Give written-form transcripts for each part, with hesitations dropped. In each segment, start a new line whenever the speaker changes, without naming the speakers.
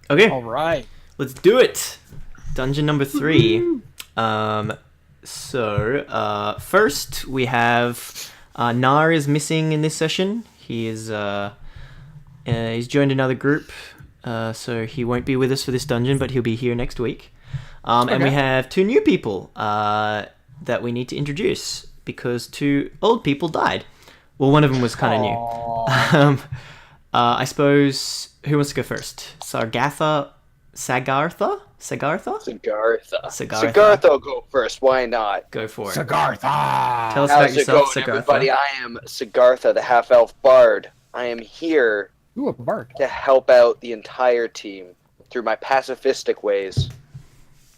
Okay,
All right.
let's do it. Dungeon number 3. First we have Nar is missing in this session. He is he's joined another group, so he won't be with us for this dungeon, but he'll be here next week. And we have 2 new people that we need to introduce because 2 old people died. Well, one of them was kind of new. I suppose, who wants to go first? Sagartha?
Sigartha
Sigartha.
will go first. Why not?
Go for it.
Sigartha.
Tell us
How's
about
it
yourself,
going,
Sigartha.
everybody? I am Sigartha, the half-elf bard. I am here
Ooh, a bard.
to help out the entire team through my pacifistic ways.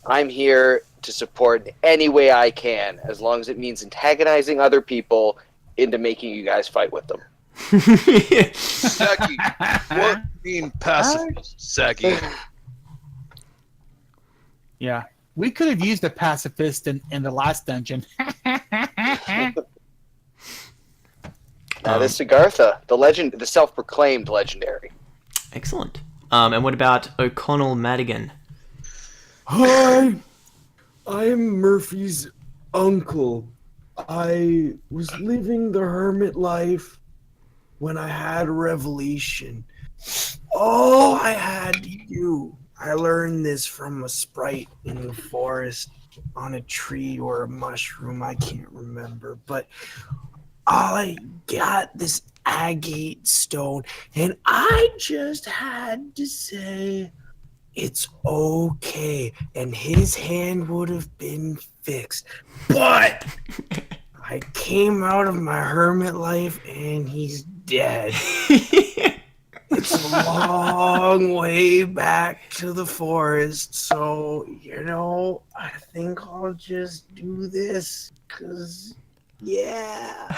I'm here to support in any way I can, as long as it means antagonizing other people into making you guys fight with them.
Sagi, what mean pacifist, Sagi?
Yeah. We could have used a pacifist in the last dungeon.
That is Sigartha, the self-proclaimed legendary.
Excellent. And what about O'Connell Madigan?
Hi, I'm Murphy's uncle. I was living the hermit life when I had a revelation. All I had to do, I learned this from a sprite in the forest on a tree or a mushroom, I can't remember, but I got this agate stone and I just had to say, it's okay, and his hand would have been fixed. But I came out of my hermit life, and he's dead. It's a long way back to the forest, so, I think I'll just do this, because, yeah.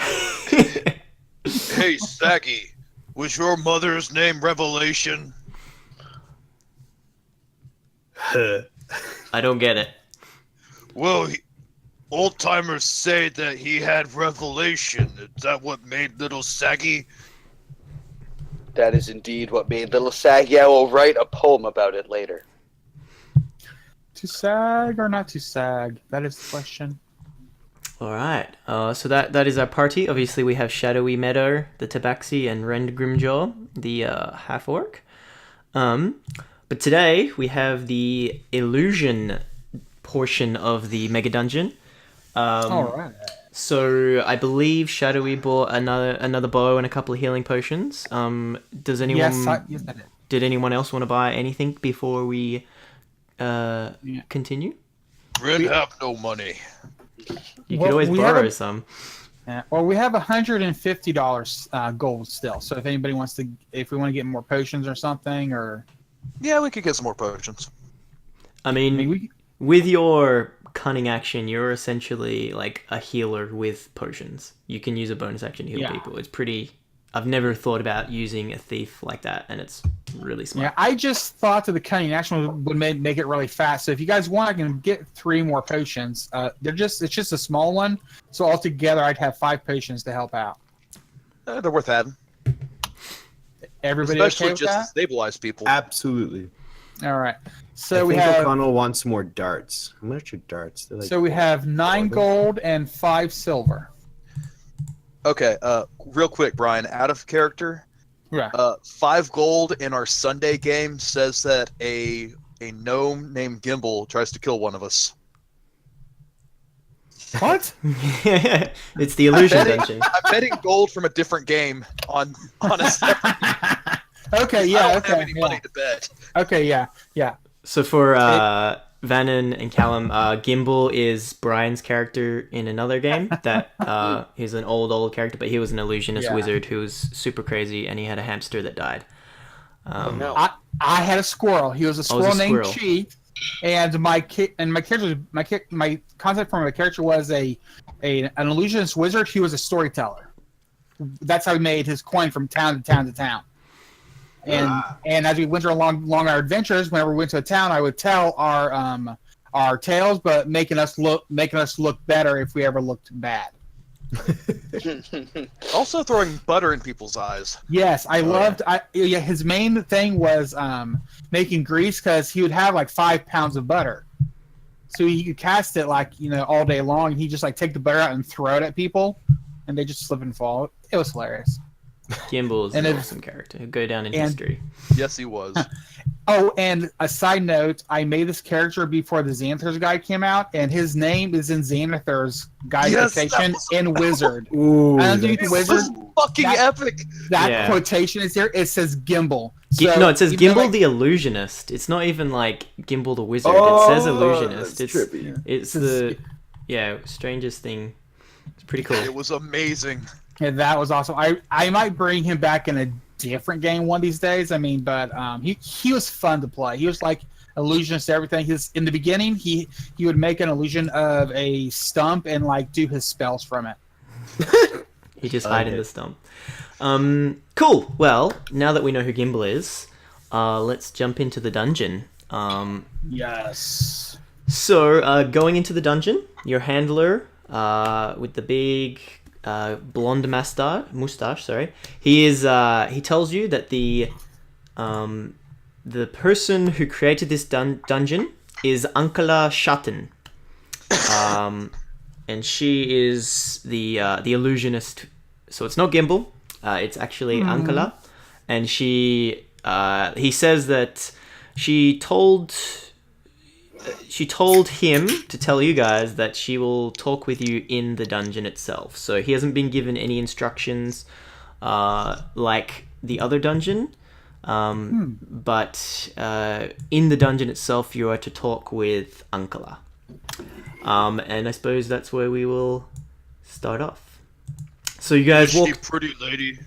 Hey, Sagi, was your mother's name Revelation?
I don't get it.
Well, old-timers say that he had revelation. Is that what made little Sagi?
That is indeed what made little Sagi. I will write a poem about it later.
To sag or not to sag? That is the question.
All right. So that is our party. Obviously, we have Shadowy Meadow, the Tabaxi, and Rend Grimjaw, the half-orc. But today we have the illusion portion of the mega dungeon.
All right.
So I believe Shadowy bought another bow and a couple of healing potions. Does anyone?
Yes, I did.
Did anyone else want to buy anything before we continue?
Red have no money.
You
Well,
could always
we
borrow
have
some.
Yeah. Well, we have $150 gold still. So if anybody wants to, if we want to get more potions or something, or
Yeah, we could get some more potions.
I mean,
we
with your cunning action, you're essentially like a healer with potions. You can use a bonus action to heal people. It's pretty. I've never thought about using a thief like that, and it's really smart.
Yeah, I just thought that the cunning action would make it really fast. So if you guys want, I can get 3 more potions. It's just a small one. So altogether, I'd have 5 potions to help out.
They're worth having.
Everybody
Especially
okay with
just to
that?
stabilize people.
Absolutely.
All right. So
I
we
think
have
O'Connell wants more darts. How much are darts? They're like
so we have 9 gold and 5 silver.
Okay, real quick, Brian, out of character.
Yeah.
5 gold in our Sunday game says that a gnome named Gimbal tries to kill one of us.
What?
It's the illusion dungeon.
I'm betting gold from a different game on a separate.
Okay.
I
Yeah.
don't
Okay.
have any money to bet.
Okay. Yeah. Yeah.
So for Vannon and Callum, Gimbal is Brian's character in another game. That he's an old character, but he was an illusionist wizard who was super crazy, and he had a hamster that died.
No.
I had a squirrel. He was a squirrel named Cheat, and my concept for my character was an illusionist wizard. He was a storyteller. That's how he made his coin from town to town to town. And as we went along our adventures, whenever we went to a town, I would tell our tales, but making us look better if we ever looked bad.
Also throwing butter in people's eyes.
Yes, I loved. Yeah, his main thing was making grease because he would have like 5 pounds of butter, so he could cast it like all day long. He just like take the butter out and throw it at people, and they just slip and fall. It was hilarious.
Gimbal is
And
an
it-
awesome character. He'll go down in
and-
history.
Yes, he was.
Oh, and a side note, I made this character before the Xanathar's guide came out, and his name is in Xanathar's guide
Yes, that
quotation
was-
in Wizard.
Ooh,
Underneath the
that's-
wizard,
Fucking
That-
epic.
that
Yeah.
quotation is there. It says Gimbal.
No, it says
even though,
Gimbal
like,
the illusionist. It's not even like Gimbal the wizard.
Oh,
it says illusionist.
that's
It's
trippy.
it's
This
the strangest thing. It's pretty cool.
It was amazing.
Yeah, that was awesome. I might bring him back in a different game one of these days. I mean, but he was fun to play. He was like illusionist to everything. In the beginning he would make an illusion of a stump and like do his spells from it.
He just hide in the stump. Cool. Well, now that we know who Gimbal is, let's jump into the dungeon.
Yes.
So, going into the dungeon, your handler, with the big blonde mustache, sorry, he tells you that the person who created this dungeon is Ankela Schatten, and she is the illusionist. So it's not Gimbal, it's actually Ankela, and he says that she told him to tell you guys that she will talk with you in the dungeon itself. So he hasn't been given any instructions like the other dungeon, but in the dungeon itself you are to talk with Ankela. And I suppose that's where we will start off. So you guys
Is she
walk...
pretty lady?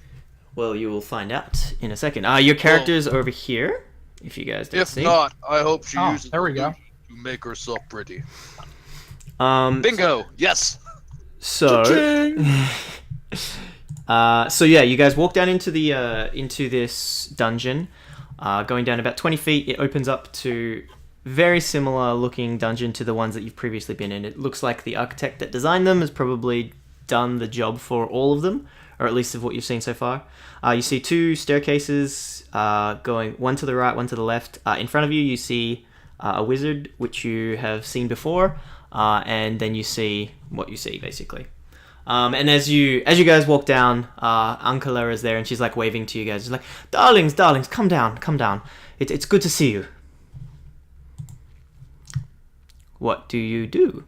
Well, you will find out in a second. Your character's over here, if you guys don't
If
see.
not, I hope she
Oh,
uses
there we go.
to make herself pretty.
Bingo. Yes.
So, so yeah, you guys walk down into the into this dungeon. Going down about 20 feet, it opens up to very similar looking dungeon to the ones that you've previously been in. It looks like the architect that designed them has probably done the job for all of them, or at least of what you've seen so far. You see 2 staircases going one to the right, one to the left. In front of you, you see a wizard, which you have seen before, and then you see what you see, basically. And as you guys walk down, Ankela is there, and she's like waving to you guys. She's like, darlings, come down. It's good to see you. What do you do?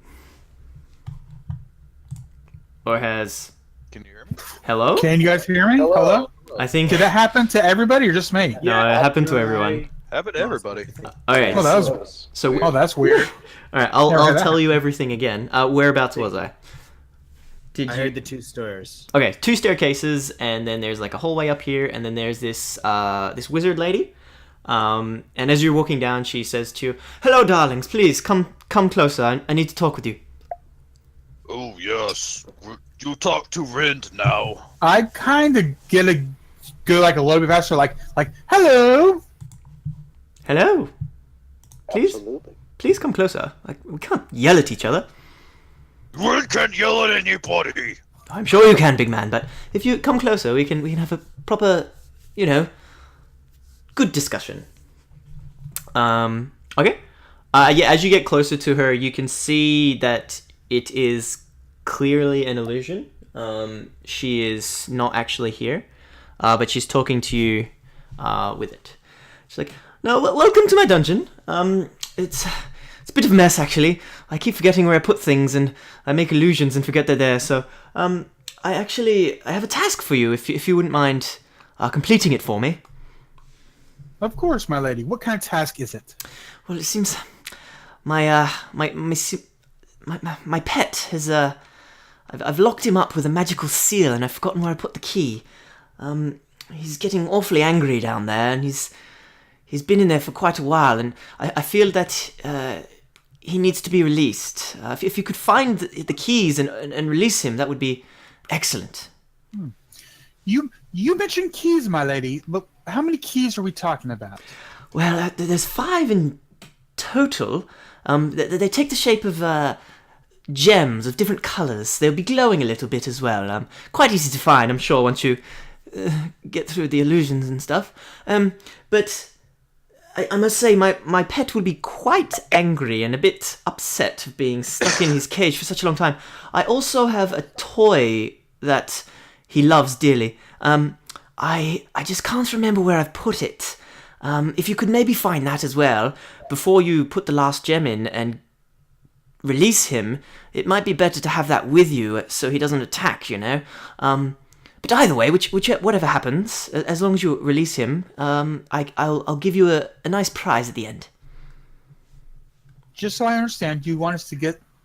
Or has...
Can you hear me?
Hello?
Can you guys hear me? Hello?
I think...
Did that happen to everybody or just me?
No, it happened to everyone.
Have it, everybody.
Alright,
Oh, that was.
so...
Oh, that's weird.
Alright,
Never heard
I'll
that.
tell you everything again. Whereabouts was I? Did
I
you...
heard the 2 stores.
Okay, 2 staircases, and then there's like a hallway up here, and then there's this this wizard lady. And as you're walking down, she says to you, "Hello, darlings. Please come closer. I need to talk with you."
Oh yes, you talk to Rind now.
I kind of go like a little bit faster, like hello.
Hello.
Absolutely.
Please come closer. Like, we can't yell at each other.
Rind can't yell at anybody.
I'm sure you can, big man. But if you come closer, we can have a proper, good discussion. Okay. Yeah. As you get closer to her, you can see that it is clearly an illusion. She is not actually here, but she's talking to you with it. She's like, "No, welcome to my dungeon. It's a bit of a mess, actually. I keep forgetting where I put things, and I make illusions and forget they're there. So, I have a task for you, if you wouldn't mind completing it for me."
Of course, my lady. What kind of task is it?
Well, it seems my pet has I've locked him up with a magical seal, and I've forgotten where I put the key. He's getting awfully angry down there, and he's been in there for quite a while, and I feel that he needs to be released. If you could find the keys and release him, that would be excellent.
You mentioned keys, my lady, but how many keys are we talking about?
Well, there's 5 in total. They take the shape of gems of different colours. They'll be glowing a little bit as well. Quite easy to find, I'm sure, once you get through the illusions and stuff. But I must say, my pet would be quite angry and a bit upset of being stuck in his cage for such a long time. I also have a toy that he loves dearly. I just can't remember where I've put it. If you could maybe find that as well, before you put the last gem in and release him, it might be better to have that with you so he doesn't attack, you know? But either way, whatever happens, as long as you release him, I'll give you a nice prize at the end.
Just so I understand, you want us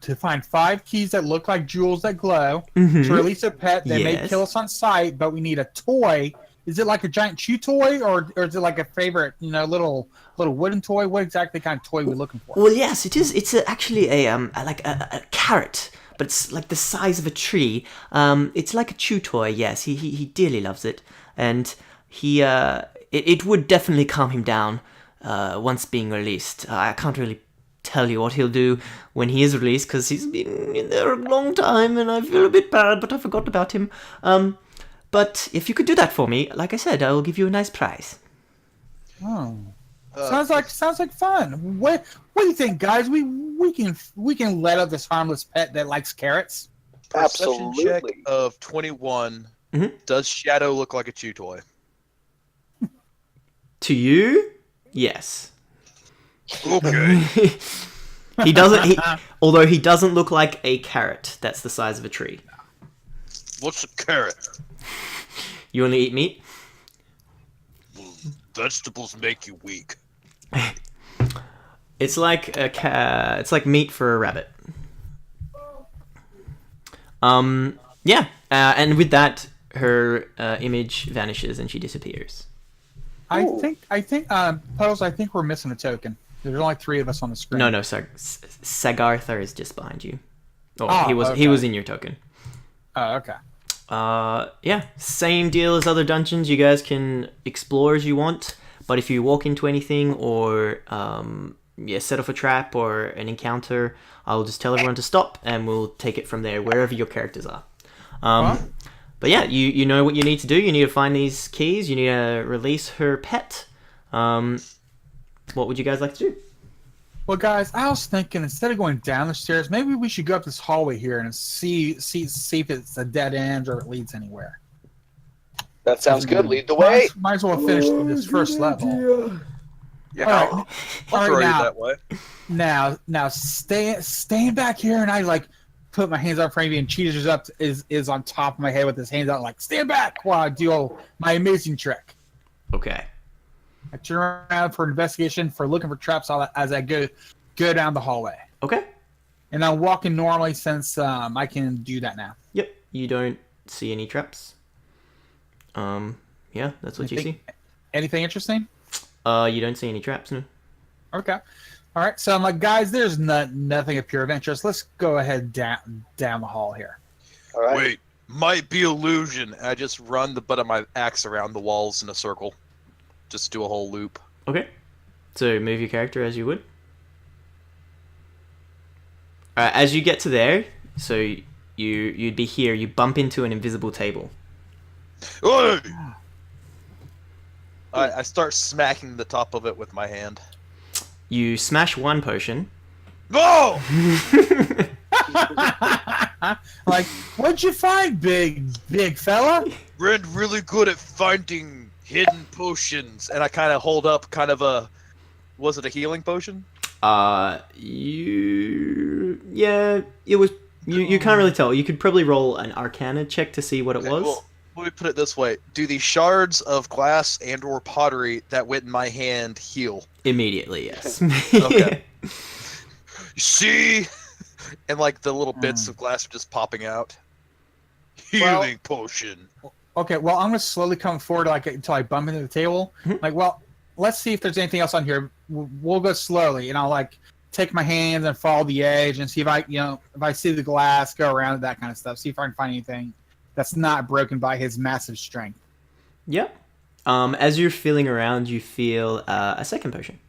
to find 5 keys that look like jewels that glow to release a pet that may kill us on sight, but we need a toy. Is it like a giant chew toy, or is it like a favorite, little wooden toy? What exactly kind of toy are we looking for?
Well, yes, it is. It's actually a carrot, but it's like the size of a tree. It's like a chew toy. Yes, he dearly loves it, and it would definitely calm him down once being released. I can't really tell you what he'll do when he is released because he's been in there a long time, and I feel a bit bad, but I forgot about him. But if you could do that for me, like I said, I will give you a nice prize.
Oh, sounds like fun. What do you think, guys? We can let out this harmless pet that likes carrots.
Perception check
Absolutely.
of 21.
Mhm.
Does Shadow look like a chew toy?
To you, yes.
Okay.
He doesn't. Although he doesn't look like a carrot that's the size of a tree.
What's a carrot?
You only eat meat?
Vegetables make you weak.
It's like it's like meat for a rabbit. Yeah. And with that, her image vanishes and she disappears.
I think, Puddles, I think we're missing a token. There's only 3 of us on the screen.
No, Sagartha is just behind you. Oh,
Oh,
he
okay.
was in your token.
Oh, okay.
Yeah, same deal as other dungeons. You guys can explore as you want, but if you walk into anything or set off a trap or an encounter, I'll just tell everyone to stop and we'll take it from there wherever your characters are. But yeah, you know what you need to do. You need to find these keys. You need to release her pet. What would you guys like to do?
Well, guys, I was thinking instead of going down the stairs, maybe we should go up this hallway here and see if it's a dead end or it leads anywhere.
That sounds good. Lead the way.
Might as well finish this first level.
Yeah,
All right.
I'll
All
throw
right,
you
now-
that way.
Now, staying back here, and I put my hands up for you, and Cheetah's up is on top of my head with his hands out, like stand back while I do my amazing trick.
Okay.
I turn around for investigation for looking for traps as I go down the hallway,
Okay.
and I'm walking normally since I can do that now.
Yep. You don't see any traps. Yeah, that's what you see.
Anything interesting?
You don't see any traps, no.
Okay. All right. So I'm like, guys, there's nothing of pure interest. Let's go ahead down the hall here.
All right.
Wait,
Might be illusion. I just run the butt of my axe around the walls in a circle. Just do a whole loop.
Okay. So move your character as you would. As you get to there, so you'd be here, you bump into an invisible table.
Hey!
I start smacking the top of it with my hand.
You smash one potion.
No!
Like, what'd you find, big fella?
Ren really good at finding hidden potions.
And I kind of hold up kind of a... Was it a healing potion?
Yeah, it was. You can't really tell. You could probably roll an Arcana check to see what it was.
Well, let me put it this way. Do the shards of glass and or pottery that went in my hand heal?
Immediately, yes.
Okay.
You see?
And like the little bits of glass are just popping out.
Healing potion.
Okay, well, I'm gonna slowly come forward until I bump into the table. Like, well, let's see if there's anything else on here. We'll go slowly, and I'll take my hands and follow the edge and see if I see the glass, go around it, that kind of stuff. See if I can find anything that's not broken by his massive strength.
Yep. As you're feeling around, you feel a second potion.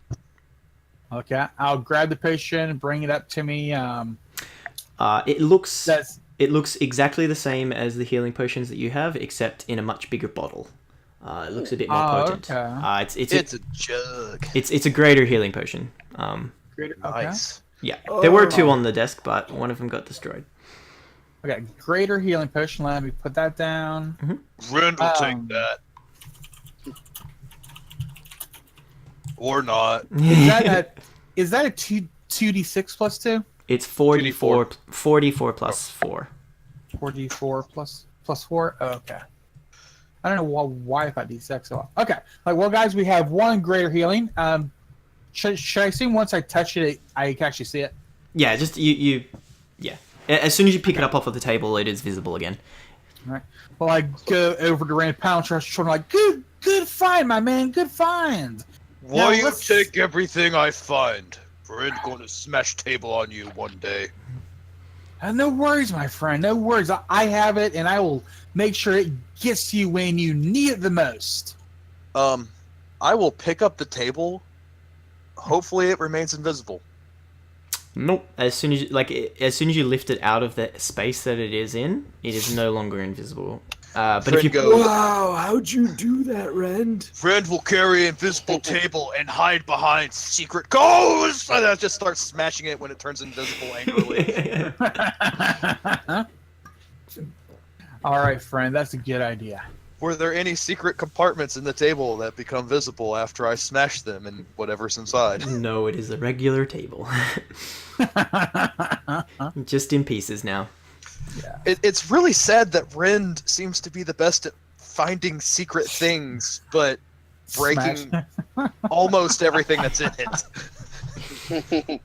Okay, I'll grab the potion and bring it up to me.
It looks exactly the same as the healing potions that you have, except in a much bigger bottle. It looks a bit more potent.
Okay.
It's a jug.
It's a greater healing potion.
Okay.
Nice.
Yeah, there were two on the desk, but one of them got destroyed.
Okay, greater healing potion. Let me put that down.
Ren will take that. Or not.
Is that a 2d6 plus 2?
It's 44 plus 4.
4d4 plus 4? Oh, okay. I don't know why I thought d6. So okay. Well, guys, we have one greater healing. Should I assume once I touch it, I can actually see it?
Yeah, just you. Yeah. As soon as you pick it up off of the table, it is visible again.
All right. Well, I go over to Rand Pound, shoulder, like, good find, my man, good find.
Why you take everything I find? Ren's going to smash table on you one day.
No worries, my friend. No worries. I have it, and I will make sure it gets to you when you need it the most.
I will pick up the table. Hopefully, it remains invisible.
Nope. As soon as you lift it out of the space that it is in, it is no longer invisible. But if you
Wow, how'd you do that, Rend?
Friend will carry invisible table and hide behind secret ghosts.
And I just start smashing it when it turns invisible angrily.
All right, friend. That's a good idea.
Were there any secret compartments in the table that become visible after I smash them and whatever's inside?
No, it is a regular table. Just in pieces now.
Yeah.
It's really sad that Rend seems to be the best at finding secret things, but breaking almost everything that's in it.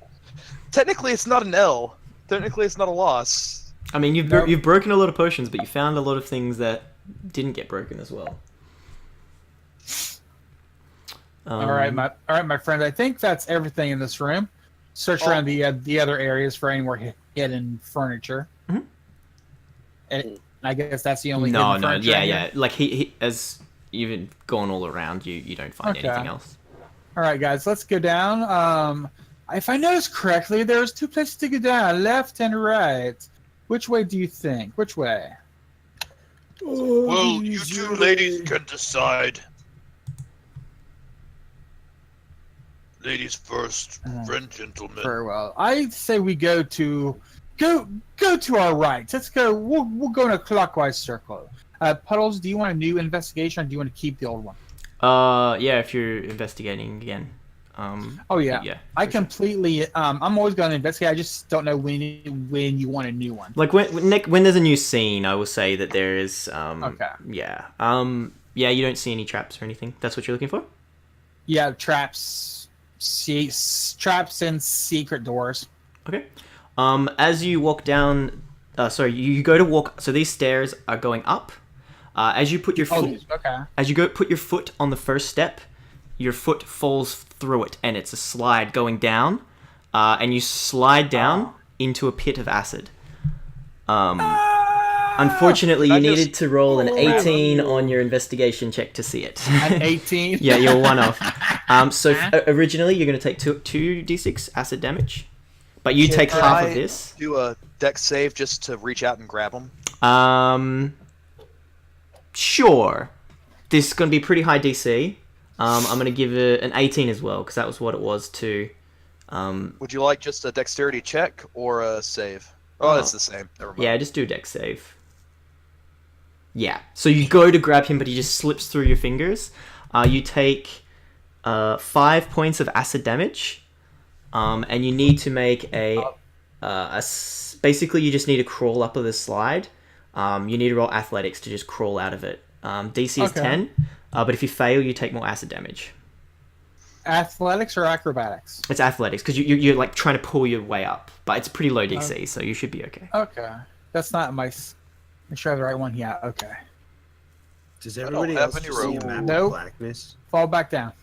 Technically, it's not an L. Technically, it's not a loss.
I mean, you've broken a lot of potions, but you found a lot of things that didn't get broken as well.
All right, my friend. I think that's everything in this room. Search around the other areas for any more hidden furniture.
Mm-hmm.
And I guess that's the only.
No,
furniture
yeah. Like he as you've gone all around, you don't find anything else.
All right, guys, let's go down. If I notice correctly, there's two places to go down: left and right. Which way do you think? Which way?
Well, you two ladies can decide. Ladies first, friend gentlemen.
Very well. I say we go to our right. Let's go. We'll go in a clockwise circle. Puddles, do you want a new investigation, or do you want to keep the old one?
Yeah. If you're investigating again.
Oh yeah.
Yeah.
I completely. I'm always going to investigate. I just don't know when you want a new one.
Like when there's a new scene, I will say that there is.
Okay.
Yeah. Yeah. You don't see any traps or anything. That's what you're looking for.
Yeah, traps and secret doors.
Okay. As you walk down, you go to walk. So these stairs are going up. As you put your foot, as you go put your foot on the first step, your foot falls through it, and it's a slide going down. And you slide down into a pit of acid. Unfortunately, you needed to roll an 18 on your investigation check to see it.
An 18.
Yeah, you're one off. Originally, you're going to take 2d6 acid damage. But you take half of this.
Do a dex save just to reach out and grab them?
Sure. This is going to be pretty high DC. I'm going to give it an 18 as well, because that was what it was too.
Would you like just a dexterity check or a save? Oh, it's the same. Never mind.
Yeah, just do a dex save. Yeah. So you go to grab him, but he just slips through your fingers. You take 5 points of acid damage. And you need to make basically you just need to crawl up of the slide. You need to roll athletics to just crawl out of it. DC is 10, but if you fail, you take more acid damage.
Athletics or acrobatics?
It's athletics, because you're like trying to pull your way up, but it's pretty low DC, so you should be okay.
Okay. That's not my... Make sure I have the right one. Yeah, okay.
Does everybody else see a map of blackness?
Fall back down.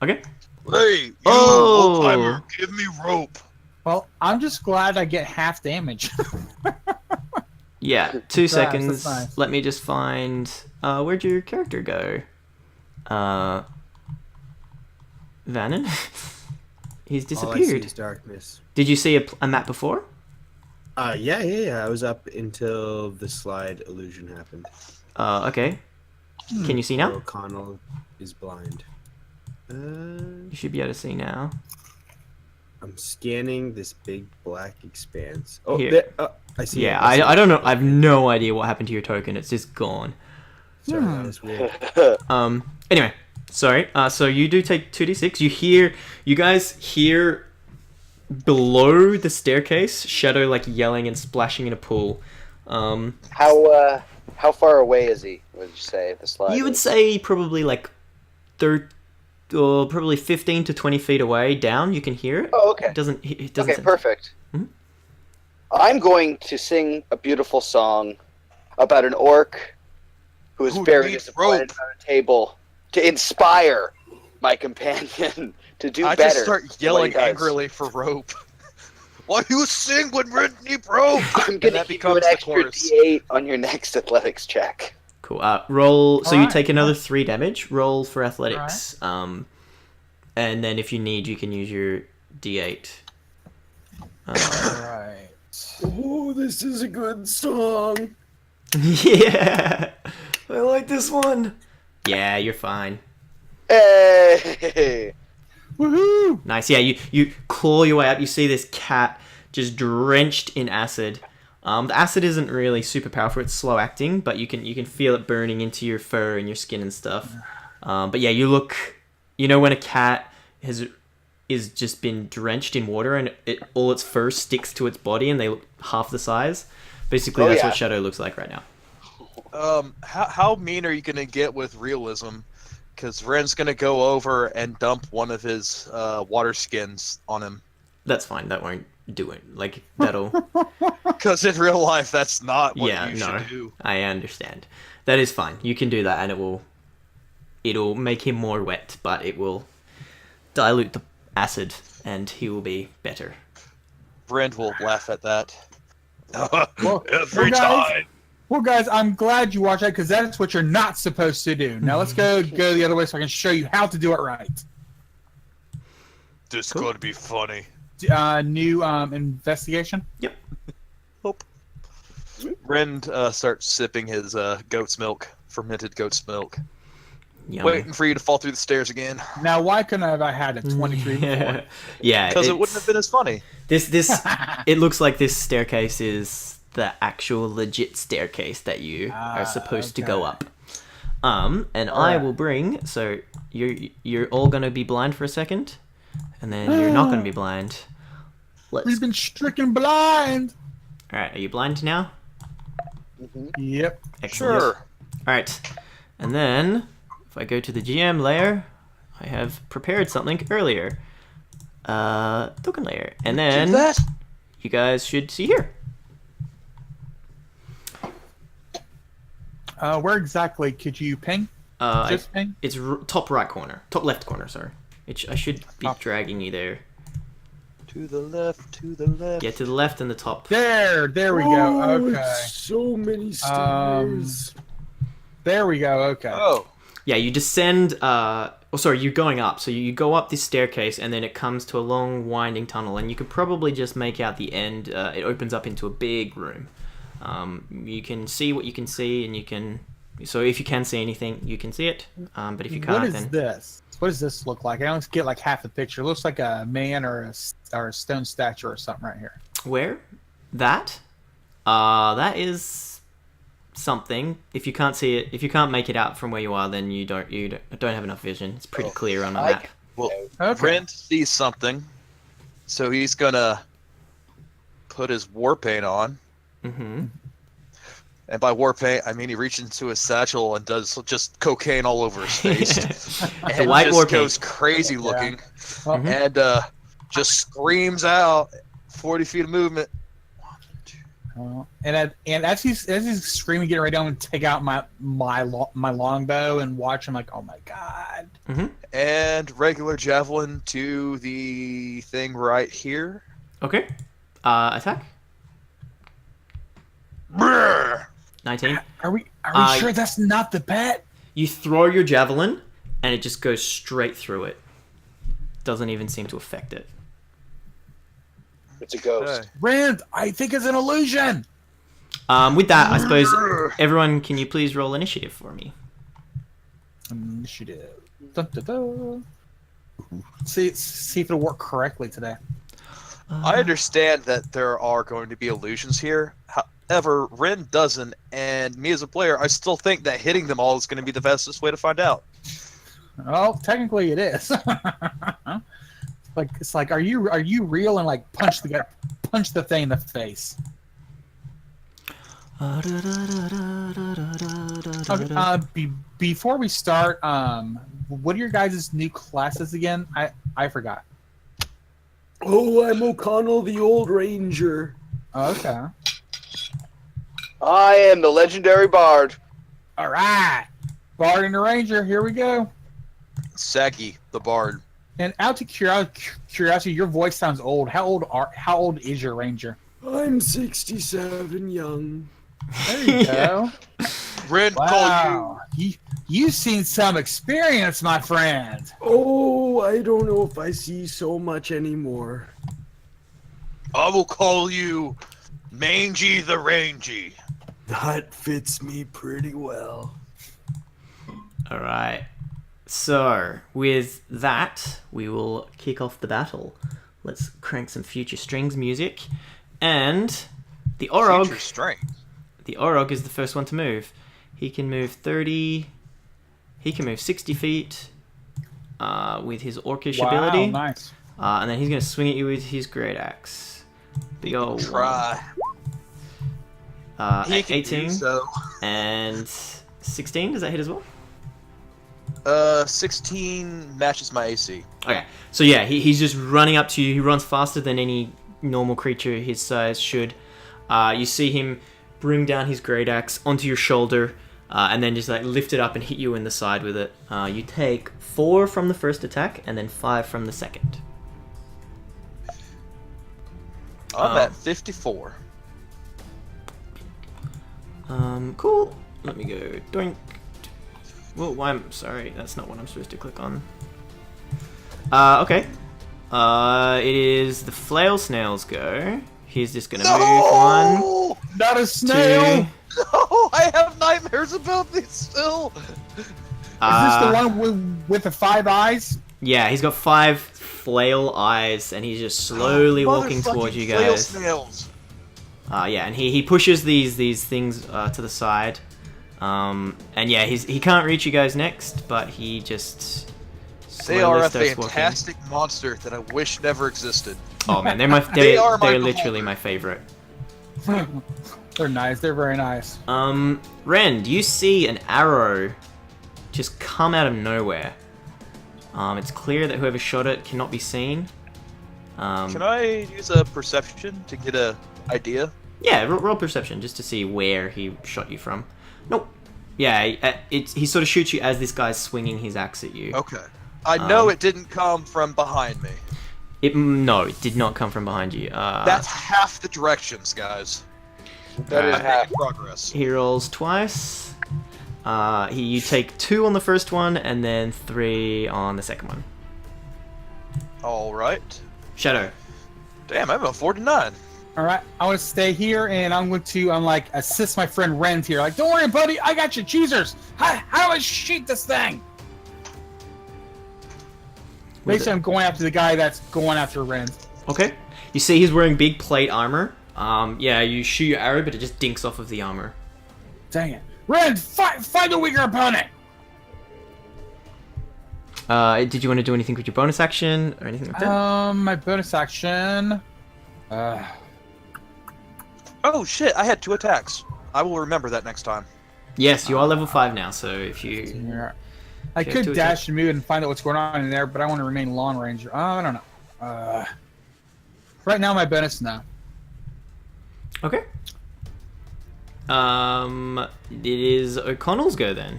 Okay.
Hey, you old timer, give me rope.
Well, I'm just glad I get half damage.
Yeah, 2 seconds.
Nice.
Let me just find... where'd your character go? Vannon? He's disappeared.
All I see is darkness.
Did you see a map before?
Yeah. I was up until the slide illusion happened.
Okay. Can you see now?
O'Connell is blind.
You should be able to see now.
I'm scanning this big black expanse. Oh,
Here.
there, I see
Yeah,
it. I see
I
it.
don't know. I have no idea what happened to your token. It's just gone.
Sorry, that was weird.
Anyway, sorry. So you do take 2d6. You guys hear below the staircase Shadow like yelling and splashing in a pool.
How far away is he? Would you say the slide?
You would
is?
say probably like probably 15 to 20 feet away down. You can hear it.
Oh, okay.
It doesn't.
Okay, perfect.
Mhm.
I'm going to sing a beautiful song about an orc who is
Who
very
needs
disappointed
rope?
on a table to inspire my companion to do
I
better.
just start
than what
yelling
he does.
angrily for rope. Why you sing when Red need rope?
I'm
And
going to
that
give you
becomes
an
the
extra
chorus.
D8 on your next athletics check.
Cool. Roll. So you
Alright,
take another
yeah.
3 damage. Roll for athletics. And then if you need, you can use your D8.
Right.
Oh, this is a good song.
Yeah, I like this one. Yeah, you're fine.
Hey!
Woohoo!
Nice. Yeah, you claw your way up. You see this cat just drenched in acid. The acid isn't really super powerful. It's slow acting, but you can feel it burning into your fur and your skin and stuff. But yeah, you look. You know when a cat is just been drenched in water and all its fur sticks to its body and they look half the size. Basically,
Oh,
that's
yeah.
what Shadow looks like right now.
How mean are you gonna get with realism? Because Ren's gonna go over and dump one of his water skins on him.
That's fine. That won't do it. Like that'll.
Because in real life, that's not what
Yeah,
you
no,
should do.
I understand. That is fine. You can do that, and it'll make him more wet, but it will dilute the acid, and he will be better.
Ren will laugh at that.
Well,
Every
guys,
time.
Well, guys, I'm glad you watched that because that's what you're not supposed to do. Now let's go the other way so I can show you how to do it right.
This is going to be funny.
New investigation.
Yep.
Ren starts sipping his goat's milk, fermented goat's milk.
Yummy.
Waiting for you to fall through the stairs again.
Now, why couldn't I have had a 23 before?
Yeah,
Because it wouldn't have been as funny.
This it looks like this staircase is the actual legit staircase that you are supposed to go
okay.
up. And I will bring. So you're all gonna be blind for a second, and then you're not gonna be blind.
We've been stricken blind.
All right, are you blind now?
Yep.
Excellent.
Sure.
All right, and then if I go to the GM layer, I have prepared something earlier. Token layer, and then
Do that?
you guys should see here.
Where exactly could you ping? Just ping?
It's top right corner, top left corner. Sorry, I should be
Top.
dragging you there.
To the left, to the left.
Yeah, to the left and the top.
There we go.
Oh,
Okay.
it's so many stairs.
There we go. Okay.
Oh.
Yeah, you descend. You're going up. So you go up this staircase, and then it comes to a long, winding tunnel, and you could probably just make out the end. It opens up into a big room. You can see what you can see, and you can. So if you can see anything, you can see it. But if you can't,
What is
then
this? What does this look like? I don't get like half the picture. It looks like a man or a stone statue or something right here.
where that? That is something. If you can't see it, if you can't make it out from where you are, then you don't have enough vision. It's pretty clear on a
I
map.
Well,
Okay.
Ren sees something, so he's gonna put his war paint on.
Mm-hmm.
And by war paint, I mean he reaches into his satchel and does just cocaine all over his face. And
white
just
war paint.
goes crazy looking.
Well,
Mhm.
And just screams out 40 feet of movement.
and as he's screaming, getting ready to take out my longbow and watch him like, oh my god.
And regular javelin to the thing right here.
Okay. Attack.
Brrr!
19.
Are we
Uh,
sure that's not the pet?
You throw your javelin, and it just goes straight through it. Doesn't even seem to affect it.
It's a ghost.
Okay.
Rand, I think it's an illusion.
With that, I suppose everyone, can you please roll initiative for me?
Initiative. Dun, dun, dun. See if it'll work correctly today.
I understand that there are going to be illusions here. However, Ren doesn't, and me as a player, I still think that hitting them all is going to be the fastest way to find out.
Well, technically it is. It's like, are you real, and like punch the thing in the face. Before we start, what are your guys' new classes again? I forgot.
Oh, I'm O'Connell, the old ranger.
Oh, okay.
I am the legendary bard.
All right. Bard and the Ranger, here we go.
Saggy, the bard.
And out of curiosity, your voice sounds old. How old is your Ranger?
I'm 67 young.
There you go.
Ren call
Wow. You've seen some experience, my friend.
Oh, I don't know if I see so much anymore.
I will call you Mangy the Rangy.
That fits me pretty well.
All right. So, with that, we will kick off the battle. Let's crank some Future Strings music. And the Orog...
Future strength.
The Orog is the first one to move. He can move 30... He can move 60 feet with his Orcish ability.
Nice.
And then he's going to swing at you with his Great Axe. Big ol'
Try. He can
18
do so.
and 16. Does that hit as well?
16 matches my AC.
Okay, so yeah, he's just running up to you. He runs faster than any normal creature his size should. You see him bring down his great axe onto your shoulder, and then just like lift it up and hit you in the side with it. You take 4 from the first attack, and then 5 from the second.
I'm at 54.
Cool. Let me go. Doink. Well, I'm sorry. That's not what I'm supposed to click on. Okay. It is the flail snail's go. He's just gonna move 1,
Not a snail.
2.
No, I have nightmares about this still.
Is this the one with the 5 eyes?
Yeah, he's got 5 flail eyes, and he's just slowly walking towards you
Flail
guys.
snails.
Yeah, and he pushes these things to the side. And yeah, he can't reach you guys next, but he just
They are a
slowly starts
fantastic monster that I wish never existed.
walking. Oh man, they're
They
literally my favorite.
They're nice. They're very nice.
Ren, do you see an arrow just come out of nowhere? It's clear that whoever shot it cannot be seen.
Can I use a perception to get a idea?
Yeah, roll perception just to see where he shot you from. Nope. Yeah, he sort of shoots you as this guy's swinging his axe at you.
Okay. I know it didn't come from behind me.
No, it did not come from behind you.
That's half the directions, guys.
That is
I'm
half.
making progress.
He rolls twice. You take 2 on the first one, and then 3 on the second one.
All right.
Shadow.
Damn, I'm at 49.
All right, I want to stay here, and I'm going to assist my friend Ren here. Like, don't worry, buddy, I got you, cheesers. How do I shoot this thing? Basically, I'm going after the guy that's going after Ren.
Okay. You see he's wearing big plate armor. Yeah, you shoot your arrow, but it just dinks off of the armor.
Dang it, Ren, find a weaker opponent.
Did you want to do anything with your bonus action or anything like that?
My bonus action.
Oh shit, I had 2 attacks. I will remember that next time.
Yes, you are level 5 now, so if you...
I
Okay,
could
two
dash and move and find out what's going on in there, but I want to remain long range. I don't know. Right now, my bonus now.
Okay. It is O'Connell's go then.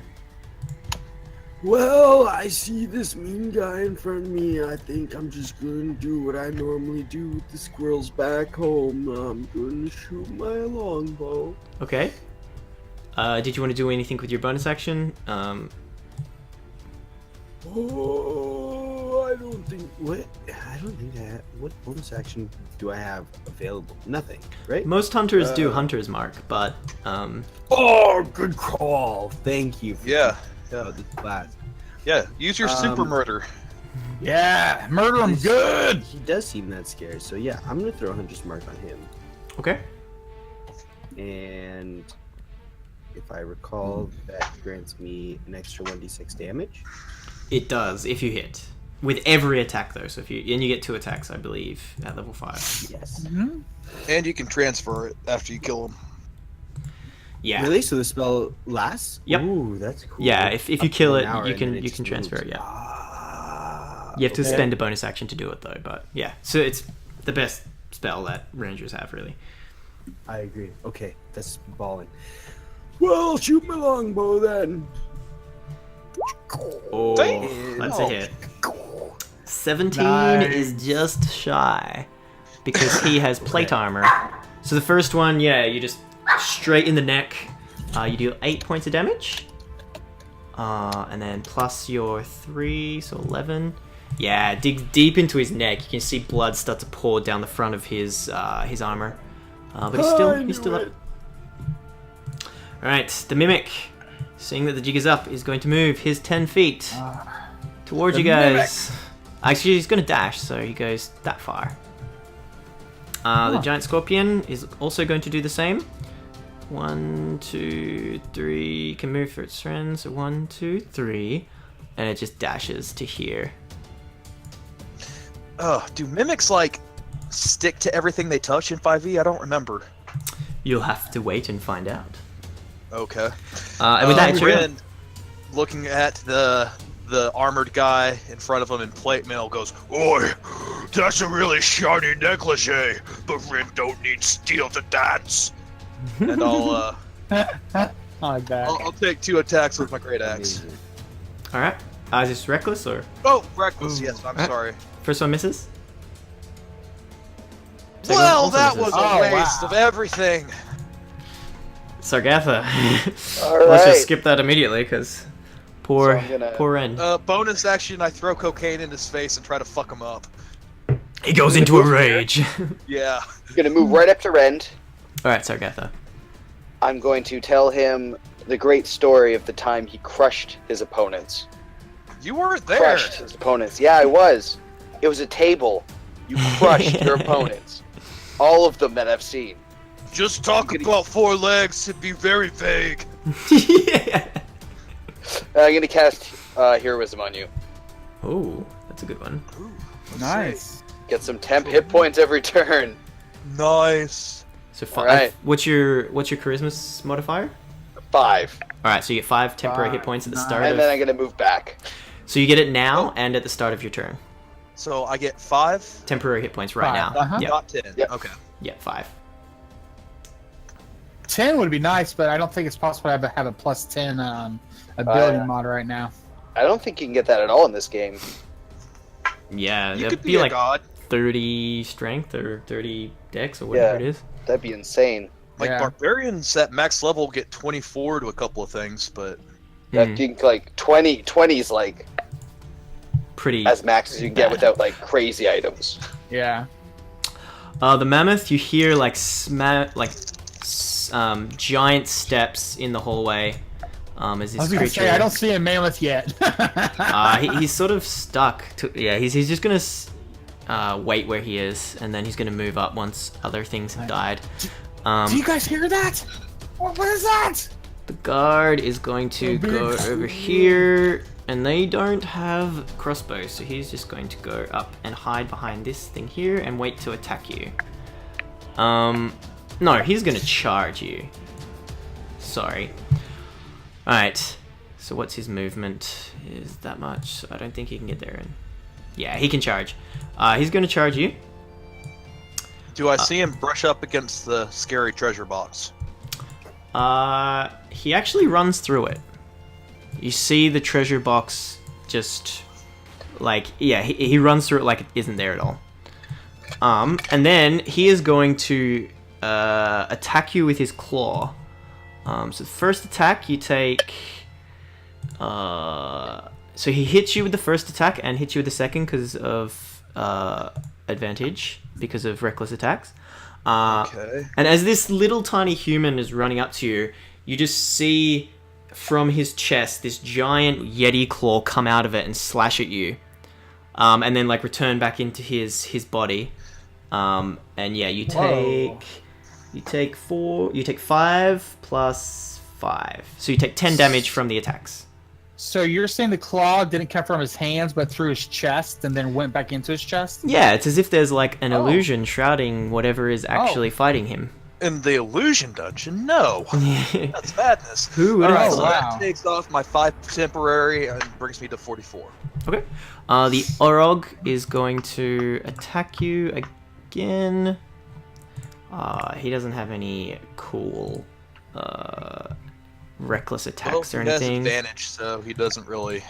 Well, I see this mean guy in front of me. I think I'm just going to do what I normally do with the squirrels back home. I'm going to shoot my longbow.
Okay. Did you want to do anything with your bonus action?
Oh, I don't think. What? I don't think I have. What bonus action do I have available? Nothing, right?
Most hunters do hunter's mark, but
Oh, good call. Thank you.
Yeah.
This class.
Yeah. Use your super murder.
Yeah, murder him good.
He does seem that scared. So yeah, I'm gonna throw Hunter's Mark on him.
okay.
And if I recall, that grants me an extra 1d6 damage.
It does if you hit with every attack though. So if you get 2 attacks, I believe, at level 5.
Yes.
And you can transfer it after you kill him.
Yeah.
Really? So the spell lasts?
Yep.
Ooh, that's cool.
Yeah. If you
Up
kill
to
it,
an hour
you
and then
can
it
you
just
can transfer
moves.
it. Yeah. You have to
Okay.
spend a bonus action to do it though. But yeah. So it's the best spell that rangers have really.
I agree. Okay, that's balling. Well, shoot my longbow then.
Oh, that's a hit. 17 is just shy because he has plate armor. So the first one, yeah, you just straight in the neck. You do 8 points of damage, and then plus your 3, so 11. Yeah, dig deep into his neck. You can see blood start to pour down the front of his armor, but he's still up. All right, the mimic, seeing that the jig is up, is going to move his 10 feet towards you guys. Actually, he's going to dash, so he goes that far. The giant scorpion is also going to do the same. 1, 2, 3. Can move for its friends. So 1, 2, 3, and it just dashes to here.
Do mimics like stick to everything they touch in 5e? I don't remember.
You'll have to wait and find out.
Okay.
And with that, it's your
Ren, looking at the armored guy in front of him in plate mail, goes,
Oi, that's a really shiny negligee, but Rin don't need steel to dance.
and I'll
I like that.
I'll take 2 attacks with my great axe.
Amazing.
All right. Is this reckless or
Oh, reckless. Yes, I'm
Alright.
sorry.
first one misses? Second one
Well,
also
that
misses.
was a
Oh,
waste
wow.
of everything.
Sargatha.
All
Let's
right.
just skip that immediately because poor,
So I'm gonna-
poor Ren.
Bonus action: I throw cocaine in his face and try to fuck him up.
He goes into a rage.
Yeah.
I'm gonna move right up to Rend.
All right, Sargatha.
I'm going to tell him the great story of the time he crushed his opponents.
You weren't there.
Crushed his opponents. Yeah, I was. It was a table. You crushed your opponents. All of them that I've seen.
Just talk about 4 legs and be very vague.
Yeah.
I'm gonna cast Heroism on you.
Oh, that's a good one.
Nice.
Get some temp hit points every turn.
Nice.
So
Alright.
what's your charisma modifier?
5.
All right, so you get 5 temporary hit points at the start.
And then I'm gonna move back.
So you get it now and at the start of your turn.
So I get 5.
Temporary hit points right
5,
now.
uh-huh.
Yeah,
Not 10.
Yep.
Okay.
yeah, 5.
10 would be nice, but I don't think it's possible to have a plus 10 ability
yeah.
mod right now.
I don't think you can get that at all in this game.
Yeah,
You
that'd
could
be
be a
like
god.
30 strength or 30 dex or whatever
Yeah.
it is.
That'd be insane.
Like
Yeah.
barbarians at max level get 24 to a couple of things, but
I
Hmm,
think like 20's like
pretty.
as max as you can get
bad.
without like crazy items.
Yeah.
The mammoth, you hear like giant steps in the hallway. As
I was
this
gonna
creature,
say, I don't see a mammoth yet.
he's sort of stuck. He's just gonna wait where he is, and then he's gonna move up once other things have died.
Do you guys hear that? What is that?
The guard is going to go over here, and they don't have crossbows, so he's just going to go up and hide behind this thing here and wait to attack you. No, he's gonna charge you. Sorry. Alright, so what's his movement? Is that much? So I don't think he can get there. And yeah, he can charge. He's gonna charge you.
do I see him brush up against the scary treasure box?
He actually runs through it. You see the treasure box just like, yeah, he runs through it like it isn't there at all. And then he is going to attack you with his claw. So the first attack you take So he hits you with the first attack and hits you with the second because of advantage, because of reckless attacks.
Okay.
And as this little tiny human is running up to you, you just see from his chest this giant yeti claw come out of it and slash at you, and then like return back into his body. And yeah, you take 5 plus 5, so you take 10 damage from the attacks.
So you're saying the claw didn't come from his hands, but through his chest, and then went back into his chest?
Yeah, it's as if there's like an illusion shrouding whatever is actually fighting him.
In the illusion dungeon? No. That's madness.
Who would
Alright,
have
so
thought?
that takes off my 5 temporary and brings me to 44.
Okay. The Orog is going to attack you again. He doesn't have any cool reckless attacks or
He has
anything.
advantage, so he doesn't really...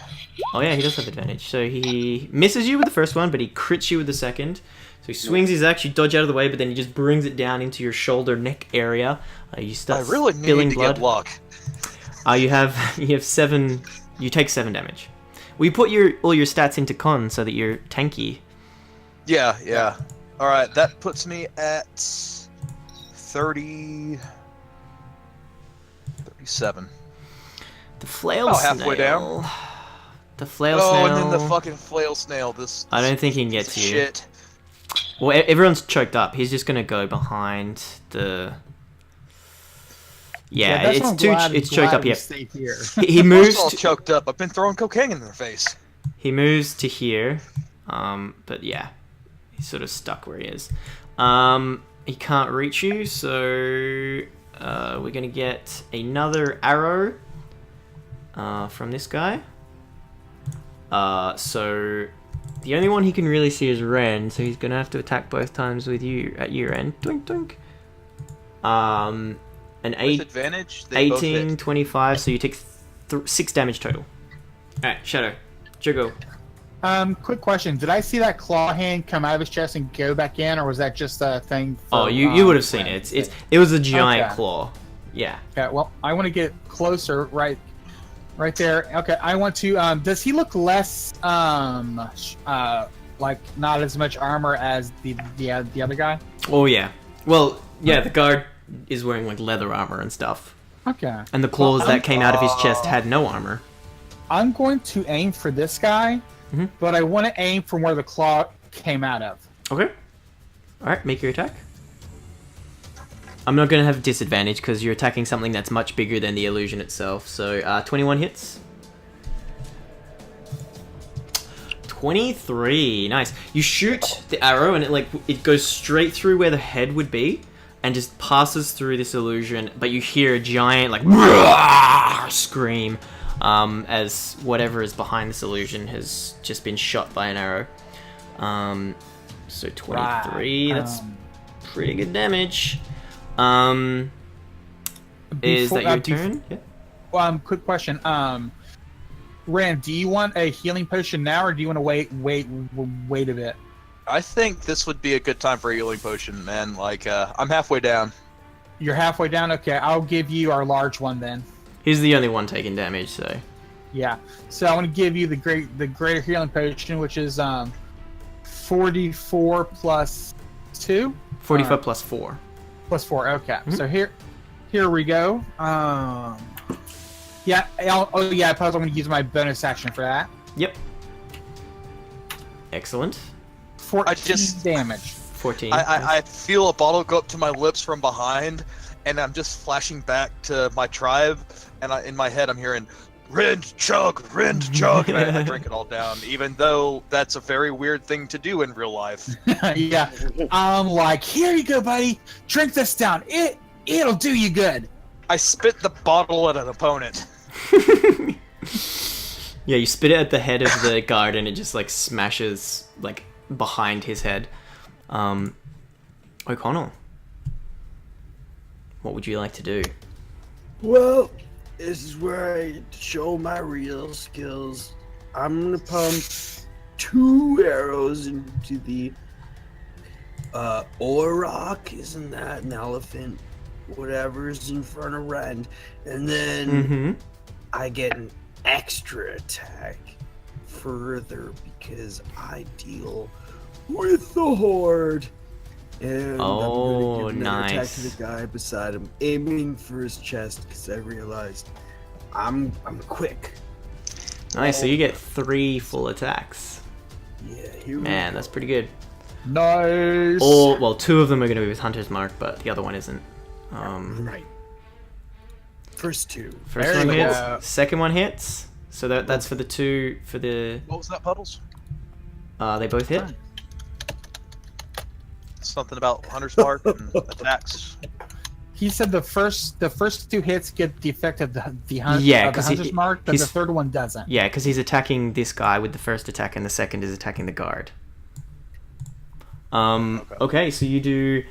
Oh yeah, he does have advantage. So he misses you with the first one, but he crits you with the second. So he swings his axe, you dodge out of the way, but then he just brings it down into your shoulder neck area. You start
I really
spilling
need to
blood.
get luck.
You have 7. You take 7 damage. We put all your stats into con so that you're tanky.
Yeah. Alright, that puts me at 37.
The flail
halfway
snail.
down.
The flail snail.
And then the fucking flail snail. This
I don't think he can get to you.
shit.
Well, everyone's choked up. He's just gonna go behind the. Yeah,
that's why I'm glad-
it's choked
glad
up.
we
Yeah,
stayed here.
he
Most
moves.
all choked up. I've been throwing cocaine in their face.
He moves to here, but yeah, he's sort of stuck where he is. He can't reach you, so we're gonna get another arrow from this guy. So the only one he can really see is Ren, so he's gonna have to attack both times with you at your end. Doink doink. An
With advantage, they both
18,
hit.
25, so you take 6 damage total. Alright, Shadow. Jogo.
Quick question. Did I see that claw hand come out of his chest and go back in, or was that just a thing for,
Oh, you would have seen it. It was a giant
Okay.
claw. Yeah.
Okay, well, I want to get closer, right there. Okay, I want to, does he look less, like, not as much armor as the other guy?
Oh, yeah. Well, yeah, the guard is wearing, like, leather armor and stuff.
Okay.
And the claws that came out of his chest had no armor.
I'm going to aim for this guy, but I want to aim from where the claw came out of.
Okay. Alright, make your attack. I'm not going to have disadvantage because you're attacking something that's much bigger than the illusion itself. So, 21 hits. 23. Nice. You shoot the arrow and it goes straight through where the head would be and just passes through this illusion, but you hear a giant, like, scream as whatever is behind this illusion has just been shot by an arrow. So 23, that's pretty good damage. Is that your turn? Yeah.
Quick question. Rand, do you want a healing potion now, or do you want to wait a bit?
I think this would be a good time for a healing potion, man. Like, I'm halfway down.
You're halfway down? Okay, I'll give you our large one then.
He's the only one taking damage, so.
Yeah. So I want to give you the greater healing potion, which is 44 plus 2?
45 plus 4.
Plus 4, okay. So here we go. Yeah, I suppose I'm going to use my bonus action for that.
Yep. Excellent.
14 damage.
14.
I feel a bottle go up to my lips from behind, and I'm just flashing back to my tribe, and in my head I'm hearing, Rend chug, and I drink it all down, even though that's a very weird thing to do in real life.
Yeah. I'm like, here you go, buddy. Drink this down. It'll do you good.
I spit the bottle at an opponent.
Yeah, you spit it at the head of the guard and it just like smashes like behind his head. O'Connell, what would you like to do?
Well, this is where I show my real skills. I'm gonna pump 2 arrows into the Orok. Isn't that an elephant? Whatever's in front of Rend, and then I get an extra attack further because I deal with the horde. And I'm gonna give another attack to the guy beside him, aiming for his chest because I realized I'm quick.
Nice, so you get 3 full attacks.
Yeah, here we
Man,
go.
that's pretty good.
Nice.
Or, well, 2 of them are going to be with Hunter's Mark, but the other one isn't.
Right. First 2.
First
There
one
you
hits,
go.
second one hits. So that's for the 2, for the...
What was that, Puddles?
They both hit.
Something about Hunter's Mark and attacks.
He said the first 2 hits get the effect of the
Yeah,
of the
'cause
hunter's mark, but the
he's-
third one doesn't.
Yeah, because he's attacking this guy with the first attack, and the second is attacking the guard. Okay, so you do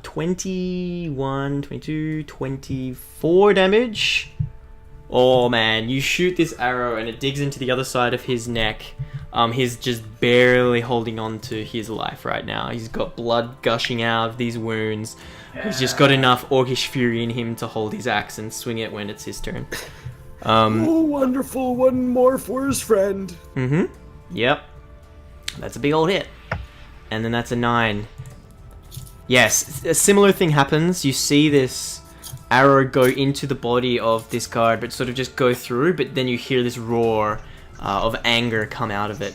21, 22, 24 damage. Oh man, you shoot this arrow and it digs into the other side of his neck. He's just barely holding on to his life right now. He's got blood gushing out of these wounds. He's just got enough orcish fury in him to hold his axe and swing it when it's his turn.
Oh, wonderful. One more for his friend.
Yep. That's a big old hit. And then that's a 9. Yes, a similar thing happens. You see this arrow go into the body of this guard, but sort of just go through, but then you hear this roar of anger come out of it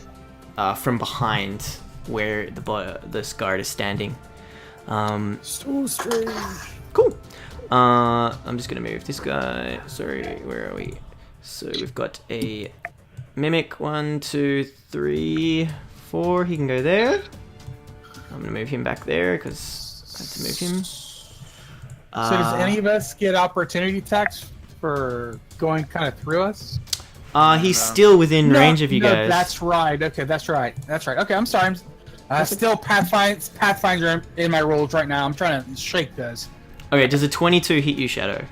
from behind where this guard is standing.
So strange.
Cool. I'm just gonna move this guy. Sorry, where are we? So we've got a mimic. 1, 2, 3, 4. He can go there. I'm gonna move him back there because I have to move him.
So does any of us get opportunity attacks for going kind of through us?
He's still within range of you guys.
That's right. Okay, that's right. Okay, I'm sorry. I'm still Pathfinder in my rolls right now. I'm trying to shake those.
Okay, does a 22 hit you, Shadow?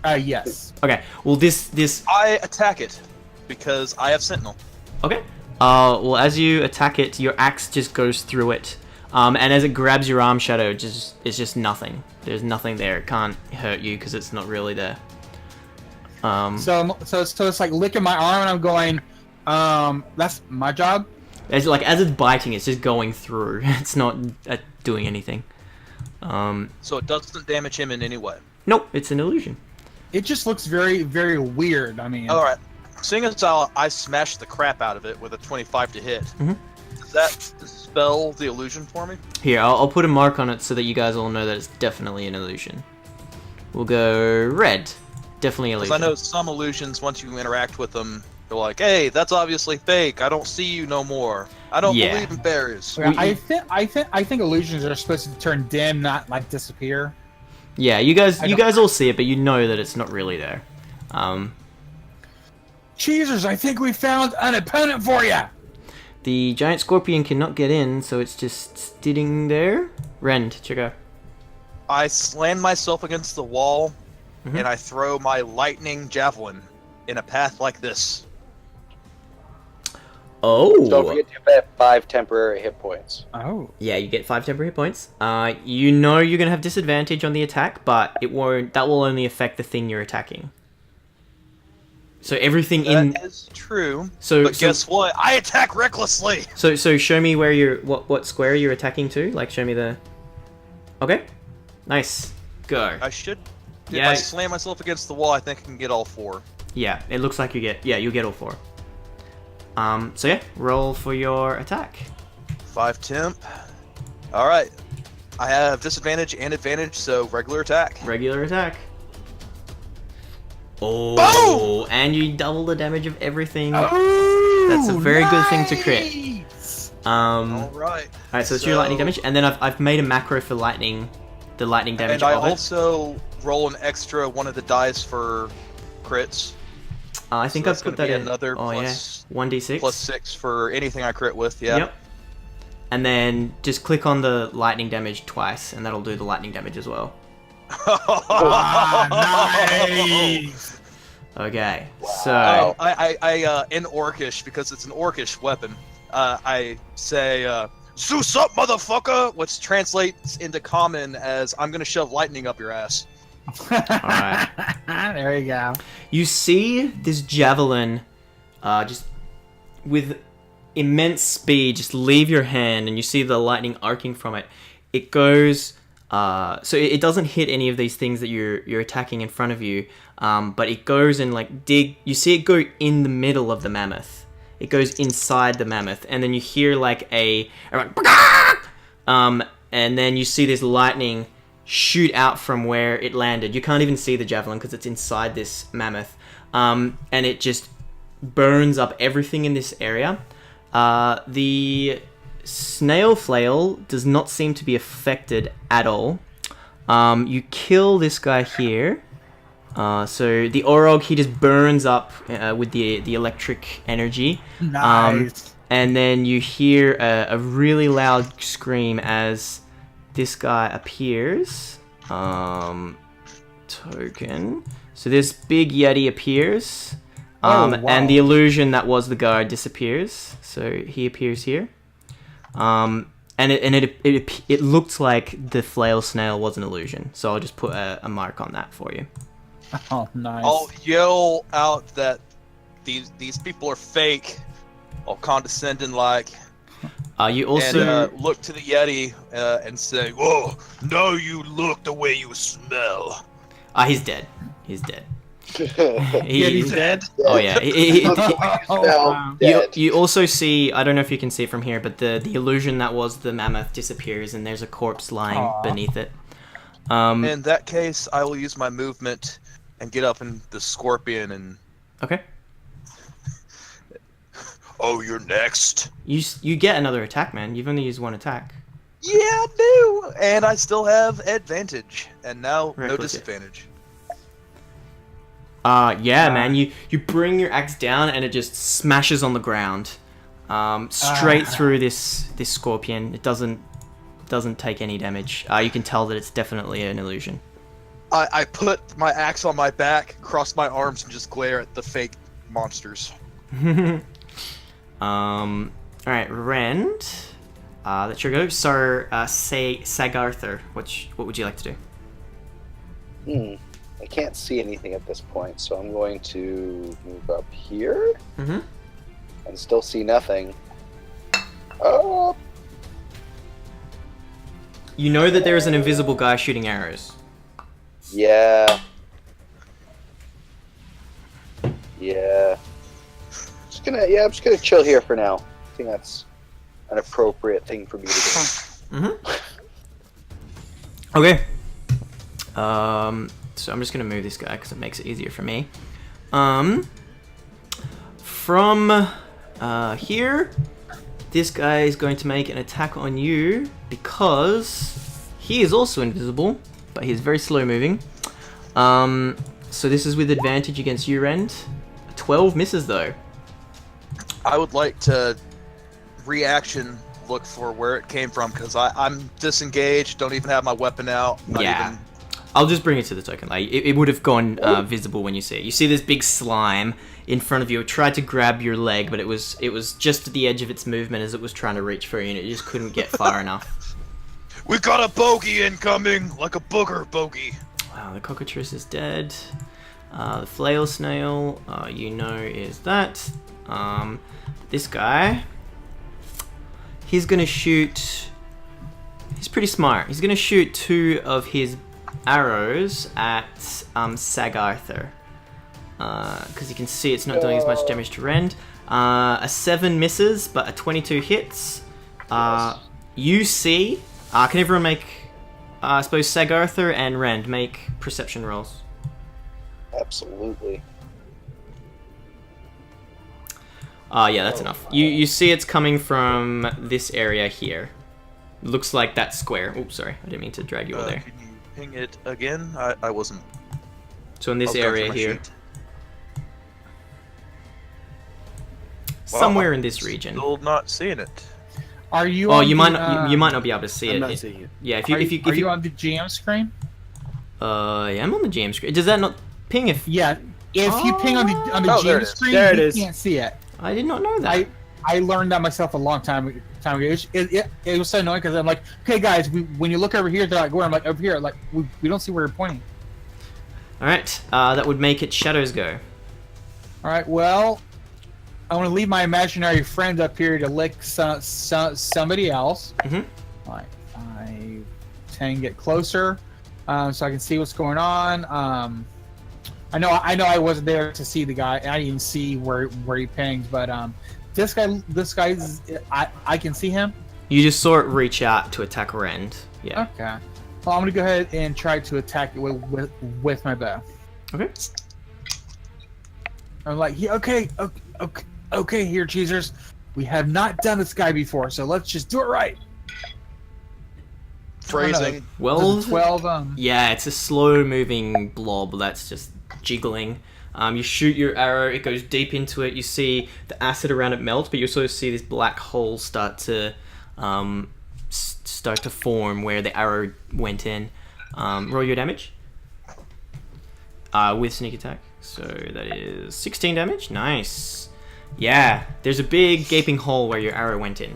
Yes.
Okay, well this...
I attack it because I have Sentinel.
Okay. Well, as you attack it, your axe just goes through it. And as it grabs your arm, Shadow, it's just nothing. There's nothing there. It can't hurt you because it's not really there.
So it's like licking my arm, and I'm going, that's my job.
As it's biting, it's just going through. It's not doing anything.
So it doesn't damage him in any way.
Nope, it's an illusion.
It just looks very, very weird. I mean,
All right. Seeing as I smashed the crap out of it with a 25 to hit, does that dispel the illusion for me?
Here, I'll put a mark on it so that you guys all know that it's definitely an illusion. We'll go red. Definitely illusion.
Because I know some illusions, once you interact with them, they're like, "Hey, that's obviously fake. I don't see you no more. I don't believe in berries."
I think illusions are supposed to turn dim, not like disappear.
Yeah, you guys all see it, but you know that it's not really there.
Cheesers, I think we found an opponent for you.
The giant scorpion cannot get in, so it's just sitting there. Rend, check out.
I slam myself against the wall, and I throw my lightning javelin in a path like this.
Oh.
Don't forget to have 5 temporary hit points.
Oh.
Yeah, you get 5 temporary hit points. You know you're gonna have disadvantage on the attack, but it won't. That will only affect the thing you're attacking. So everything
That is true. But guess what? I attack recklessly.
So show me where you're what square you're attacking to. Like show me the. Okay. Nice. Go.
I should.
Yeah.
If I slam myself against the wall, I think I can get all 4.
Yeah, it looks like you get. Yeah, you'll get all 4. So yeah, roll for your attack.
5 temp. All right. I have disadvantage and advantage, so regular attack.
Regular attack. Oh, and you double the damage of everything.
Oh,
That's a very good thing to crit.
All right.
Alright, so it's your lightning damage, and then I've made a macro for lightning, the lightning damage
And I
of it.
also roll an extra one of the dice for crits.
I think
so
I've
that's
put
gonna
that
be
in.
another
Oh
plus-
yeah, 1d6.
Plus 6 for anything I crit with, yeah.
Yep. And then just click on the lightning damage twice, and that'll do the lightning damage as well.
Nice.
Okay,
Oh,
so
I in Orcish, because it's an Orcish weapon, I say, Zeus up, motherfucker! Which translates into common as, I'm gonna shove lightning up your ass.
alright.
There you go.
You see this javelin just with immense speed, just leave your hand, and you see the lightning arcing from it. It goes. So it doesn't hit any of these things that you're attacking in front of you, but it goes and like dig. You see it go in the middle of the mammoth. It goes inside the mammoth, and then you hear like and then you see this lightning shoot out from where it landed. You can't even see the javelin because it's inside this mammoth, and it just burns up everything in this area. The snail flail does not seem to be affected at all. You kill this guy here. So the Orog, he just burns up with the electric energy.
Nice.
And then you hear a really loud scream as this guy appears. Token. So this big Yeti appears.
Wow.
And the illusion that was the guard disappears. So he appears here. And it looked like the flail snail was an illusion. So I'll just put a mark on that for you.
Oh, nice.
I'll yell out that these people are fake. I'll condescend and like.
You also
And look to the Yeti and say,
Whoa, now you look the way you smell.
he's dead. He's dead.
Yeti's dead?
Oh yeah.
Oh, wow.
You also see, I don't know if you can see it from here, but the illusion that was the mammoth disappears, and there's a corpse lying beneath it.
in that case, I will use my movement and get up in the scorpion and.
Okay.
Oh, you're next.
You get another attack, man. You've only used one attack.
Yeah, I do, and I still have advantage, and now no
Reckless,
disadvantage.
Yeah, man. You bring your axe down, and it just smashes on the ground, straight through this scorpion. It doesn't take any damage. You can tell that it's definitely an illusion.
I put my axe on my back, cross my arms, and just glare at the fake monsters.
All right, Rend. That's your go. So, Sagarthur, what would you like to do?
I can't see anything at this point, so I'm going to move up here and still see nothing. Oh.
You know that there is an invisible guy shooting arrows.
Yeah. I'm just gonna chill here for now. I think that's an appropriate thing for me to do.
Okay. So I'm just gonna move this guy because it makes it easier for me. From here, this guy is going to make an attack on you because he is also invisible, but he's very slow moving. So this is with advantage against you, Rend. 12 misses though.
I would like to reaction look for where it came from because I'm disengaged, don't even have my weapon out.
Yeah. I'll just bring it to the token. Like it would have gone visible when you see it. You see this big slime in front of you. It tried to grab your leg, but it was just at the edge of its movement as it was trying to reach for you, and it just couldn't get far enough.
We got a bogey incoming, like a booger bogey.
Wow, the cockatrice is dead. The flail snail, is that. This guy, he's gonna shoot. He's pretty smart. He's gonna shoot 2 of his arrows at Sagarthur, because you can see it's not doing as much damage to Rend. A 7 misses, but a 22 hits. You see, can everyone make, I suppose Sagarthur and Rend make perception rolls?
Absolutely.
Yeah, that's enough. You see it's coming from this area here. Looks like that square. Oops, sorry. I didn't mean to drag you over there.
Can you ping it again? I wasn't.
So in this
I was going
area
for my
here.
sheet.
Somewhere
Wow,
in this region.
Still not seeing it.
Are you?
Oh,
on
you
the,
might not, you might not be able to see
I'm
it.
not seeing it.
Yeah, if
Are
you
you on the GM screen?
yeah, I'm on the GM screen. Does that not ping if
Yeah. If you ping on the
Oh, there
GM
it is.
screen,
There it
you
is.
can't see it.
I did not know that.
I learned that myself a long time ago. It was so annoying because I'm like, okay, guys, when you look over here, they're like, where? I'm like, over here. Like, we don't see where you're pointing.
All right, that would make it Shadows go.
All right, well, I want to leave my imaginary friend up here to lick somebody else.
Mm-hmm.
Like 5, 10, get closer, so I can see what's going on. I know I wasn't there to see the guy. I didn't even see where he pings, but this guy's I can see him.
You just saw it reach out to attack Rend. Yeah.
Okay. Well, I'm gonna go ahead and try to attack it with my bow.
Okay.
I'm like, yeah, okay, here, cheesers. We have not done this guy before, so let's just do it right.
Phrasing.
Well,
12.
yeah, it's a slow-moving blob that's just jiggling. You shoot your arrow, it goes deep into it. You see the acid around it melt, but you also see this black hole start to form where the arrow went in. Roll your damage with sneak attack. So that is 16 damage. Nice. Yeah, there's a big gaping hole where your arrow went in.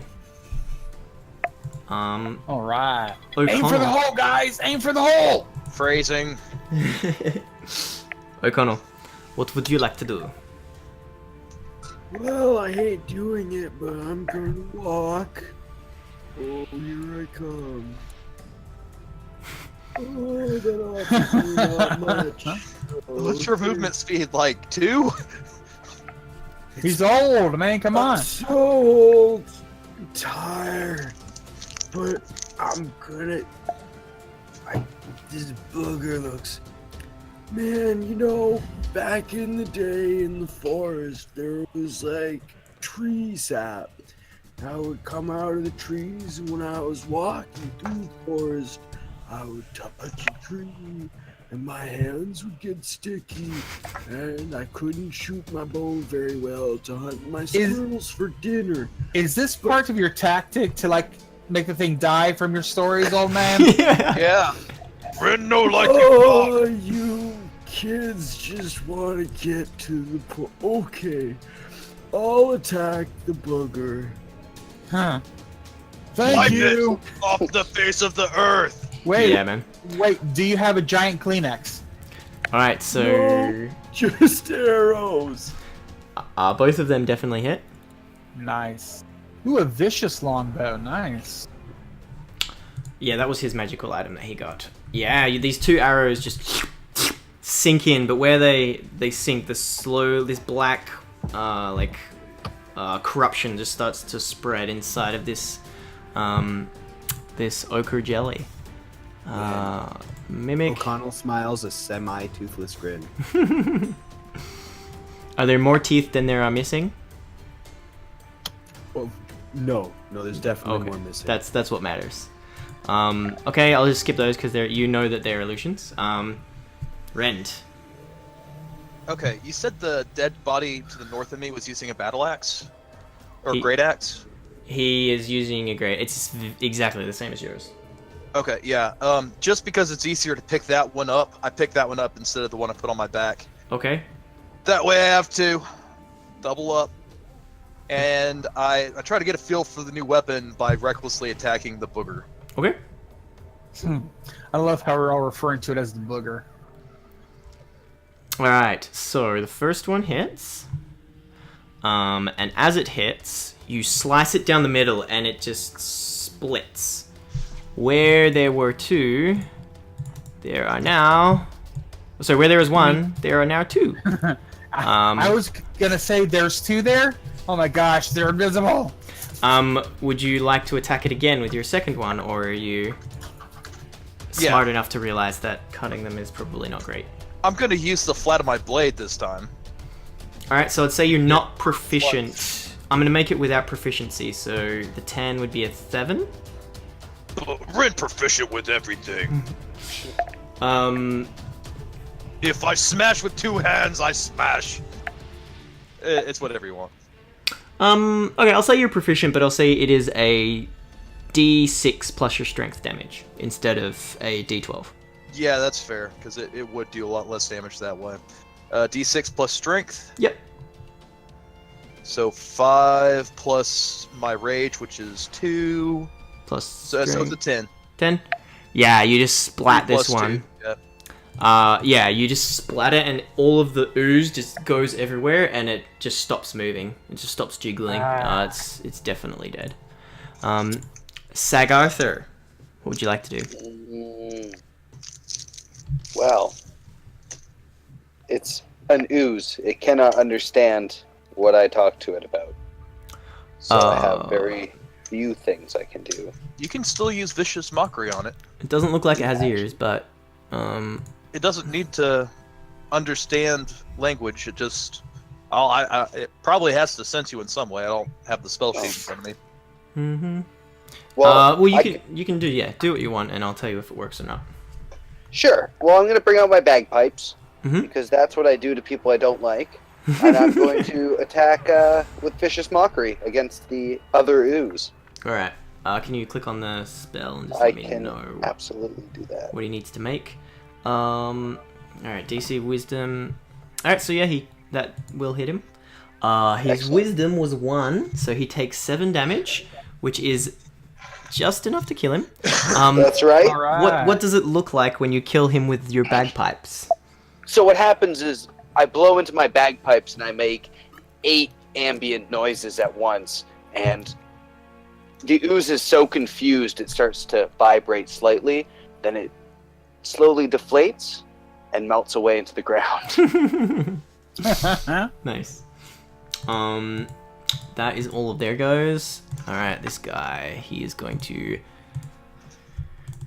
All right.
O'Connell.
Aim for the hole, guys. Aim for the hole.
Phrasing.
O'Connell, what would you like to do?
Well, I hate doing it, but I'm gonna walk. Oh, here I come. Oh, that offers me not much.
What's your movement speed like? 2?
He's old, man. Come on.
I'm so old. I'm tired. But I'm gonna... This booger looks... Man, you know, back in the day in the forest, there was like tree sap. I would come out of the trees, and when I was walking through the forest, I would touch a tree, and my hands would get sticky, and I couldn't shoot my bow very well to hunt my squirrels for dinner.
Is this part of your tactic to like make the thing die from your stories, old man?
Yeah.
Ren no like
Oh, you kids just want to get to the point. Okay, I'll attack the booger.
Huh.
Wipe
Thank you.
it off the face of the earth.
Wait,
Yeah, man.
wait. Do you have a giant Kleenex?
Alright, so...
No, just arrows.
both of them definitely hit.
Nice. Ooh, a vicious longbow. Nice.
Yeah, that was his magical item that he got. Yeah, these 2 arrows just sink in, but where they sink, this black, corruption just starts to spread inside of this, this ochre jelly. Mimic.
O'Connell smiles a semi-toothless grin.
Are there more teeth than there are missing?
Well, no, there's definitely
Okay,
more missing.
that's what matters. Okay, I'll just skip those because you know that they're illusions. Rend.
Okay, you said the dead body to the north of me was using a battle axe? Or
He-
great axe?
He is using a great. It's exactly the same as yours.
Okay, yeah. Just because it's easier to pick that one up, I picked that one up instead of the one I put on my back.
Okay.
That way I have to double up. And I try to get a feel for the new weapon by recklessly attacking the booger.
Okay.
I love how we're all referring to it as the booger.
All right. So the first one hits. And as it hits, you slice it down the middle, and it just splits. Where there were 2, there are now. So where there was 1, there are now 2.
I was gonna say there's 2 there. Oh my gosh, they're invisible.
Would you like to attack it again with your second one, or are you smart enough to realize that cutting them is probably not great?
I'm gonna use the flat of my blade this time.
Alright, so let's say you're not proficient. I'm gonna make it without proficiency, so the 10 would be a 7.
Ren proficient with everything. If I smash with 2 hands, I smash.
It's whatever you want.
Okay, I'll say you're proficient, but I'll say it is a D6 plus your strength damage instead of a D12.
Yeah, that's fair, because it would do a lot less damage that way. D6 plus strength.
Yep.
So 5 plus my rage, which is 2.
Plus
So it's a 10.
10? Yeah, you just splat
2
this
plus
one.
2,
Yeah, you just splatter and all of the ooze just goes everywhere and it just stops moving. It just stops jiggling. It's definitely dead. Sag Arthur, what would you like to do?
Well, it's an ooze. It cannot understand what I talk to it about. So I have very few things I can do.
You can still use vicious mockery on it.
It doesn't look like it has ears, but
It doesn't need to understand language. It just, it probably has to sense you in some way. I don't have the spell sheet in front of me.
Mm-hmm.
Well,
you can do what you want, and I'll tell you if it works or not.
Sure. Well, I'm going to bring out my bagpipes,
Mhm.
because that's what I do to people I don't like. And I'm going to attack with vicious mockery against the other ooze.
All right. Can you click on the spell and just
I
let me
can
know
absolutely do that.
what he needs to make? All right. DC Wisdom. All right. So yeah, that will hit him. His
Excellent.
Wisdom was 1, so he takes 7 damage, which is just enough to kill him.
That's right.
All right.
What does it look like when you kill him with your bagpipes?
So what happens is I blow into my bagpipes and I make 8 ambient noises at once, and the ooze is so confused it starts to vibrate slightly, then it slowly deflates and melts away into the ground.
Nice. That is all of their goes. Alright, this guy, he is going to...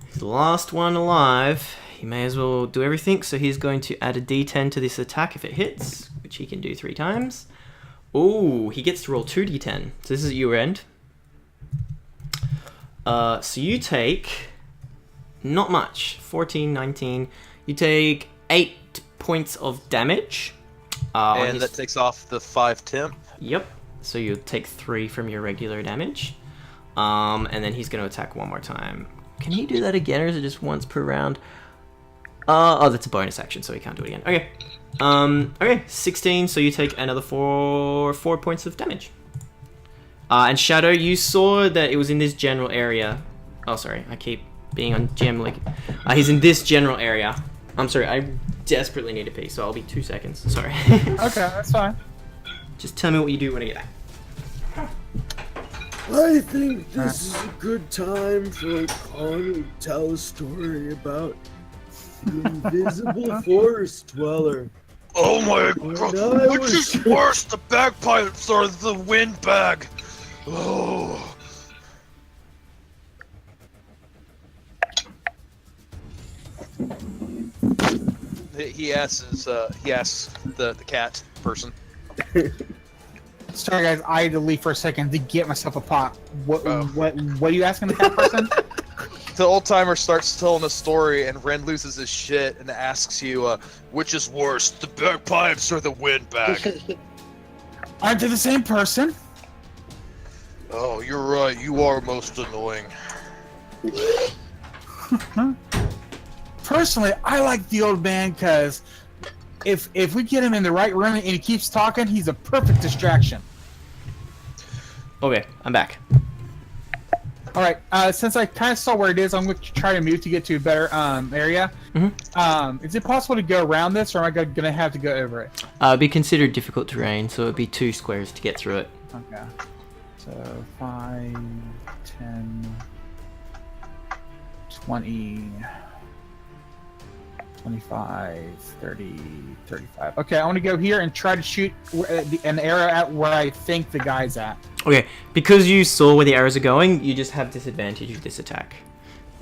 He's the last one alive. He may as well do everything, so he's going to add a d10 to this attack if it hits, which he can do 3 times. Ooh, he gets to roll 2d10. So this is at your end. So you take... Not much. 14, 19. You take 8 points of damage.
And that takes off the 5 temp.
Yep. So you'll take 3 from your regular damage. And then he's going to attack one more time. Can he do that again, or is it just once per round? Oh, that's a bonus action, so he can't do it again. Okay. Okay, 16, so you take another 4 points of damage. And Shadow, you saw that it was in this general area. Oh, sorry, I keep being on GM Link. He's in this general area. I'm sorry, I desperately need to pee, so I'll be 2 seconds. Sorry.
Okay, that's fine.
Just tell me what you do when I get back.
I think this is a good time for Connor to tell a story about the invisible forest dweller.
Oh my
When
god!
I
Which
was-
is worse, the bagpipes or the windbag? Oh.
He asks the cat person.
Sorry, guys. I had to leave for a second to get myself a pot. What?
Oh.
What are you asking the cat person?
The old timer starts telling a story, and Ren loses his shit and asks you,
Which is worse, the bagpipes or the windbag?
Aren't they the same person?
Oh, you're right. You are most annoying.
Personally, I like the old man because if we get him in the right room and he keeps talking, he's a perfect distraction.
Okay, I'm back.
All right. Since I kind of saw where it is, I'm going to try to move to get to a better area. Is it possible to go around this, or am I going to have to go over it?
It'd be considered difficult terrain, so it'd be 2 squares to get through it.
Okay. So 5, 10, 20, 25, 30, 35. Okay, I want to go here and try to shoot an arrow at where I think the guy's at.
Okay, because you saw where the arrows are going, you just have disadvantage with this attack.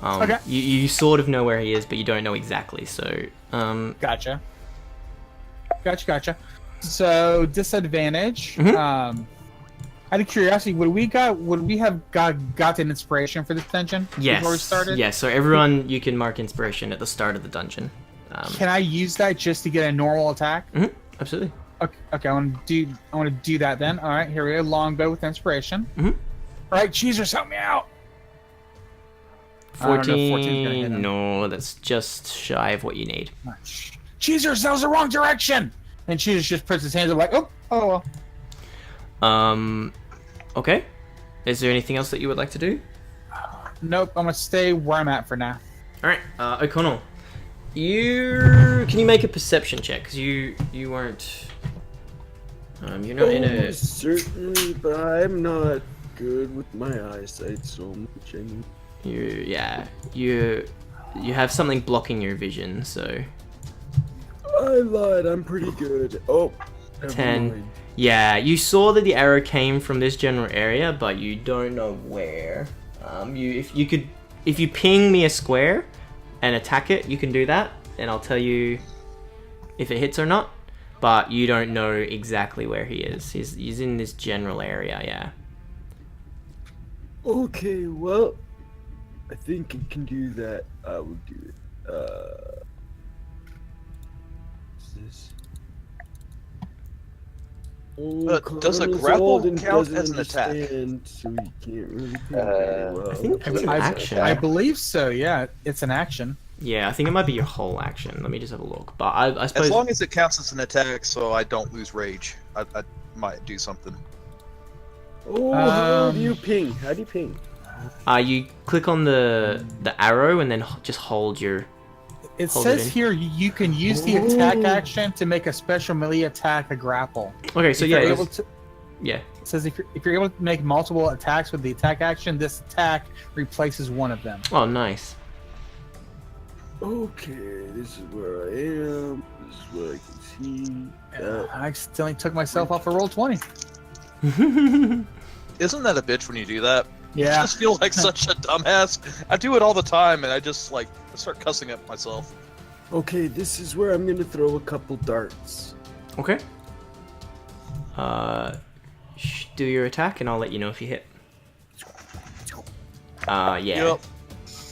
Okay.
You sort of know where he is, but you don't know exactly, so...
Gotcha. So disadvantage. Out of curiosity, would we have got an inspiration for this dungeon
Yes.
before we started?
Yes, so everyone, you can mark inspiration at the start of the dungeon.
Can I use that just to get a normal attack?
Absolutely.
Okay, I want to do that then. All right, here we go. Longbow with inspiration. All right, Jesus, help me out. I don't know if 14's gonna hit
14...
him.
No, that's just shy of what you need.
Jesus, that was the wrong direction. And Jesus just puts his hands up like, oh well.
Okay. Is there anything else that you would like to do?
Nope, I'm gonna stay where I'm at for now.
Alright, O'Connell. Can you make a perception check? Because you weren't. You're not in a.
Certainly, but I'm not good with my eyesight so much.
You have something blocking your vision, so.
I lied. I'm pretty good. Oh, never
10.
mind.
Yeah, you saw that the arrow came from this general area, but you don't know where. If you ping me a square and attack it, you can do that, and I'll tell you if it hits or not. But you don't know exactly where he is. He's in this general area, yeah.
Okay, well, I think I can do that. I will do it. What's this? Oh,
does a
Carmen's
grapple
old and
count
doesn't
as an attack?
understand, so he can't really ping very well.
I think it's an action.
I believe so. Yeah, it's an action.
Yeah, I think it might be your whole action. Let me just have a look. But I suppose.
As long as it counts as an attack, so I don't lose rage, I might do something.
Oh, how do you ping? How do you ping?
You click on the arrow and then just hold your.
It
Hold
says
it in.
here you can use the attack action to make a special melee attack a grapple.
Okay, so
If
yeah,
you're able to,
yeah.
it says if you're able to make multiple attacks with the attack action, this attack replaces one of them.
Oh, nice.
Okay, this is where I am. This is what I can see.
I accidentally took myself off a roll 20.
Isn't that a bitch when you do that? I
Yeah.
just feel like such a dumbass. I do it all the time, and I just I start cussing at myself.
Okay, this is where I'm gonna throw a couple darts.
Okay. Do your attack, and I'll let you know if you hit. Yeah.
Yep.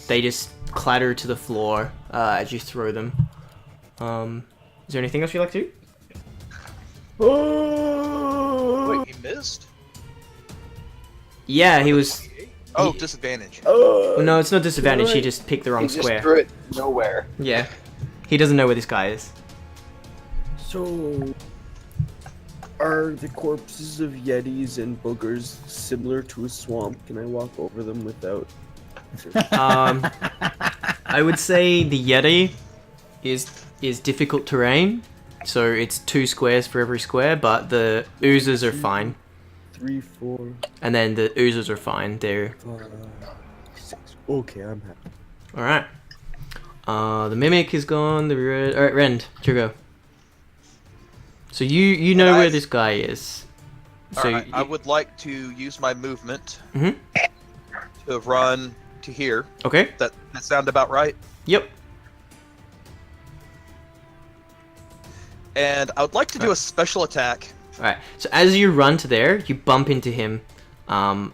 They just clatter to the floor as you throw them. Is there anything else you'd like to do?
Oh!
Wait, he missed?
Yeah, he was.
Oh, disadvantage.
Oh!
No, it's not disadvantage. He
Right.
just picked the
He
wrong
just
square.
threw it nowhere.
Yeah. He doesn't know where this guy is.
So, are the corpses of yetis and boogers similar to a swamp? Can I walk over them without?
I would say the Yeti is difficult terrain, so it's 2 squares for every square, but the oozes are fine.
3, 4,
And then the oozes are fine. They're
5, 6. Okay, I'm happy.
alright. The mimic is gone, the alright, Rend, it's your go. So you know where this guy is. So
Alright, I would like to use my movement
Mhm.
to run to here.
Okay.
That sound about right?
Yep.
And I would like to do a special attack.
Alright. So as you run to there, you bump into him, and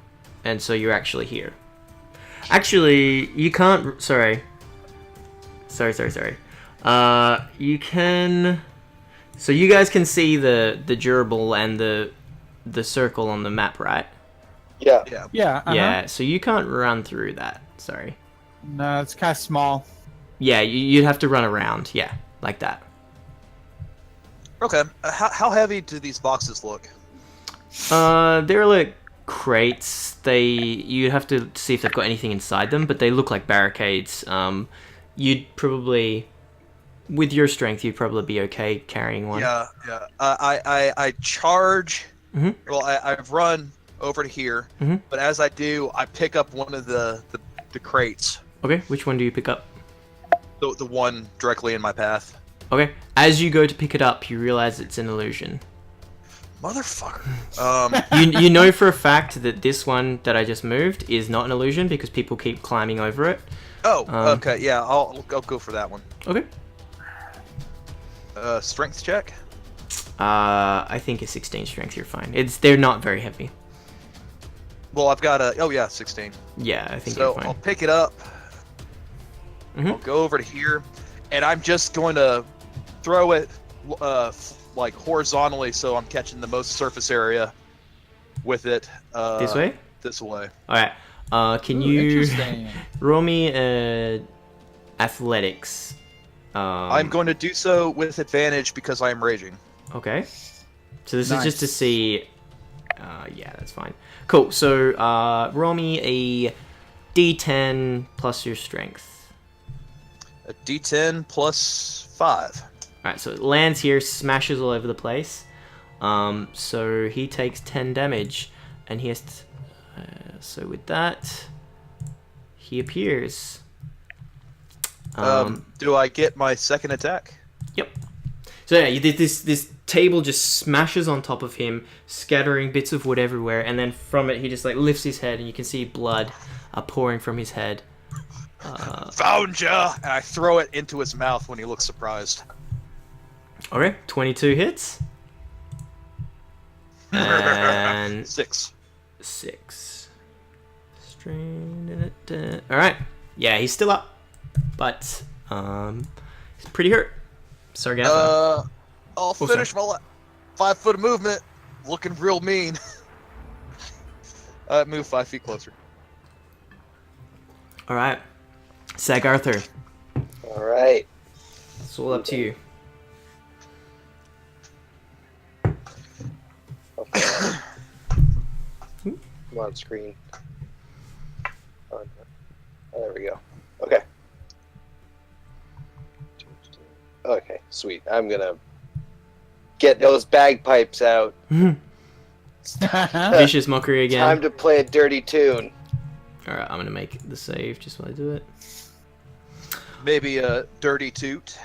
so you're actually here. Actually, you can't. Sorry. You can. So you guys can see the gerbil and the circle on the map, right?
Yeah.
Yeah.
Yeah. Uh-huh.
Yeah. So you can't run through that. Sorry.
No, it's kind of small.
Yeah, you'd have to run around. Yeah, like that.
Okay. How heavy do these boxes look?
They're like crates. You'd have to see if they've got anything inside them, but they look like barricades. You'd probably, with your strength, you'd probably be okay carrying one.
Yeah. I charge.
Mhm.
Well, I run over to here,
Mhm.
but as I do, I pick up one of the crates.
Okay, which one do you pick up?
The one directly in my path.
Okay, as you go to pick it up, you realize it's an illusion.
Motherfucker.
You know for a fact that this one that I just moved is not an illusion because people keep climbing over it.
Oh, okay. Yeah, I'll go for that one.
Okay.
Strength check.
I think a 16 strength, you're fine. They're not very heavy.
Well, I've got a 16.
Yeah, I think
So
you're
I'll
fine.
pick it up.
Mhm.
I'll go over to here, and I'm just going to throw it like horizontally, so I'm catching the most surface area with it.
This way?
This way.
Alright. Can
Ooh,
you
Interesting.
roll me athletics?
I'm going to do so with advantage because I am raging.
Okay. So this is just to
Nice.
see. Yeah, that's fine. Cool. So roll me a D10 plus your strength.
A A D10 plus 5.
Alright, so it lands here, smashes all over the place. So he takes 10 damage, and he has to, so with that, he appears.
Do I get my second attack?
Yep. So yeah, this table just smashes on top of him, scattering bits of wood everywhere, and then from it he just like lifts his head, and you can see blood pouring from his head.
Found ya! And I throw it into his mouth when he looks surprised.
Okay, 22 hits. And
6.
6. Alright. Yeah, he's still up. But, he's pretty hurt. Sargatha.
I'll finish my 5 foot of movement. Looking real mean. Move 5 feet closer.
Alright. Sag Arthur.
Alright.
It's all up to you.
Okay. Come on, screen. Oh, there we go. Okay. Okay, sweet. I'm gonna get those bagpipes out.
Vicious mockery again.
Time to play a dirty tune.
Alright, I'm gonna make the save just while I do it.
Maybe a dirty toot.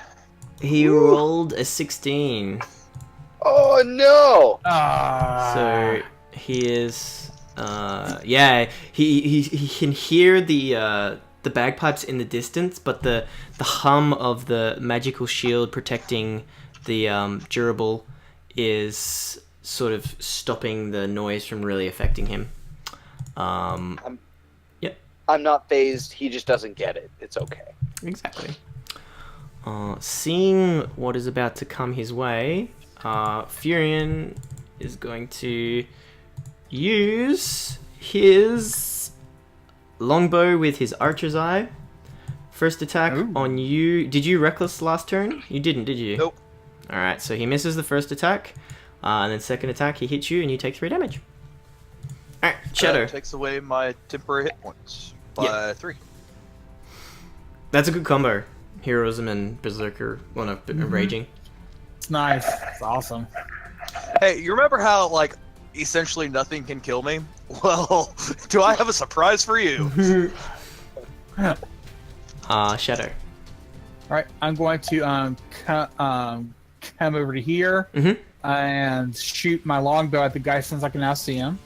He rolled a 16.
Oh no!
So he is, yeah, he can hear the bagpipes in the distance, but the hum of the magical shield protecting the gerbil is sort of stopping the noise from really affecting him. Yep.
I'm not phased. He just doesn't get it. It's okay.
Exactly. Seeing what is about to come his way, Furion is going to use his longbow with his archer's eye. First attack on you. Did you reckless last turn? You didn't, did you?
Nope.
Alright, so he misses the first attack. And then second attack, he hits you and you take 3 damage. Alright, Shadow.
That takes away my temporary hit points by 3.
That's a good combo. Heroism and Berserker, well, no, Raging.
It's nice. It's awesome.
Hey, you remember how, like, essentially nothing can kill me? Well, do I have a surprise for you?
Shadow.
Alright, I'm going to come over to here and shoot my longbow at the guy since I can now see him.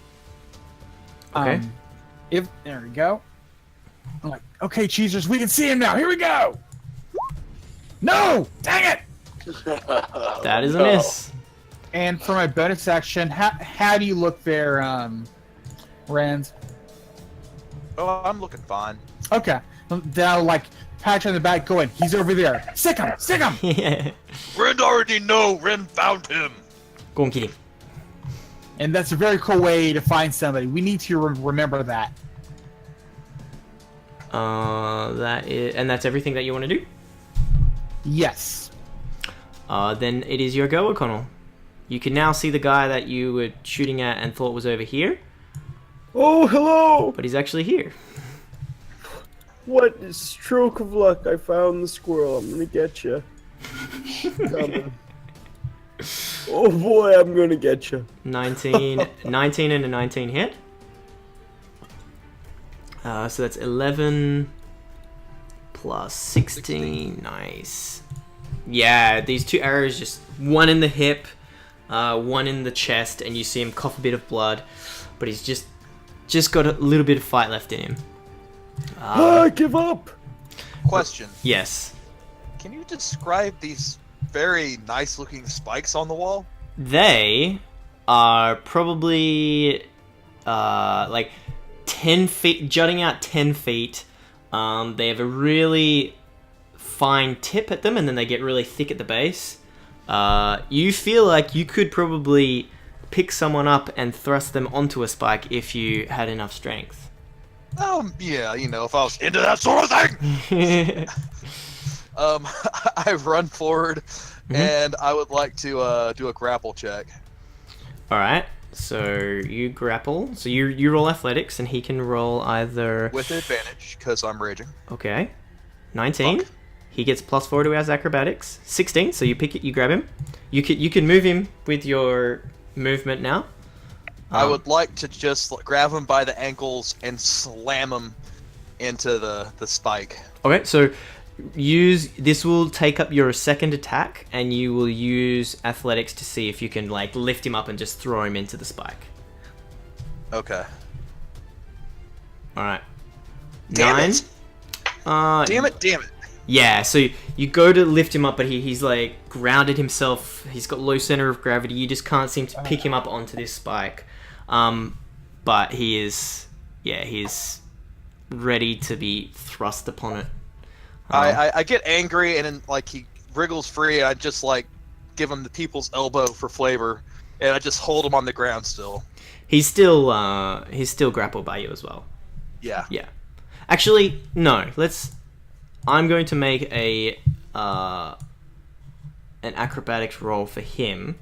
Okay.
There we go. I'm like, okay, cheesers, we can see him now. Here we go. No! Dang it!
That is a miss.
And for my bonus action, how do you look there, Rand?
Oh, I'm looking fine.
Okay. Then I'll, like, pat you on the back going, he's over there. Sick him! Sick him!
Yeah.
Ren already know. Ren found him.
Go and kill him.
And that's a very cool way to find somebody. We need to remember that.
That's everything that you want to do?
Yes.
Then it is your go, O'Connell. You can now see the guy that you were shooting at and thought was over here,
Oh, hello!
but he's actually here.
What a stroke of luck. I found the squirrel. I'm gonna get you. Coming. Oh boy, I'm gonna get you.
19 and a 19 hit. So that's 11 plus 16. Nice. Yeah, these 2 arrows, just one in the hip, one in the chest, and you see him cough a bit of blood, but he's just got a little bit of fight left in him.
Give up!
Question.
Yes.
Can you describe these very nice looking spikes on the wall?
They are probably like 10 feet, jutting out 10 feet. They have a really fine tip at them, and then they get really thick at the base. You feel like you could probably pick someone up and thrust them onto a spike if you had enough strength.
Yeah, you know, if I was into that sort of thing. I run forward, and I would like to do a grapple check.
Alright, so you grapple. So you roll athletics, and he can roll either...
With advantage, because I'm raging.
Okay. 19?
Fuck.
He gets +4 to his acrobatics. 16. So you pick it. You grab him. You can move him with your movement now.
I would like to just grab him by the ankles and slam him into the spike.
Okay, so this will take up your second attack, and you will use athletics to see if you can like lift him up and just throw him into the spike.
Okay.
All right.
Damn
9.
it! Damn it!
Yeah, so you go to lift him up, but he's like grounded himself. He's got low center of gravity. You just can't seem to pick him up onto this spike. But he's ready to be thrust upon it.
I get angry, and then like he wriggles free, and I just like give him the people's elbow for flavor, and I just hold him on the ground still.
He's still grappled by you as well.
Yeah.
Yeah. Actually, no. I'm going to make an acrobatics roll for him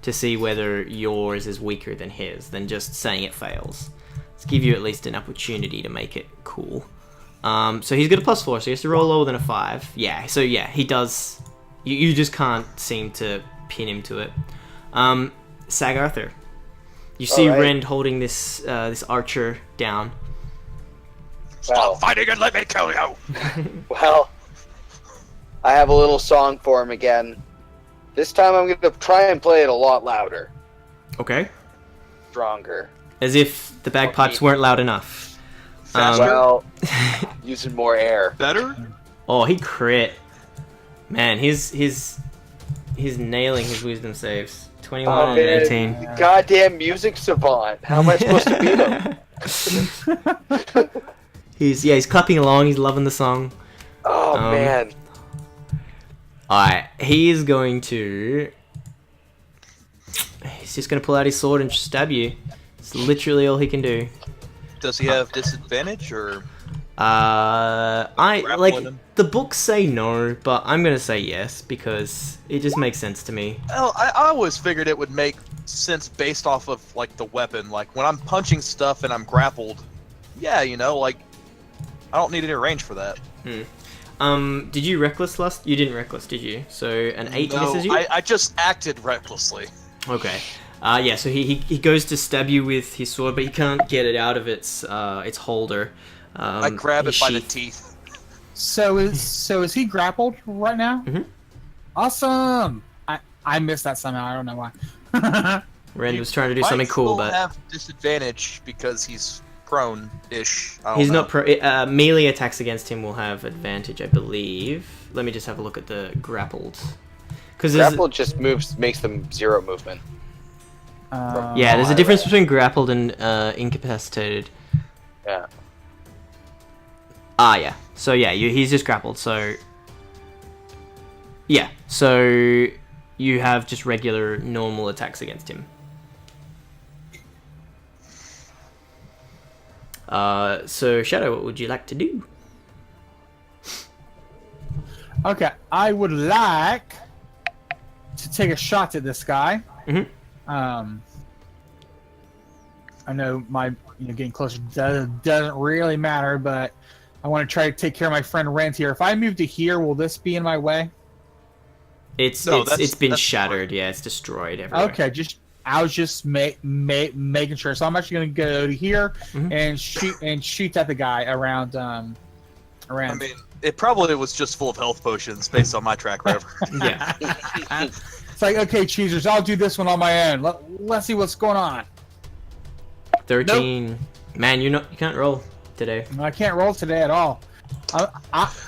to see whether yours is weaker than his, than just saying it fails. Let's give you at least an opportunity to make it cool. So he's got a +4, so he has to roll lower than a 5. Yeah, so yeah, he does. You just can't seem to pin him to it. Sag Arthur. You see Rend holding this archer down.
Stop fighting and let me kill you!
Well, I have a little song for him again. This time I'm going to try and play it a lot louder.
Okay.
Stronger.
As if the bagpipes weren't loud enough.
Well, using more air.
Better?
Oh, he crit. Man, he's nailing his wisdom saves. 21 and 18.
Goddamn music savant. How am I supposed to beat him?
He's clapping along. He's loving the song.
Oh, man.
Alright, he is going to... He's just going to pull out his sword and stab you. It's literally all he can do.
Does he have disadvantage, or...?
The books say no, but I'm going to say yes, because it just makes sense to me.
Well, I always figured it would make sense based off of, like, the weapon. Like, when I'm punching stuff and I'm grappled, yeah, you know, like, I don't need any range for that.
Did you reckless last? You didn't reckless, did you? So an 8
No,
misses you?
I just acted recklessly.
Okay. Yeah, so he goes to stab you with his sword, but he can't get it out of its holder.
I grab it by the
sheath.
teeth.
So is he grappled right now?
Mhm.
Awesome. I missed that somehow. I don't know why.
Ren was trying to do
Might
something cool,
still
but
have disadvantage because he's prone-ish. I don't
he's
know.
not pro. Melee attacks against him will have advantage, I believe. Let me just have a look at the grappled. Because
Grapple just makes them 0 movement.
yeah, there's a difference between grappled and incapacitated.
Yeah.
Yeah. So yeah, he's just grappled. So yeah, so you have just regular, normal attacks against him. So Shadow, what would you like to do?
Okay, I would like to take a shot at this guy.
Mhm.
I know getting closer doesn't really matter, but I want to try to take care of my friend Rent here. If I move to here, will this be in my way?
It's
No,
it's been
that's
shattered. Yeah, it's destroyed everywhere.
Okay, I was just making sure. So I'm actually going to go to here and shoot at the guy around.
I mean, it probably was just full of health potions based on my track record.
Yeah.
It's like, okay, cheesers, I'll do this one on my own. Let's see what's going on.
13. Nope. Man, you can't roll today.
I can't roll today at all.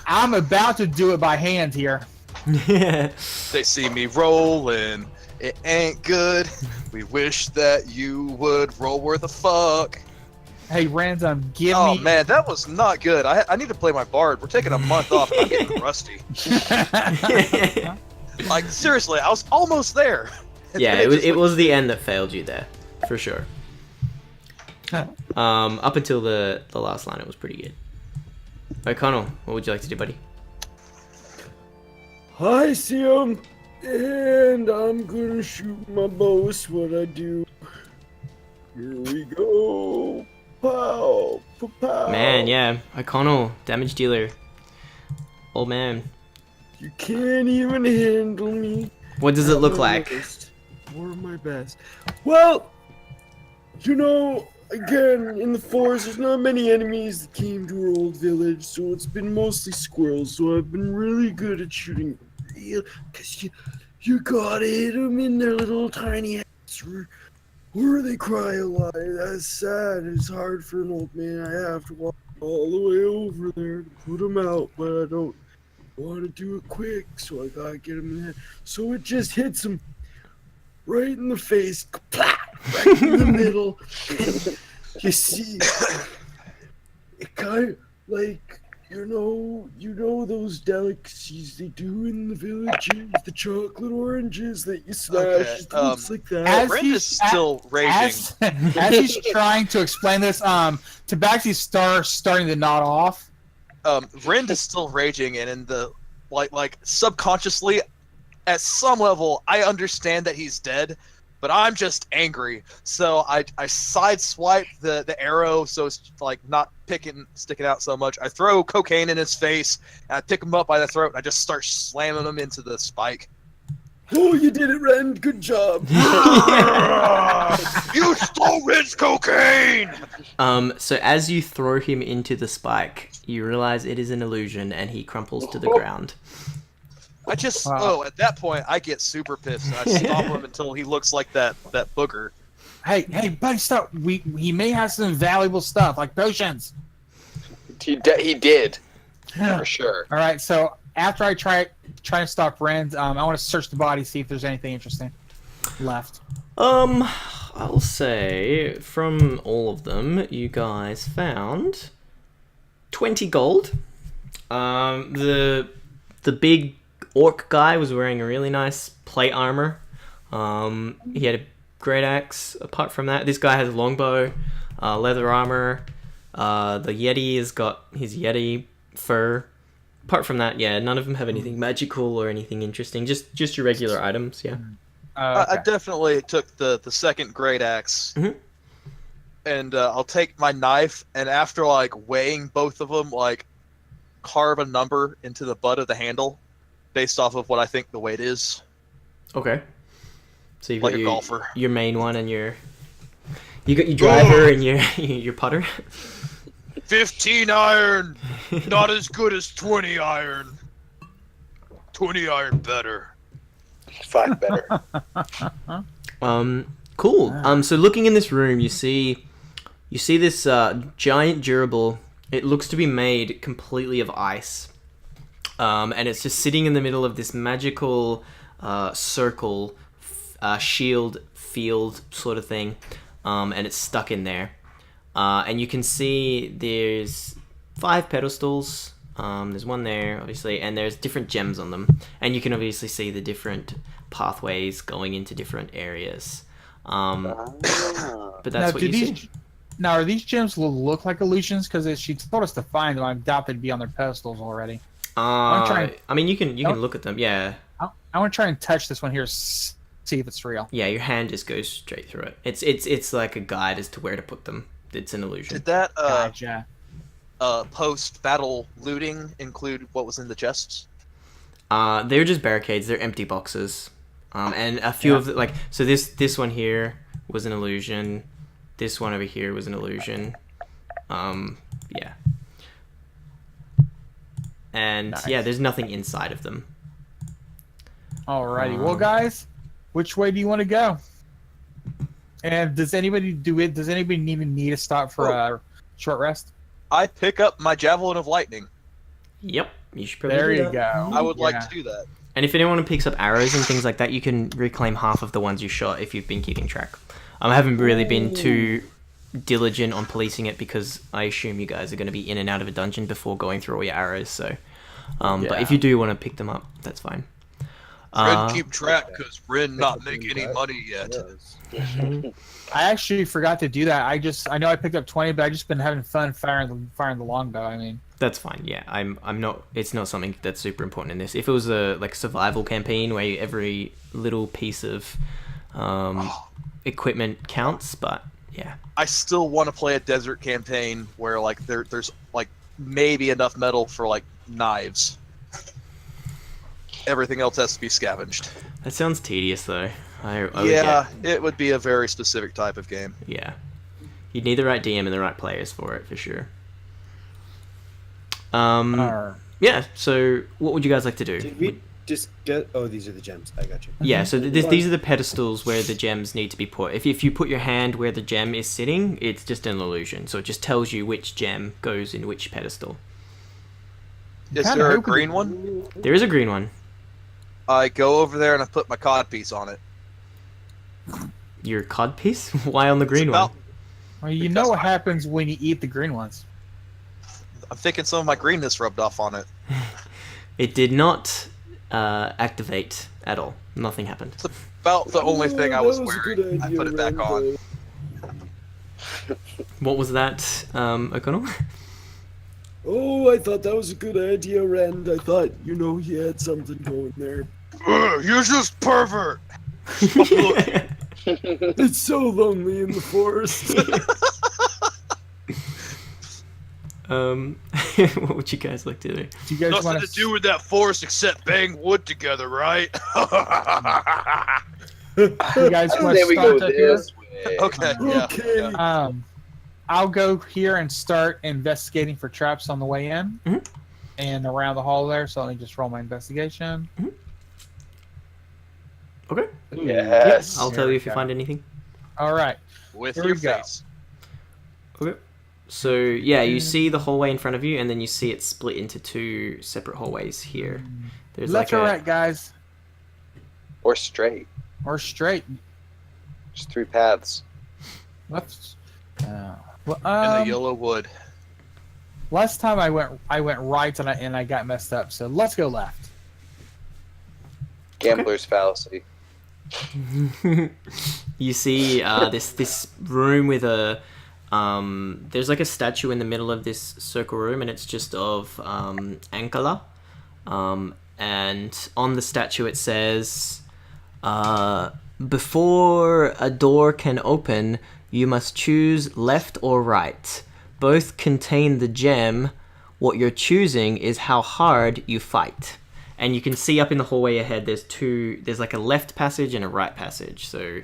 I'm about to do it by hand here.
Yeah.
They see me rolling. It ain't good. We wish that you would roll worth a fuck.
Hey, Random, give
Oh
me...
man, that was not good. I need to play my bard. We're taking a month off. I'm getting rusty. Like seriously, I was almost there.
Yeah, it was the end that failed you there, for sure. Up until the last line, it was pretty good. O'Connell, what would you like to do, buddy?
I see him, and I'm gonna shoot my bow. Is what I do. Here we go. Pow, pow.
Man, yeah, O'Connell, damage dealer. Old man.
You can't even handle me.
What does it look
My
like?
best. Or my best. Well, you know, again, in the forest, there's not many enemies that came to our old village, so it's been mostly squirrels. So I've been really good at shooting real, cause you gotta hit them in their little tiny heads, or they cry a lot. That's sad. It's hard for an old man. I have to walk all the way over there to put them out, but I don't want to do it quick, so I gotta get them in the head. So it just hits them right in the face, right in the middle. You see, it kind of like you know those delicacies they do in the villages, the chocolate oranges that you smash,
Okay,
things like that.
as
Brent
he's-
is still raging.
As he's trying to explain this, Tabaxi's starting to nod off.
Rind is still raging, and in the like subconsciously, at some level, I understand that he's dead, but I'm just angry. So I sideswipe the arrow, so it's like not sticking out so much. I throw cocaine in his face, and I pick him up by the throat, and I just start slamming him into the spike.
Oh, you did it, Rand. Good job.
You stole Red's cocaine!
So as you throw him into the spike, you realize it is an illusion, and he crumples to the ground.
I just
Wow.
at that point I get super pissed, and I stop him until he looks like that booger.
Hey, buddy, stop. He may have some valuable stuff like potions.
He did
All
for sure.
right, so after I try to stop Rand, I want to search the body, see if there's anything interesting left.
I'll say from all of them, you guys found 20 gold. The big orc guy was wearing a really nice plate armor. He had a great axe. Apart from that, this guy has a longbow, leather armor. The Yeti has got his Yeti fur. Apart from that, yeah, none of them have anything magical or anything interesting. Just your regular items, yeah.
Okay.
I definitely took the second great axe,
Mhm.
and I'll take my knife, and after like weighing both of them, like carve a number into the butt of the handle, based off of what I think the weight is.
Okay. So you've
Like
got
a golfer.
your main one and you got your driver and your putter.
15 iron! Not as good as 20 iron. 20 iron better.
5 better.
Cool. So looking in this room, you see this giant gerbil. It looks to be made completely of ice, and it's just sitting in the middle of this magical circle, shield field sort of thing, and it's stuck in there. And you can see there's 5 pedestals. There's one there, obviously, and there's different gems on them, and you can obviously see the different pathways going into different areas. But that's what you see.
Now, are these gems look like illusions? Because she told us to find them. I doubt they'd be on their pedestals already.
I mean, you can look at them. Yeah,
I want to try and touch this one here, see if it's real.
yeah. Your hand just goes straight through it. It's like a guide as to where to put them. It's an illusion.
Did that
Gotcha.
post battle looting include what was in the chests?
They're just barricades. They're empty boxes. And a few of the, like, so this one here was an illusion. This one over here was an illusion. Yeah. And
Nice.
yeah, there's nothing inside of them.
Alrighty. Well, guys, which way do you want to go? And does anybody need to stop for a short rest?
I pick up my javelin of lightning.
Yep, you should probably
There
do
you
that.
go.
I would like
Yeah.
to do that.
And if anyone picks up arrows and things like that, you can reclaim half of the ones you shot if you've been keeping track. I haven't really been too diligent on policing it because I assume you guys are going to be in and out of a dungeon before going through all your arrows. So, but if you do want to pick them up, that's fine.
Ren keep track because Ren not make any money yet.
I actually forgot to do that. I know I picked up 20, but I just been having fun firing the longbow. I mean,
That's fine. Yeah, I'm not. It's not something that's super important in this. If it was a survival campaign where every little piece of equipment counts, but yeah.
I still want to play a desert campaign where like there's like maybe enough metal for like knives. Everything else has to be scavenged.
That sounds tedious, though. I would
Yeah,
get-
it would be a very specific type of game.
yeah. You'd need the right DM and the right players for it, for sure. Yeah, so what would you guys like to do?
Did we just get? Oh, these are the gems. I got you.
Yeah, so these are the pedestals where the gems need to be put. If you put your hand where the gem is sitting, it's just an illusion. So it just tells you which gem goes in which pedestal.
Is
Kinda
there a
hoping-
green one?
There is a green one.
I go over there and I put my codpiece on it.
Your codpiece? Why on the green
It's about-
one?
Well, you know what happens when you eat the green ones.
I'm thinking some of my greenness rubbed off on it.
It did not activate at all. Nothing happened.
It's about the only thing I was
That a
wearing.
good
I
idea,
put it back on.
Rando.
What was that, O'Connell?
Oh, I thought that was a good idea, Rand. I thought, he had something going there.
You're just pervert.
It's so lonely in the forest.
What would you guys like to do?
Do you guys
Nothing
want
to do with that forest except bang wood together, right?
You guys want
There
to
we go
start up here?
this way.
Okay, yeah.
Okay.
yeah.
I'll go here and start investigating for traps on the way in,
Mhm.
and around the hall there. So let me just roll my investigation.
Okay.
Yes.
I'll
There
tell
we
you if you
go.
find anything.
All right.
With
Here
your
we go.
face.
Okay. So yeah, you see the hallway in front of you, and then you see it split into two separate hallways here. There's
Left
like
or
a
right, guys,
Or straight.
or straight.
Just 3 paths.
Left. Well,
In the yellow wood.
last time I went right and I got messed up. So let's go left.
Gambler's fallacy.
you see this room with a there's like a statue in the middle of this circle room, and it's just of Ankela, and on the statue it says, before a door can open, you must choose left or right. Both contain the gem. What you're choosing is how hard you fight. And you can see up in the hallway ahead, there's like a left passage and a right passage. So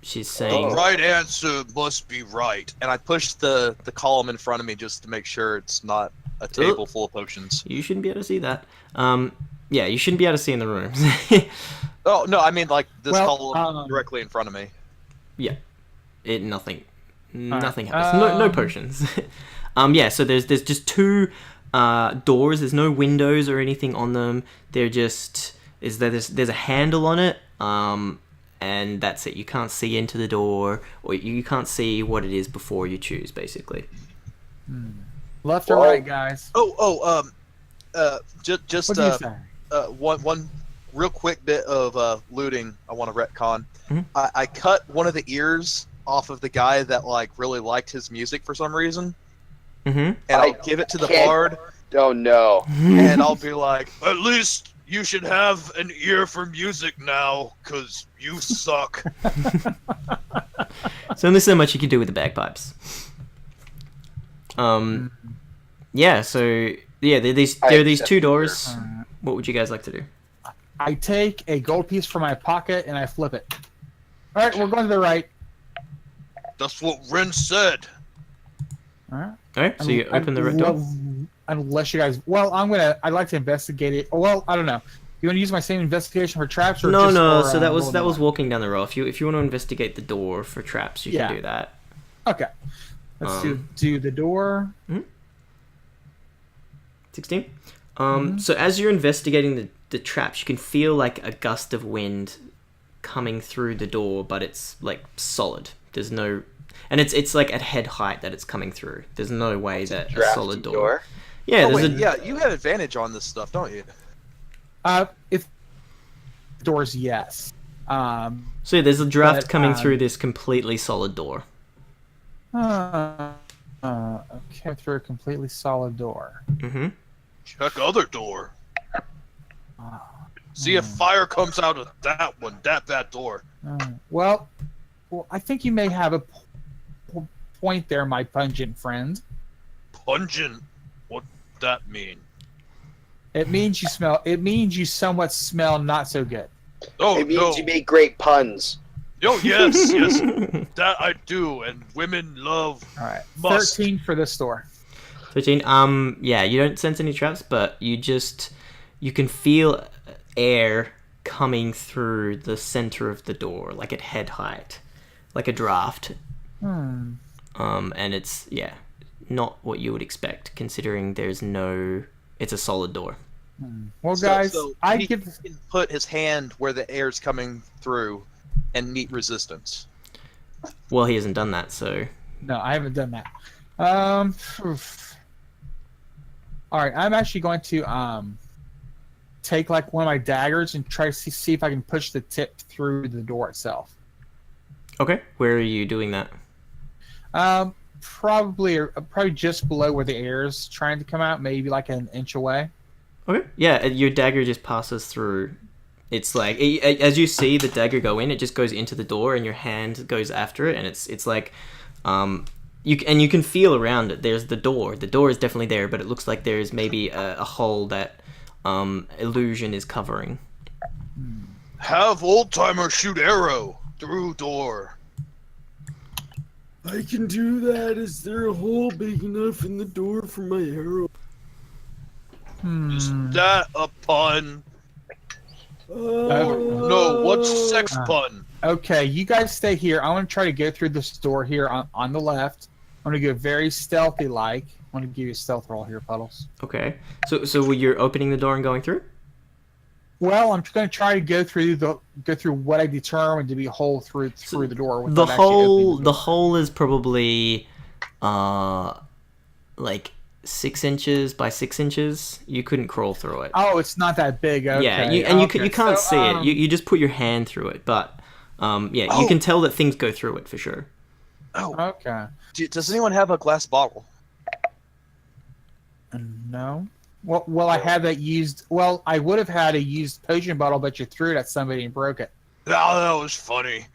she's saying...
The right answer must be right.
And I pushed the column in front of me just to make sure it's not a table full of potions.
You shouldn't be able to see that. Yeah, you shouldn't be able to see in the rooms.
Oh, no, I mean like this
Well,
column directly in front of me.
Yeah, nothing
Alright,
happens. No potions. Yeah, so there's just two doors. There's no windows or anything on them. They're just there's a handle on it. And that's it. You can't see into the door, or you can't see what it is before you choose, basically.
Left or
Well-
right, guys?
Just
What do you say?
one real quick bit of looting I want to retcon.
Mhm.
I cut one of the ears off of the guy that like really liked his music for some reason,
Mm-hmm.
and
I
I'll give it to the
can't-
bard,
Oh no.
and I'll be like,
At least you should have an ear for music now, cause you suck.
So only so much you can do with the bagpipes. Yeah. So yeah, there are these two doors. What would you guys like to do?
I take a gold piece from my pocket and I flip it. All right, we're going to the right.
That's what Ren said.
All right.
All right. So you open the red door.
Unless you guys, I'd like to investigate it. Well, I don't know. You want to use my same investigation for traps, or
No,
just
no.
for,
So that was
rolling
walking down the row. If you want to investigate the door for traps, you
Yeah.
can do that.
Okay. Let's do the door.
16. So as you're investigating the traps, you can feel like a gust of wind coming through the door, but it's like solid. There's no, and it's like at head height that it's coming through. There's no way that a
Drafty
solid door. Yeah,
oh
there's
wait,
a
yeah, you have advantage on this stuff, don't you?
If doors, yes.
so there's a draft
but,
coming through this completely solid door.
Okay, through a completely solid door.
Mm-hmm.
Check other door. See if fire comes out of that one, that door.
Well, I think you may have a point there, my pungent friend.
Pungent? What that mean?
It means you smell. It means you somewhat smell not so good.
Oh
It means
no!
you make great puns.
Oh yes, yes, that I do, and women love.
All right,
Must.
13 for this door.
13. Yeah, you don't sense any traps, but you can feel air coming through the center of the door, like at head height, like a draft. And it's not what you would expect, considering it's a solid door.
Well, guys,
so
I
he
give.
can put his hand where the air's coming through and meet resistance.
Well, he hasn't done that, so
No, I haven't done that. All right, I'm actually going to take like one of my daggers and try to see if I can push the tip through the door itself.
okay. Where are you doing that?
Probably just below where the air is trying to come out, maybe like an inch away.
Okay. Yeah, your dagger just passes through. It's like as you see the dagger go in, it just goes into the door, and your hand goes after it, and it's like, you can feel around it. There's the door. The door is definitely there, but it looks like there's maybe a hole that illusion is covering.
Have old timer shoot arrow through door.
I can do that. Is there a hole big enough in the door for my arrow?
Is that a pun? No, what's sex pun?
Okay, you guys stay here. I want to try to go through this door here on the left. I'm going to go very stealthy-like. I want to give you a stealth roll here, Puddles.
Okay. So you're opening the door and going through?
Well, I'm going to try to go through what I determined to be a hole through the door.
The
without actually opening
hole
the
the
door.
hole is probably like 6 inches by 6 inches. You couldn't crawl through it.
Oh, it's not that big. Okay.
Yeah, you can't
So,
see it. You just put your hand through it, but you
Oh.
can tell that things go through it for sure.
Oh,
Okay.
does anyone have a glass bottle?
No. Well, I have that used. Well, I would have had a used potion bottle, but you threw it at somebody and broke it.
Oh, that was funny.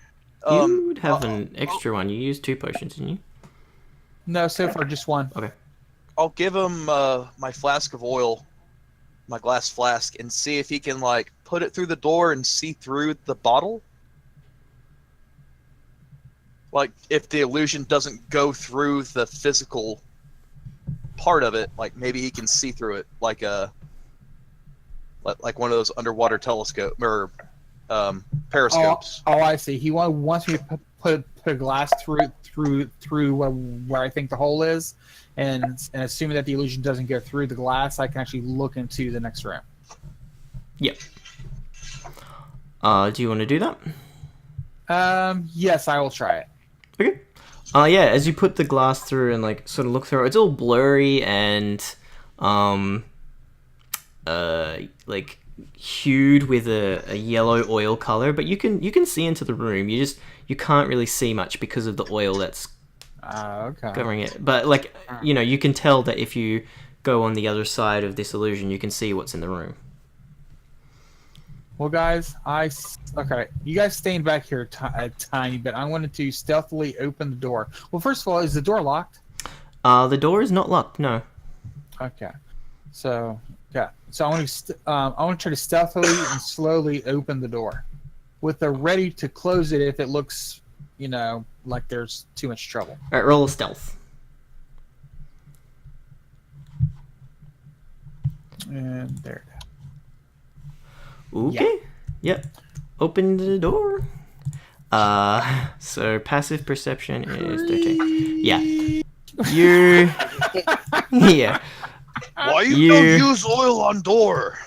You would have an extra one. You used 2 potions, didn't you?
No, so far just one.
Okay.
I'll give him my flask of oil, my glass flask, and see if he can like put it through the door and see through the bottle. Like if the illusion doesn't go through the physical part of it, like maybe he can see through it, like one of those underwater telescope or periscopes.
Oh, I see. He wants me to put a glass through where I think the hole is, and assuming that the illusion doesn't go through the glass, I can actually look into the next room.
Yep. Do you want to do that?
Yes, I will try it.
Okay. Yeah, as you put the glass through and like sort of look through, it's all blurry and like hued with a yellow oil color, but you can see into the room. You can't really see much because of the oil that's
Okay.
covering it. But like you can tell that if you go on the other side of this illusion, you can see what's in the room.
Well, guys, okay. You guys staying back here a tiny bit. I wanted to stealthily open the door. Well, first of all, is the door locked?
The door is not locked. No.
Okay. So I want to try to stealthily and slowly open the door, with the ready to close it if it looks, like there's too much trouble.
All right, roll a stealth.
And there.
Okay. Yep. Open the door. So passive perception is 13. Yeah. You. Yeah.
Why you don't use oil on door?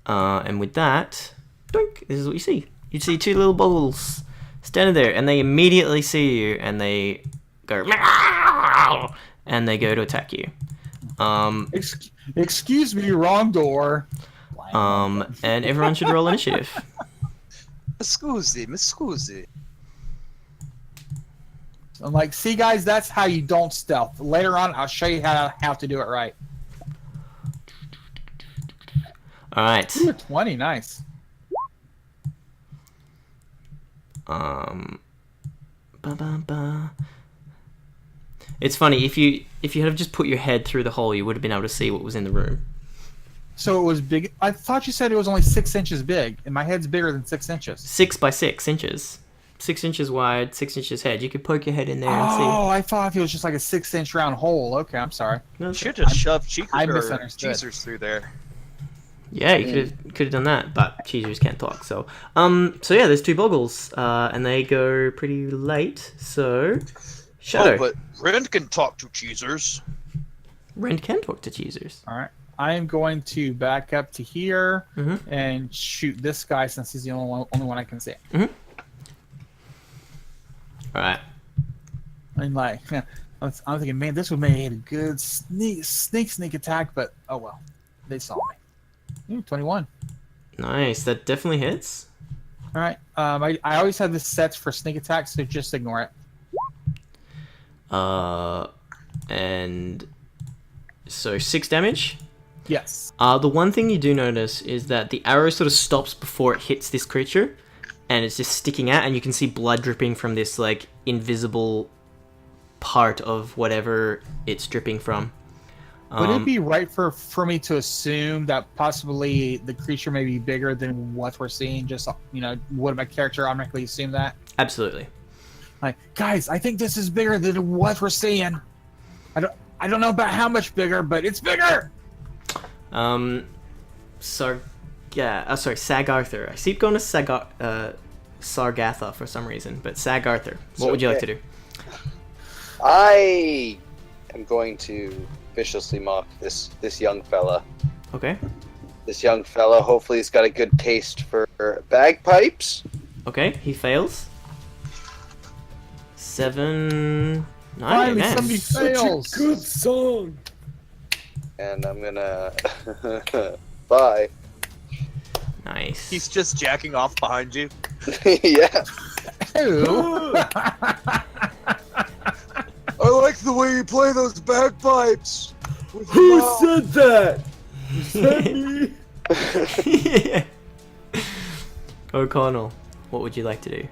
And with that, doink, this is what you see. You see 2 little bubbles standing there, and they immediately see you, and they go, meow, and they go to attack you.
Excuse me, wrong door.
And everyone should roll initiative.
Scusi.
I'm like, see, guys, that's how you don't stealth. Later on, I'll show you how to do it right.
All right.
Ooh, 20, nice.
It's funny if you had just put your head through the hole, you would have been able to see what was in the room.
So it was big. I thought you said it was only 6 inches big, and my head's bigger than 6 inches.
6 by 6 inches. 6 inches wide, 6 inches head. You could poke your head in there and see.
Oh, I thought it was just like a 6-inch round hole. Okay, I'm sorry.
No,
Should just shove
I
cheekers or
misunderstood.
cheesers through there.
yeah, you could have done that, but cheesers can't talk. So yeah, there's 2 boggles, and they go pretty late. So Shadow,
Oh, but Rend can talk to cheesers.
Rend can talk to cheesers.
All right. I am going to back up to here
Mhm.
and shoot this guy since he's the only one I can see.
All right.
I'm like, I'm thinking, man, this would make a good sneak attack, but oh well, they saw me. 21.
Nice. That definitely hits.
All right. I always have this set for sneak attacks, so just ignore it.
And so 6 damage.
Yes.
The one thing you do notice is that the arrow sort of stops before it hits this creature, and it's just sticking out, and you can see blood dripping from this like invisible part of whatever it's dripping from.
Would it be right for me to assume that possibly the creature may be bigger than what we're seeing? Just would my character automatically assume that?
Absolutely.
Like, guys, I think this is bigger than what we're seeing. I don't know about how much bigger, but it's bigger.
Sagarthur. I keep going to Sargatha for some reason, but Sagarthur. What would you like to do?
I am going to viciously mock this young fella.
Okay.
This young fella, hopefully he's got a good taste for bagpipes.
Okay, he fails. 7, 9,
Finally,
man.
somebody fails.
Good song.
And I'm gonna... Bye.
Nice.
He's just jacking off behind you.
Yeah.
Ew.
I like the way you play those bagpipes.
Who said that? Was that me?
Yeah. O'Connell, what would you like to do?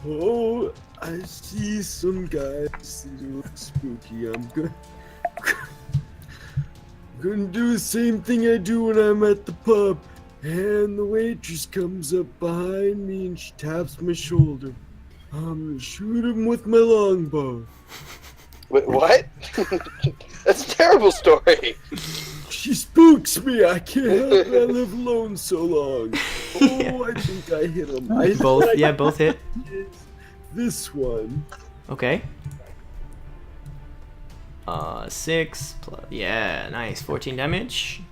Oh, I see some guys that look spooky. I'm gonna do the same thing I do when I'm at the pub. And the waitress comes up behind me and she taps my shoulder. I'm gonna shoot him with my longbow.
Wait, what? That's a terrible story.
She spooks me. I can't help it. I live alone so long. Oh, I think I hit him.
Both hit.
This one.
Okay. 6 plus, nice, 14 damage.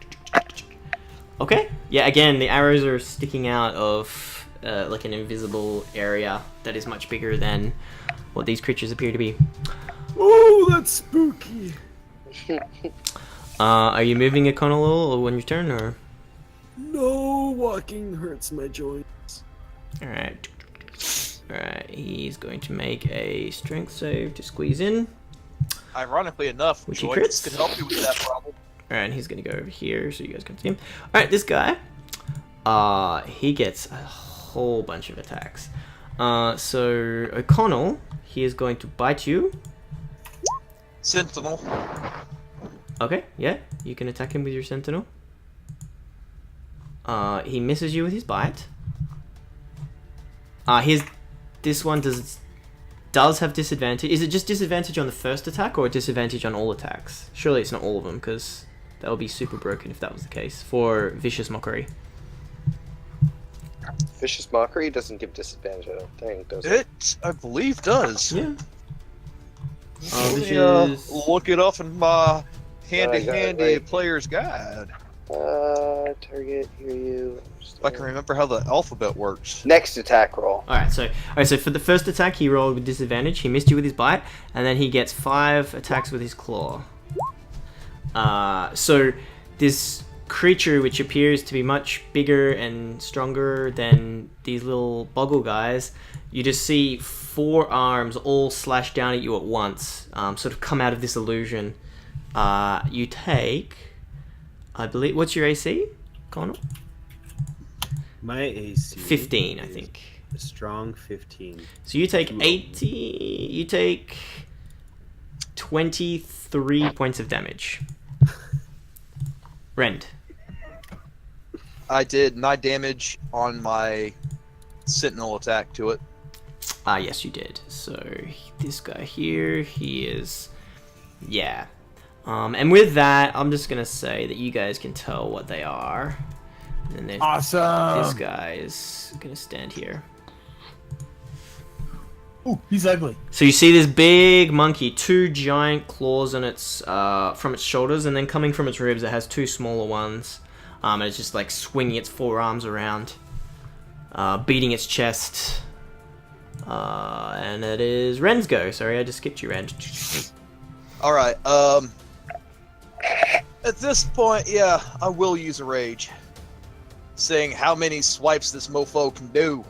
Okay, yeah, again, the arrows are sticking out of like an invisible area that is much bigger than what these creatures appear to be.
Oh, that's spooky.
Are you moving O'Connell or when your turn, or?
No, walking hurts my joints.
Alright. Alright, he's going to make a strength save to squeeze in.
Ironically enough,
Which he
joints
crits?
could help you with that problem.
Alright, he's gonna go over here so you guys can see him. Alright, this guy, he gets a whole bunch of attacks. So O'Connell, he is going to bite you.
Sentinel.
Okay, yeah, you can attack him with your sentinel. He misses you with his bite. This one does have disadvantage. Is it just disadvantage on the first attack or disadvantage on all attacks? Surely it's not all of them, because that would be super broken if that was the case for Vicious Mockery.
Vicious Mockery doesn't give disadvantage, I don't think, does it?
It, I believe, does.
Yeah.
Let me,
Vicious...
look it up in my handy
got it right.
player's guide.
Target, hear you.
If I can remember how the alphabet works.
Next attack roll.
Alright, so for the first attack he rolled with disadvantage, he missed you with his bite, and then he gets 5 attacks with his claw. So this creature, which appears to be much bigger and stronger than these little boggle guys, you just see 4 arms all slash down at you at once, sort of come out of this illusion. You take, I believe, what's your AC, Connor?
My AC
15, I
is
think.
a strong 15.
So you take 80, you take 23 points of damage. Rend.
I did 9 damage on my sentinel attack to it.
Yes, you did. So this guy here, he is, yeah. And with that, I'm just gonna say that you guys can tell what they are. And then
Awesome.
this guy is gonna stand here.
Ooh, he's ugly.
So you see this big monkey, 2 giant claws on its from its shoulders, and then coming from its ribs, it has 2 smaller ones. And it's just like swinging its forearms around, beating its chest. And it is Ren's go. Sorry, I just skipped you, Ren.
All right. At this point, yeah, I will use a rage, saying how many swipes this mofo can do.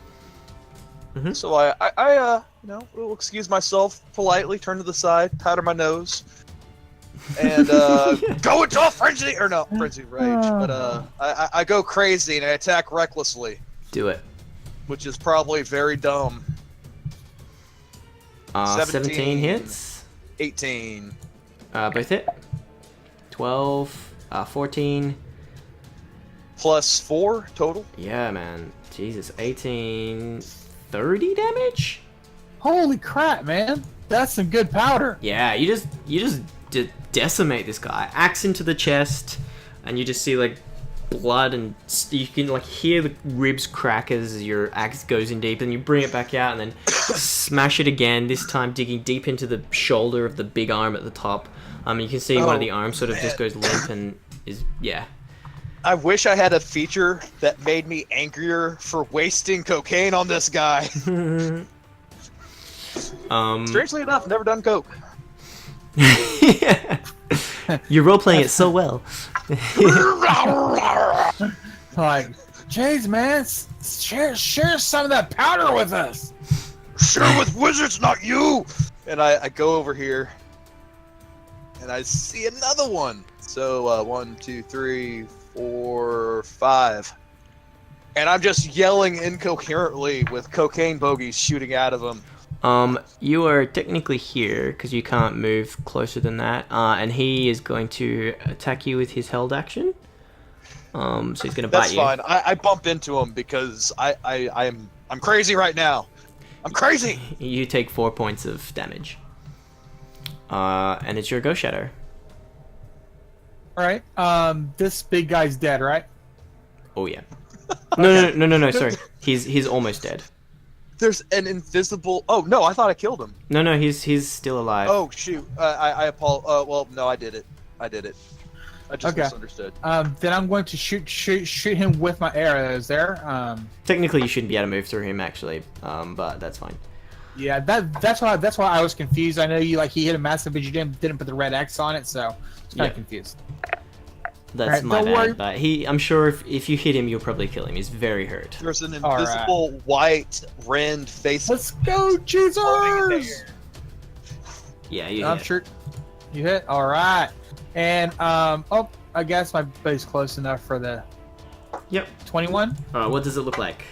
Mhm.
So I will excuse myself politely, turn to the side, powder my nose, and go into a frenzy or no frenzy rage. But I go crazy and I attack recklessly,
Do it.
which is probably very dumb.
17 hits.
18.
Both hit. 12, 14.
Plus 4 total.
Yeah, man. Jesus, 18, 30 damage?
Holy crap, man! That's some good powder.
Yeah, you just decimate this guy. Axe into the chest, and you just see like blood, and you can like hear the ribs crack as your axe goes in deep, and you bring it back out, and then smash it again. This time digging deep into the shoulder of the big arm at the top. You can see one of the arms sort of just goes limp and is
I wish I had a feature that made me angrier for wasting cocaine on this guy. Strangely enough, never done coke.
You're role playing it so well.
Like, jeez, man, share some of that powder with us.
Share with wizards, not you!
And I go over here, and I see another one. So 1, 2, 3, 4, 5. And I'm just yelling incoherently with cocaine bogeys shooting out of him.
You are technically here because you can't move closer than that, and he is going to attack you with his held action. So he's going to bite
That's
you.
fine. I bump into him because I'm crazy right now. I'm crazy.
You take 4 points of damage. And it's your Ghost Shadow.
All right. This big guy's dead, right?
Oh yeah. No. Sorry, he's almost dead.
There's an invisible. Oh no, I thought I killed him.
No, he's still alive.
Oh shoot. I apologize. Well, no, I did it. I just misunderstood.
Then I'm going to shoot him with my arrows. There.
Technically, you shouldn't be able to move through him actually, but that's fine.
Yeah, that's why I was confused. I know he hit a massive, but you didn't put the red X on it, so it's kind of confused.
That's
Alright,
my
don't
bad.
worry.
But I'm sure if you hit him, you'll probably kill him. He's very hurt.
There's an invisible white rend face.
Let's go, Jesus!
Yeah, you
I'm
hit.
sure you hit. All right, and I guess my body's close enough for the
Yep.
21.
What does it look like?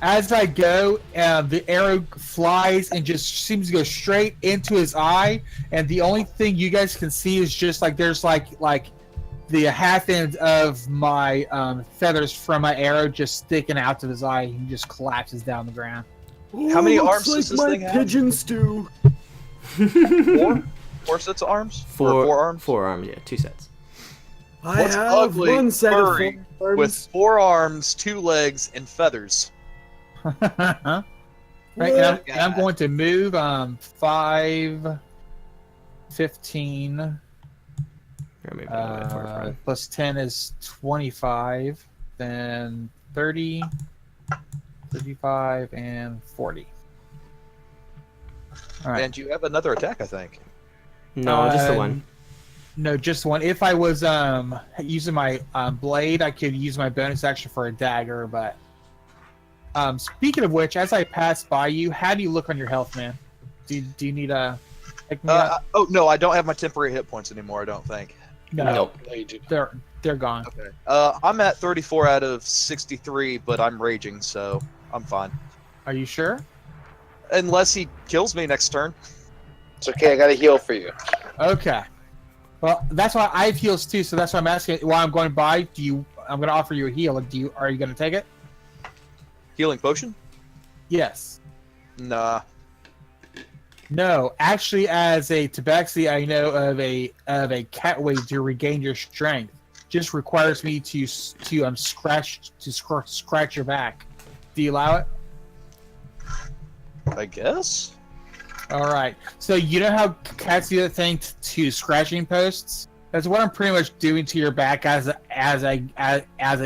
As I go, the arrow flies and just seems to go straight into his eye, and the only thing you guys can see is just there's the half end of my feathers from my arrow just sticking out of his eye. He just collapses down the ground.
How many
looks
arms
like
does this
my
thing have?
pigeon stew.
4 sets of arms? Or 4 arms?
4 arms, yeah, 2 sets.
I
What's
have
ugly,
one set
furry,
of 4 arms.
with 4 arms, 2 legs, and feathers.
Right, and I'm going to move 5, 15.
Or maybe a little bit far front.
Plus 10 is 25. Then 30, 35, and 40. All right.
And you have another attack, I think.
No, just the one.
No, just one. If I was using my blade, I could use my bonus action for a dagger. But speaking of which, as I pass by you, how do you look on your health, man? Do you need a pick me up?
Oh no, I don't have my temporary hit points anymore. I don't think.
No,
Nope.
No, you do.
they're gone.
Okay. I'm at 34 out of 63, but I'm raging, so I'm fine.
Are you sure?
Unless he kills me next turn.
It's okay, I got a heal for you.
Okay. Well, that's why I have heals too. So that's why I'm asking. While I'm going by, do you gonna offer you a heal. Are you gonna take it?
Healing potion?
Yes.
Nah.
No, actually, as a tabaxi, I know of a cat way to regain your strength. Just requires me to scratch your back. Do you allow it?
I guess.
All right. So you know how cats do that thing to scratching posts? That's what I'm pretty much doing to your back as I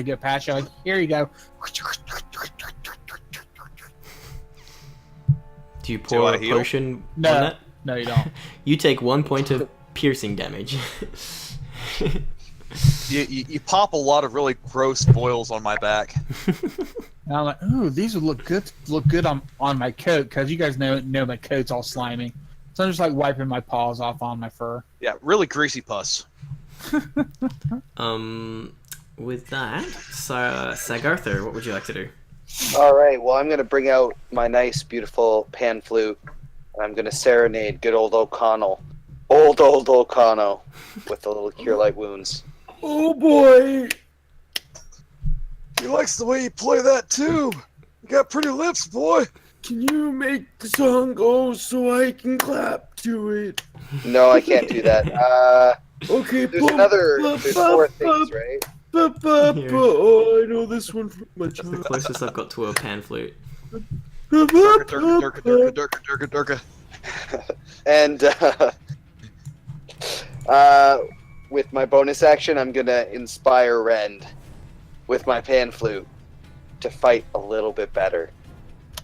get past you. Like, here you go.
Do you pour
I
a
heal?
potion
No.
on that?
No, you don't.
You take 1 point of piercing damage.
You pop a lot of really gross boils on my back.
And I'm like, ooh, these would look good on my coat, because you guys know my coat's all slimy. So I'm just like wiping my paws off on my fur.
Yeah, really greasy pus.
With that, Sagarther, what would you like to do?
All right. Well, I'm gonna bring out my nice, beautiful pan flute, and I'm gonna serenade good old O'Connell, old O'Connell, with the little cure light wounds.
Oh boy!
He likes the way you play that too. You got pretty lips, boy.
Can you make the song go so I can clap to it?
No, I can't do that.
Okay,
There's four things, right?
Oh, I know this one from my
That's the
child.
closest I've got to a pan flute.
Durka.
And with my bonus action, I'm gonna inspire Rend with my pan flute to fight a little bit better.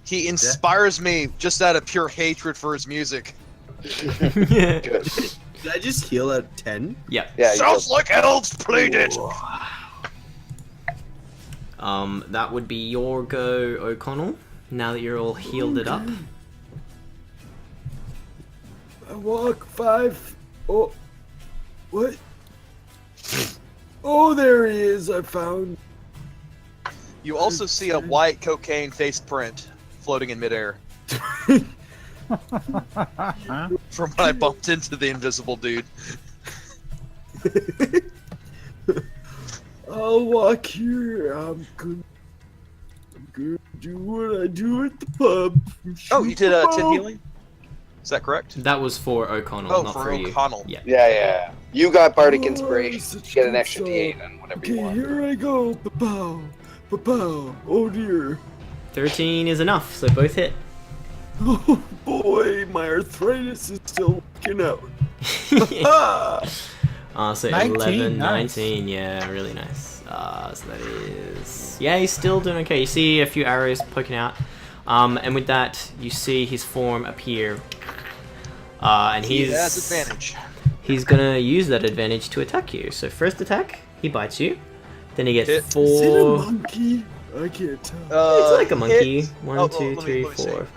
He inspires me just out of pure hatred for his music.
Yeah.
Good.
Did I just heal at 10?
Yeah.
Yeah.
Sounds like elves played it.
That would be your go, O'Connell. Now that you're all healed it up.
I walk 5. Oh, what? Oh, there he is. I found.
You also see a white cocaine face print floating in midair from when I bumped into the invisible dude.
I'll walk here. I'm gonna do what I do at the pub.
Oh, you did 10
Shoot
healing? Is that correct?
That was for O'Connell,
Oh,
not
for
for you.
O'Connell.
Yeah.
Yeah. You got bardic
Oh,
inspiration.
such
You get an
good
extra
song.
D8 on whatever you
Okay,
want.
here I go. Pa-pow. Pa-pow. Oh dear.
13 is enough, so both hit.
Oh boy, my arthritis is still working out.
So
19,
11,
nice.
19, yeah, really nice. So that is... Yeah, he's still doing okay. You see a few arrows poking out. And with that, you see his form appear. And
He
he's...
has advantage.
He's gonna use that advantage to attack you. So first attack, he bites you. Then he gets
Hit.
Is it a
4...
monkey? I can't tell.
It's like a monkey.
Hit.
1,
Oh,
2,
let me
3,
see.
4.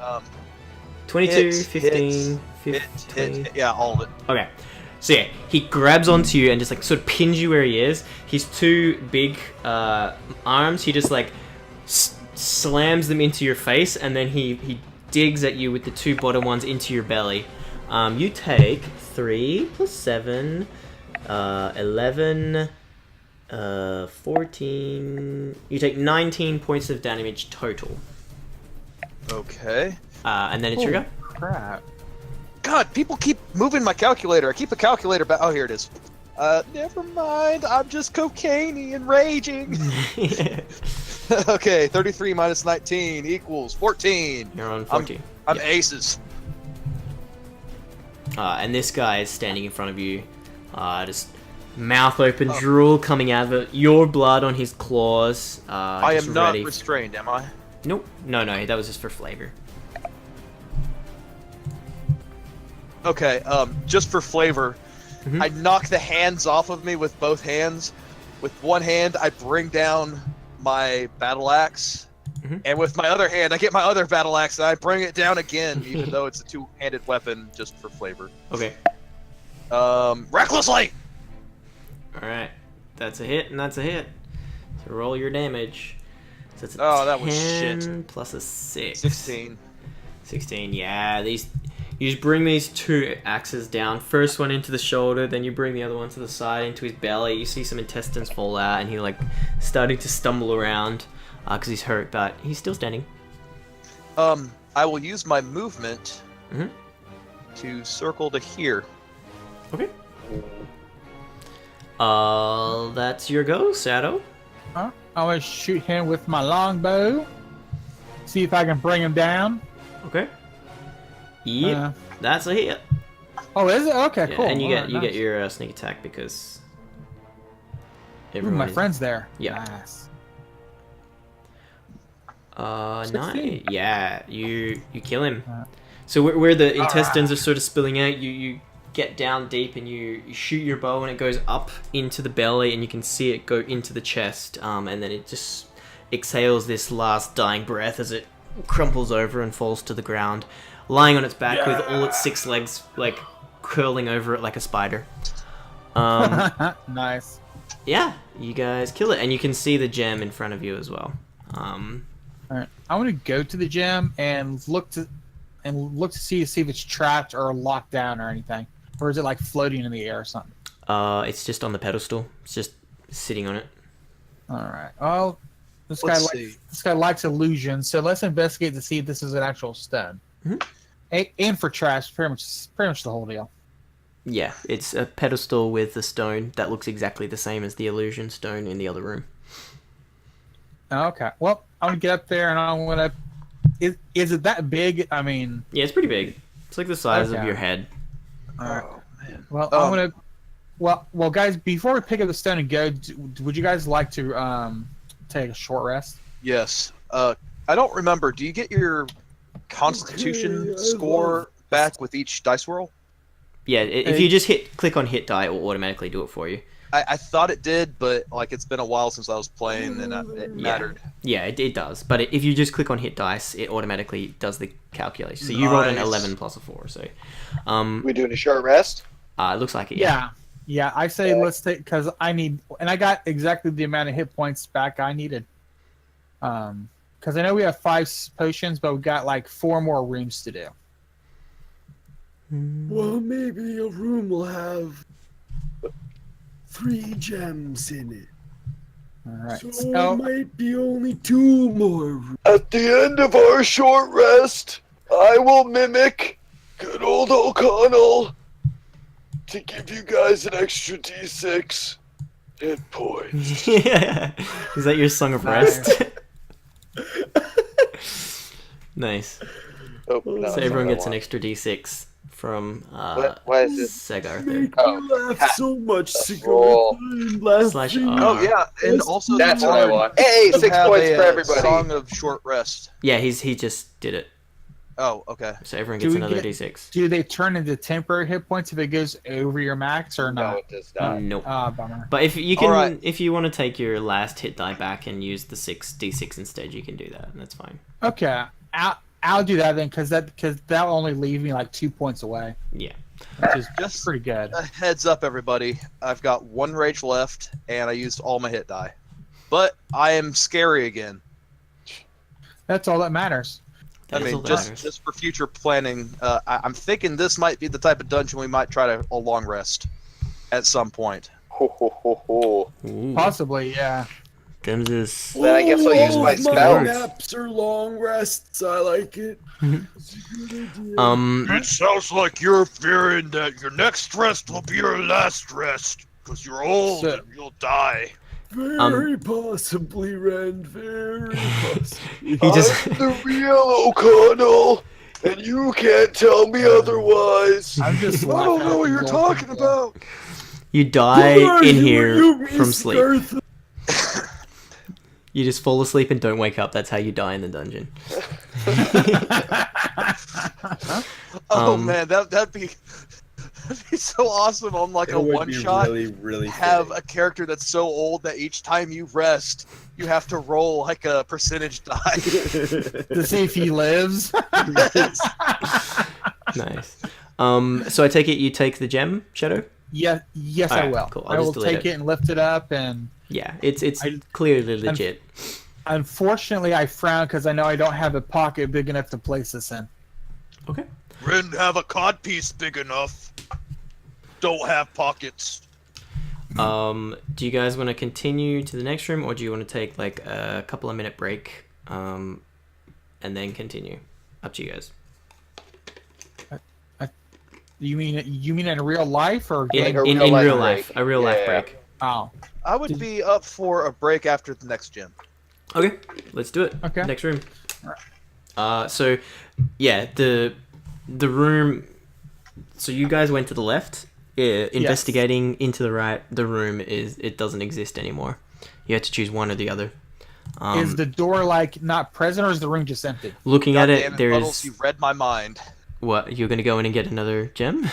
22,
hit,
15, 20.
hit, yeah, all of it.
Okay. So yeah, he grabs onto you and just like sort of pins you where he is. His two big arms, he just like slams them into your face, and then he digs at you with the two bottom ones into your belly. You take 3 plus 7, 11, 14. You take 19 points of damage total.
Okay.
And then it's your go.
Crap.
God, people keep moving my calculator. I keep a calculator back. Oh, here it is. Never mind. I'm just cocaine and raging. Okay, 33 minus 19 equals 14.
You're on 14.
I'm aces.
And this guy is standing in front of you, just mouth open, drool coming out of it, your blood on his claws.
I
just
am not
ready.
restrained, am I?
Nope. No, that was just for flavor.
Okay, just for flavor,
Mhm.
I knock the hands off of me with both hands. With one hand, I bring down my battle axe,
Mhm.
and with my other hand, I get my other battle axe and I bring it down again, even though it's a two-handed weapon, just for flavor.
Okay.
Recklessly!
Alright. That's a hit, and that's a hit. So roll your damage. So it's a
Oh, that was
10
shit.
plus a 6.
16.
16, yeah. You just bring these 2 axes down. First one into the shoulder, then you bring the other one to the side into his belly. You see some intestines fall out, and he like starting to stumble around because he's hurt, but he's still standing.
I will use my movement
Mhm.
to circle to here.
Okay. That's your go, Sato.
I'm gonna shoot him with my longbow. See if I can bring him down.
Okay. Yep, that's a hit.
Oh, is it? Okay,
Yeah,
cool.
and you get
Alright, nice.
your sneak attack because
Ooh,
everyone
my
is-
friend's there.
Yeah.
Nice.
Nice.
16.
Yeah, you kill him.
Alright.
So where the intestines are sort of spilling out, you get down deep and you shoot your bow and it goes up into the belly and you can see it go into the chest. And then it just exhales this last dying breath as it crumples over and falls to the ground, lying on its back with all its 6 legs like curling over it like a spider.
Nice.
Yeah, you guys kill it, and you can see the gem in front of you as well.
Alright. I want to go to the gem and look to see if it's trapped or locked down or anything, or is it like floating in the air or something?
It's just on the pedestal. It's just sitting on it.
All right. Well, this
Let's
guy likes illusions, so let's investigate to see if this is an actual stone. And for trash, pretty much the whole deal.
Yeah, it's a pedestal with the stone that looks exactly the same as the illusion stone in the other room.
Okay. Well, I'm gonna get up there and I'm gonna. Is it that big? I mean.
Yeah, it's pretty big. It's like the size of
Okay.
your head.
All right.
Oh man.
Well, I'm gonna. Well, guys. Before we pick up the stone and go, would you guys like to take a short rest?
Yes. I don't remember. Do you get your Constitution
Okay, I
score back with each dice roll?
Yeah, if you just click on hit die, it will automatically do it for you.
I thought it did, but like it's been a while since I was playing, and it mattered.
Yeah, it does. But if you just click on hit dice, it automatically does the calculation. So you rolled an
Nice.
11 plus a 4. So,
We doing a short rest?
it looks like it. Yeah.
Yeah. I say let's take because I need, and I got exactly the amount of hit points back I needed. Because I know we have 5 potions, but we got like 4 more rooms to do.
Well, maybe a room will have 3 gems in it.
All right.
So it might be only 2 more rooms.
At the end of our short rest, I will mimic good old O'Connell to give you guys an extra D6 hit points.
Is that your song of rest? Nice.
Oh, no,
So everyone gets an extra d6 from
Why is it?
Segar there.
Make
Oh,
me laugh so much,
roll.
Last
Slash
thing-
R.
Oh yeah, and also
That's
the
what I
time
want. Hey,
you
6
have
points
a,
for everybody.
Song of short rest.
Yeah, he just did it.
Oh, okay.
So everyone
Do
gets
we
another
get-
d6.
Do they turn into temporary hit points if it goes over your max or
No,
not?
it does not.
Nope.
Ah, bummer.
But if you can,
Alright.
if you want to take your last hit die back and use the 6d6 instead, you can do that, and that's fine.
Okay, I'll do that then because that'll only leave me like 2 points away,
Yeah.
which is
Just
pretty good.
a heads up, everybody. I've got 1 rage left, and I used all my hit die. But I am scary again.
That's all that matters.
That
I
is
mean,
all that
just
matters.
just for future planning, I'm thinking this might be the type of dungeon we might try a long rest at some point.
Ho, ho, ho, ho.
Ooh,
Possibly, yeah.
Them's is
Then I guess I'll use my spell.
naps are long rests. I like it. It's a good idea.
It sounds like you're fearing that your next rest will be your last rest. Because you're old
So-
and you'll die.
Very possibly, Ren. Very possibly.
he just
I'm the real O'Connell, and you can't tell me otherwise.
I'm just.
I don't know what you're talking about.
you die
Who are
in
you?
here
You
from
Miss
sleep.
Garth?
You just fall asleep and don't wake up. That's how you die in the dungeon.
Oh
Um,
man, that'd be so awesome on like
It
a
would
one
be
shot.
really, really
Have
fitting.
a character that's so old that each time you rest, you have to roll like a percentage die.
To see if he lives.
Nice. So I take it you take the gem, Shadow?
Yes, I
Alright,
will.
cool. I'll
I
just
will
delete
take
it.
it and lift it up. And
Yeah, it's
I-
clearly legit.
unfortunately, I frown because I know I don't have a pocket big enough to place this in.
Okay.
Ren have a codpiece big enough. Don't have pockets.
Do you guys want to continue to the next room, or do you want to take like a couple of minute break, and then continue? Up to you guys.
You mean in real life or
In
a
real
real
life,
break.
a real life
Yeah.
break.
Oh,
I would be up for a break after the next gym.
Okay, let's do it.
Okay.
Next room. So, yeah, the room. So you guys went to the left. Investigating into the right. The room it doesn't exist anymore. You had to choose one or the other.
is the door like not present, or is the room just empty?
Looking at
Goddamn
it, there
Puddles,
is
you read my mind.
what you're gonna go in and get another gem.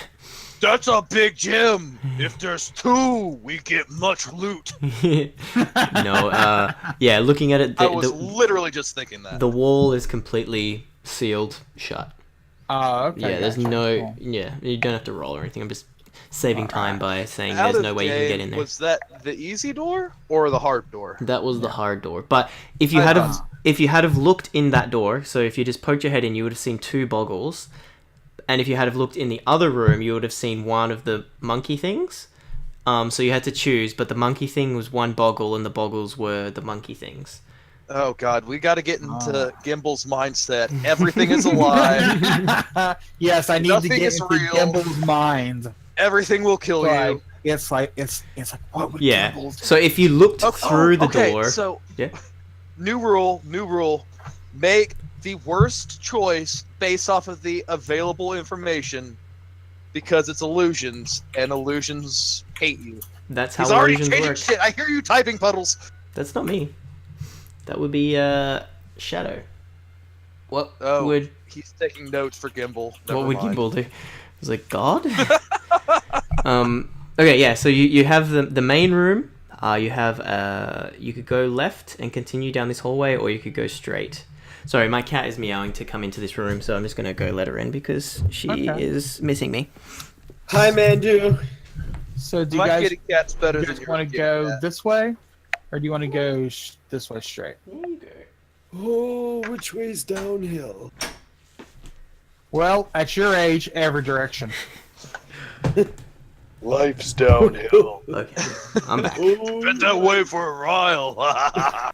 That's a big gym. If there's 2, we get much loot.
No, yeah. Looking at it,
I was literally just thinking that.
the wall is completely sealed shut.
Oh, okay.
Yeah, there's
gotcha.
no.
Cool.
Yeah, you don't have to roll or anything. I'm just saving time by saying
Out
there's
of
no way you can get
game,
in there.
Was that the easy door or the hard door?
That was the hard door. But if you had have looked in that door, so if you just poked your head in, you would have seen 2 boggles. And if you had have looked in the other room, you would have seen one of the monkey things. So you had to choose, but the monkey thing was one boggle, and the boggles were the monkey things.
Oh god, we got to get into Gimbal's mindset. Everything is a lie.
Yes, I need
Nothing
to get
is
into
real.
Gimble's mind.
Everything will kill
Like,
you.
it's like what would
Yeah.
Gimble do?
So if you looked through the
okay,
door,
So,
yeah.
new rule. Make the worst choice based off of the available information, because it's illusions, and illusions hate you.
That's how
He's already
illusions
changing
work.
shit. I hear you typing, Puddles.
That's not me. That would be Shadow. What
Oh,
would
he's taking notes for Gimbal. Never
what would
mind.
Gimbal do? I was like, God. Okay, yeah. So you have the main room. You have you could go left and continue down this hallway, or you could go straight. Sorry, my cat is meowing to come into this room, so I'm just gonna go let her in because she is missing me.
Hi, Mandu.
So do you
My
guys,
kitty cat's better
you
than
guys
your
want to
kitty
go
cat.
this way, or do you want to go this way straight?
There you go.
Oh, which way's downhill?
Well, at your age, every direction.
Life's downhill.
Okay, I'm back.
Been that way for a while.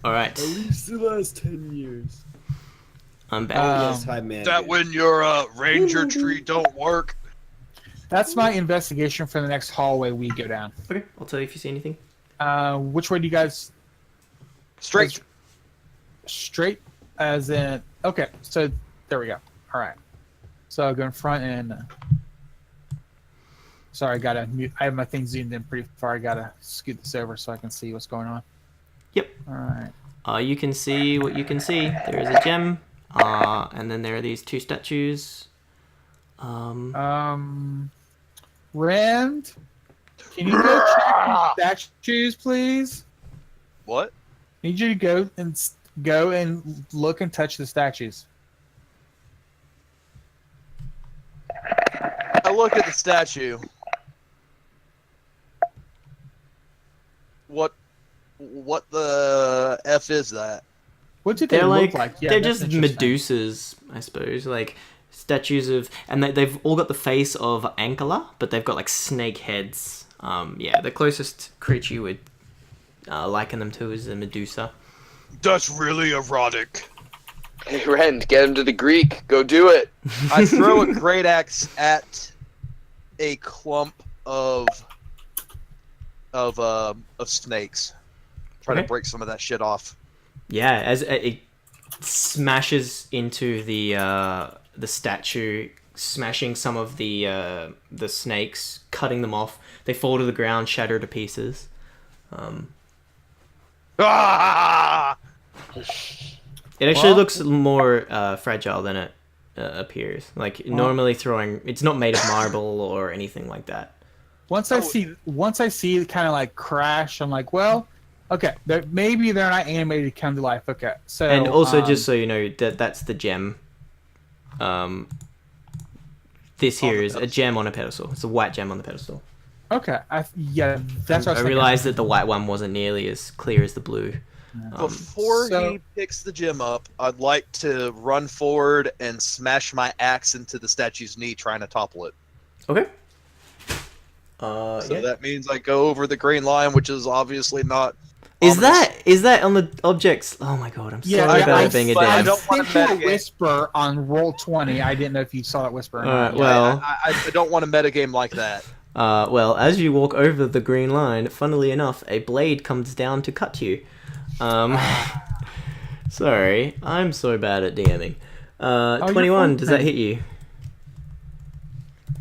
All right,
At least the last 10 years.
I'm back.
Yes, hi, Mandu.
that when your ranger tree don't work.
That's my investigation for the next hallway we go down.
Okay, I'll tell you if you see anything.
Which way do you guys?
Straight.
Straight, as in. Okay, so there we go. All right. So I'll go in front and. Sorry, I gotta mute. I have my thing zoomed in pretty far. I gotta scoot this over so I can see what's going on.
Yep.
All right.
You can see what you can see. There is a gem, and then there are these 2 statues.
Rand, can you go check the statues, please?
What?
Need you to go and look and touch the statues.
I look at the statue. What the F is that?
What do they
They're
look
like,
like? Yeah,
they're
that's
just
interesting.
Medusas, I suppose, like statues of, and they've all got the face of Ankela, but they've got like snake heads. Yeah, the closest creature you would liken them to is a Medusa.
That's really erotic.
Hey, Ren, get him to the Greek. Go do it.
I throw a great axe at a clump of snakes. Try to
Okay.
break some of that shit off.
Yeah, as it smashes into the statue, smashing some of the snakes, cutting them off. They fall to the ground, shatter to pieces.
Ah!
It actually
Well-
looks more fragile than it appears. Like normally throwing, it's not made of marble or anything like that.
Once I see it kind of like crash, I'm like, well, okay, maybe they're not animated to come to life. Okay, so
And also, just so you know, that's the gem. This here is a gem on a pedestal. It's a white gem on the pedestal.
okay, that's what I was
I
thinking.
realized that the white one wasn't nearly as clear as the blue.
Before
So-
he picks the gem up, I'd like to run forward and smash my axe into the statue's knee, trying to topple it.
Okay.
So
Yeah.
that means I go over the green line, which is obviously not.
Is
ominous.
that on the objects? Oh my god, I'm
Yeah,
sorry
yeah,
about
I,
it being a
but I
dance.
don't want
sent
to
you a
metagame.
whisper on roll 20. I didn't know if you saw that whisper or
Alright,
not.
well,
I don't want a metagame like that.
well, as you walk over the green line, funnily enough, a blade comes down to cut you. Sorry, I'm so bad at DMing.
you're
21,
fine.
does that hit you?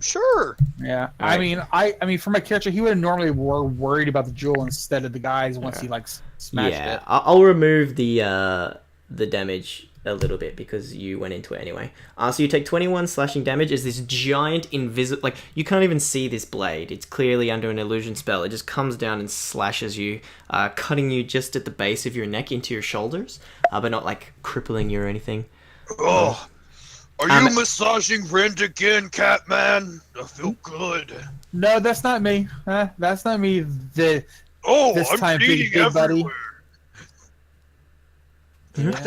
Sure.
Yeah,
All right.
I mean, for my character, he would have normally were worried about the jewel instead of the guys once he like smashed
Yeah,
it.
I'll remove the damage a little bit because you went into it anyway. So you take 21 slashing damage as this giant invisible, like, you can't even see this blade. It's clearly under an illusion spell. It just comes down and slashes you, cutting you just at the base of your neck into your shoulders, but not like crippling you or anything.
Oh, are
Um,
you massaging Rend again, Catman? I feel good.
No, that's not me. That's not me.
Oh,
This
I'm
time,
bleeding
big buddy.
everywhere.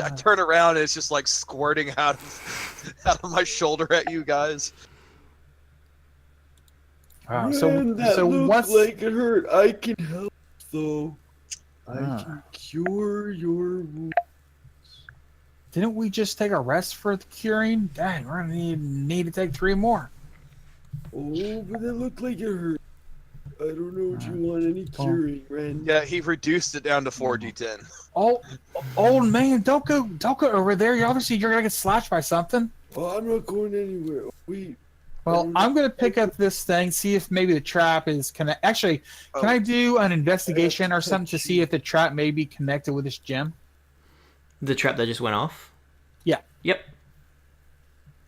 I turn around and it's just like squirting out of my shoulder at you guys.
Wow,
Man, that
so
looked
what's
like it hurt. I can help though. I
Ah.
can cure your wound.
didn't we just take a rest for the curing? Dang, we're gonna need to take 3 more.
Oh, but it looked like it hurt. I don't know if you want any
Oh.
curing, Ren.
Yeah, he reduced it down to 4d10.
Oh, old man, don't go over there. You're gonna get slashed by something.
Oh, I'm not going anywhere. Wait.
Well, I'm gonna pick up this thing, see if maybe the trap is connected. Actually, can I do an investigation or something to see if the trap may be connected with this gem?
The trap that just went off?
Yeah.
Yep.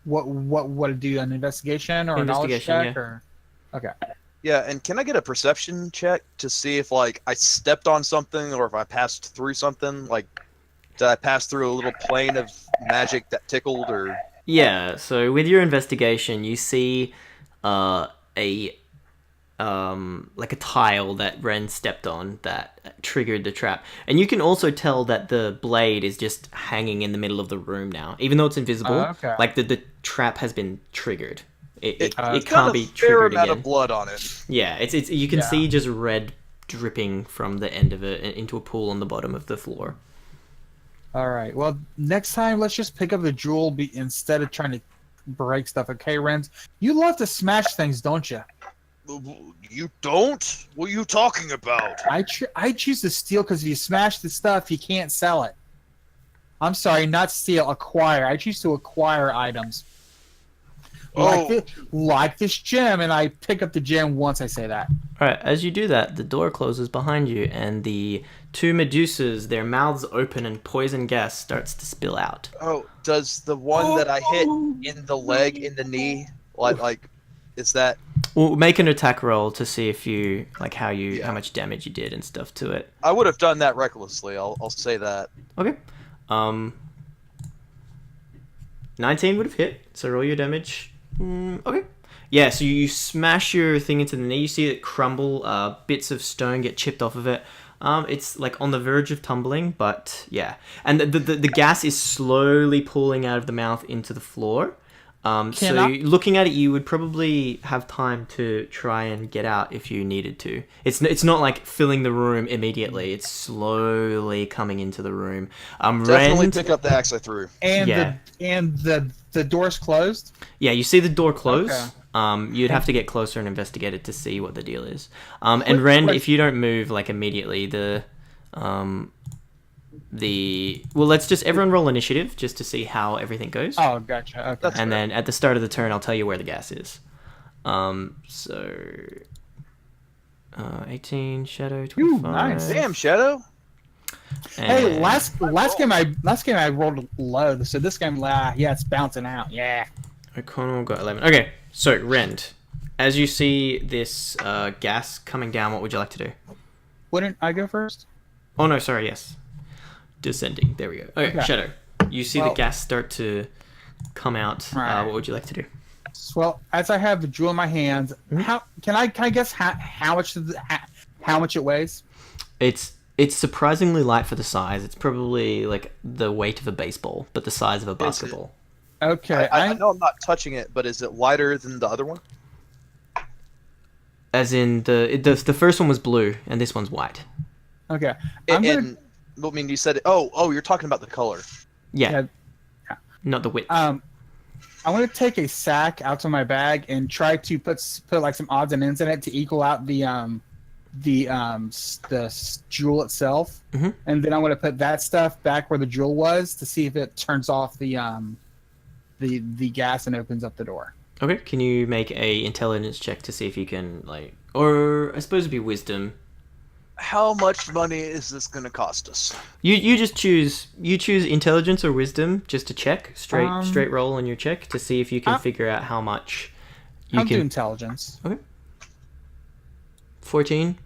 What would it do? An investigation or a knowledge
Investigation,
check?
yeah.
Or okay.
Yeah, and can I get a perception check to see if like I stepped on something or if I passed through something? Like, did I pass through a little plane of magic that tickled or?
Yeah, so with your investigation, you see like a tile that Ren stepped on that triggered the trap. And you can also tell that the blade is just hanging in the middle of the room now. Even though it's invisible,
Okay.
like the trap has been triggered. It
Got
can't
a
be
fair
triggered
amount
again.
of blood on it.
Yeah, it's you can
Yeah.
see just red dripping from the end of it into a pool on the bottom of the floor.
All right. Well, next time let's just pick up the jewel instead of trying to break stuff. Okay, Renz, you love to smash things, don't you?
You don't? What are you talking about?
I choose to steal because if you smash the stuff, you can't sell it. I'm sorry, not steal, acquire. I choose to acquire items.
Oh.
Like this gem, and I pick up the gem once I say that.
Alright, as you do that, the door closes behind you, and the 2 Medusas, their mouths open and poison gas starts to spill out.
Oh, does the one that I hit in the leg, in the knee, like, is that?
Well, make an attack roll to see if you, like, how
Yeah.
much damage you did and stuff to it.
I would have done that recklessly. I'll say that.
Okay. 19 would have hit, so roll your damage. Okay. Yeah, so you smash your thing into the knee, you see it crumble, bits of stone get chipped off of it. It's like on the verge of tumbling, but yeah. And the gas is slowly pooling out of the mouth into the floor. So looking at it, you would probably have time to try and get out if you needed to. It's not like filling the room immediately. It's slowly coming into the room.
Definitely
Rend,
pick up the axe I threw.
And
Yeah.
the door's closed.
yeah, you see the door close.
Okay.
You'd have to get closer and investigate it to see what the deal is. And
Quick
Rend,
question.
if you don't move like immediately, well, let's just everyone roll initiative just to see how everything goes.
Oh, gotcha. Okay.
That's
And
fair.
then at the start of the turn, I'll tell you where the gas is. 18 shadow 25.
nice.
Damn, Shadow.
Hey,
and-
last game I rolled low, so this game, yeah, it's bouncing out. Yeah.
O'Connell got 11. Okay, so Rend, as you see this gas coming down, what would you like to do?
Wouldn't I go first?
Oh no, sorry, yes. Descending. There we go. Okay,
Okay.
Shadow. You see the gas start to come out.
Right.
What would you like to do?
Well, as I have the jewel in my hands, how can I guess how much it weighs?
It's It's surprisingly light for the size. It's probably like the weight of a baseball, but the size of a basketball.
Okay,
I know I'm not touching it, but is it lighter than the other one?
As in the first one was blue and this one's white.
okay.
And I mean, you said you're talking about the color.
Yeah.
Yeah.
Not the width.
I want to take a sack out of my bag and try to put like some odds and ends in it to equal out the jewel itself, and then I'm going to put that stuff back where the jewel was to see if it turns off the gas and opens up the door.
Okay, can you make a intelligence check to see if you can or I suppose it'd be wisdom.
How much money is this going to cost us?
You just choose intelligence or wisdom just to check straight roll on your check to see if you can figure out how much you
I'll
can
do intelligence.
Okay. 14.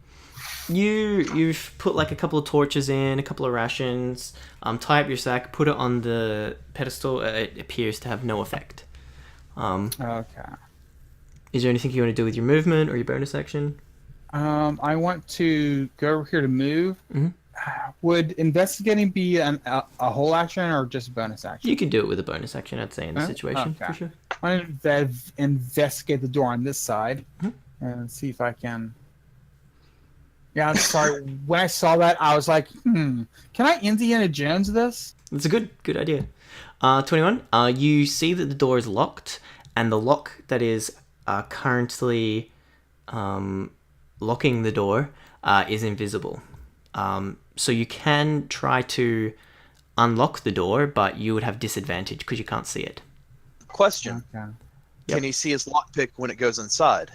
You've put like a couple of torches in, a couple of rations, tie up your sack, put it on the pedestal. It appears to have no effect.
Okay.
Is there anything you want to do with your movement or your bonus action?
I want to go over here to move. Would investigating be a whole action or just a bonus action?
You can do it with a bonus action, I'd say, in this situation, for sure.
I want to investigate the door on this side and see if I can... Yeah, I'm sorry. When I saw that, I was like, can I Indiana Jones this?
It's a good idea. 21. You see that the door is locked, and the lock that is currently locking the door is invisible. So you can try to unlock the door, but you would have disadvantage because you can't see it.
Question.
Okay.
Can he see his lockpick when it goes inside?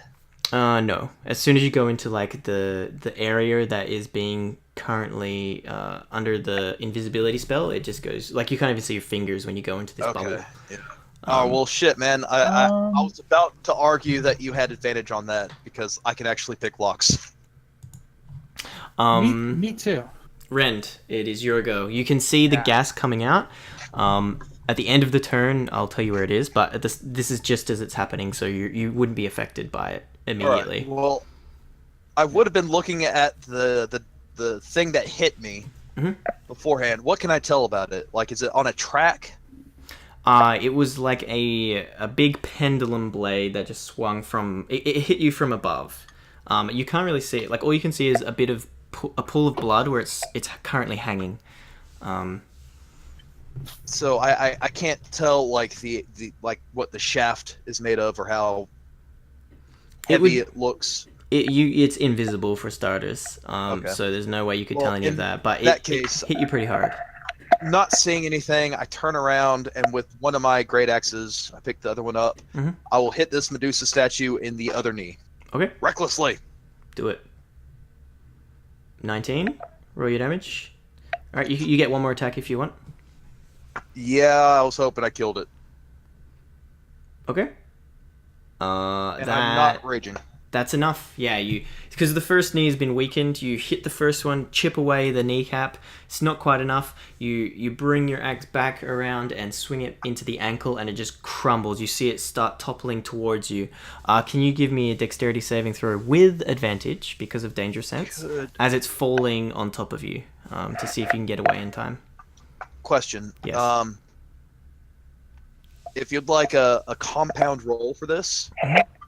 No. As soon as you go into like the area that is being currently under the invisibility spell, it just goes like you can't even see your fingers when you go into this bubble.
Yeah. Oh well, shit, man. I was about to argue that you had advantage on that because I can actually pick locks.
Me too.
Rend, it is your go. You can see the gas coming out. At the end of the turn, I'll tell you where it is, but this is just as it's happening, so you wouldn't be affected by it immediately.
Right. Well, I would have been looking at the thing that hit me beforehand. What can I tell about it? Like, is it on a track?
It was like a big pendulum blade that just swung from... It hit you from above. You can't really see it. Like, all you can see is a bit of a pool of blood where it's currently hanging.
So I can't tell like the like what the shaft is made of or how heavy it looks.
It's invisible for starters.
Okay.
So there's no way you could tell any of that. But
that
it hit you pretty hard.
Not seeing anything, I turn around and with one of my great axes, I pick the other one up. I will hit this Medusa statue in the other knee.
Okay.
Recklessly.
Do it. 19. Roll your damage. All right, you get one more attack if you want.
Yeah, I was hoping I killed it.
Okay.
And I'm not raging.
That's enough. Yeah, because the first knee has been weakened. You hit the first one, chip away the kneecap. It's not quite enough. You bring your axe back around and swing it into the ankle, and it just crumbles. You see it start toppling towards you. Can you give me a dexterity saving throw with advantage because of danger sense as it's falling on top of you to see if you can get away in time?
Question.
Yes.
If you'd like a compound roll for this,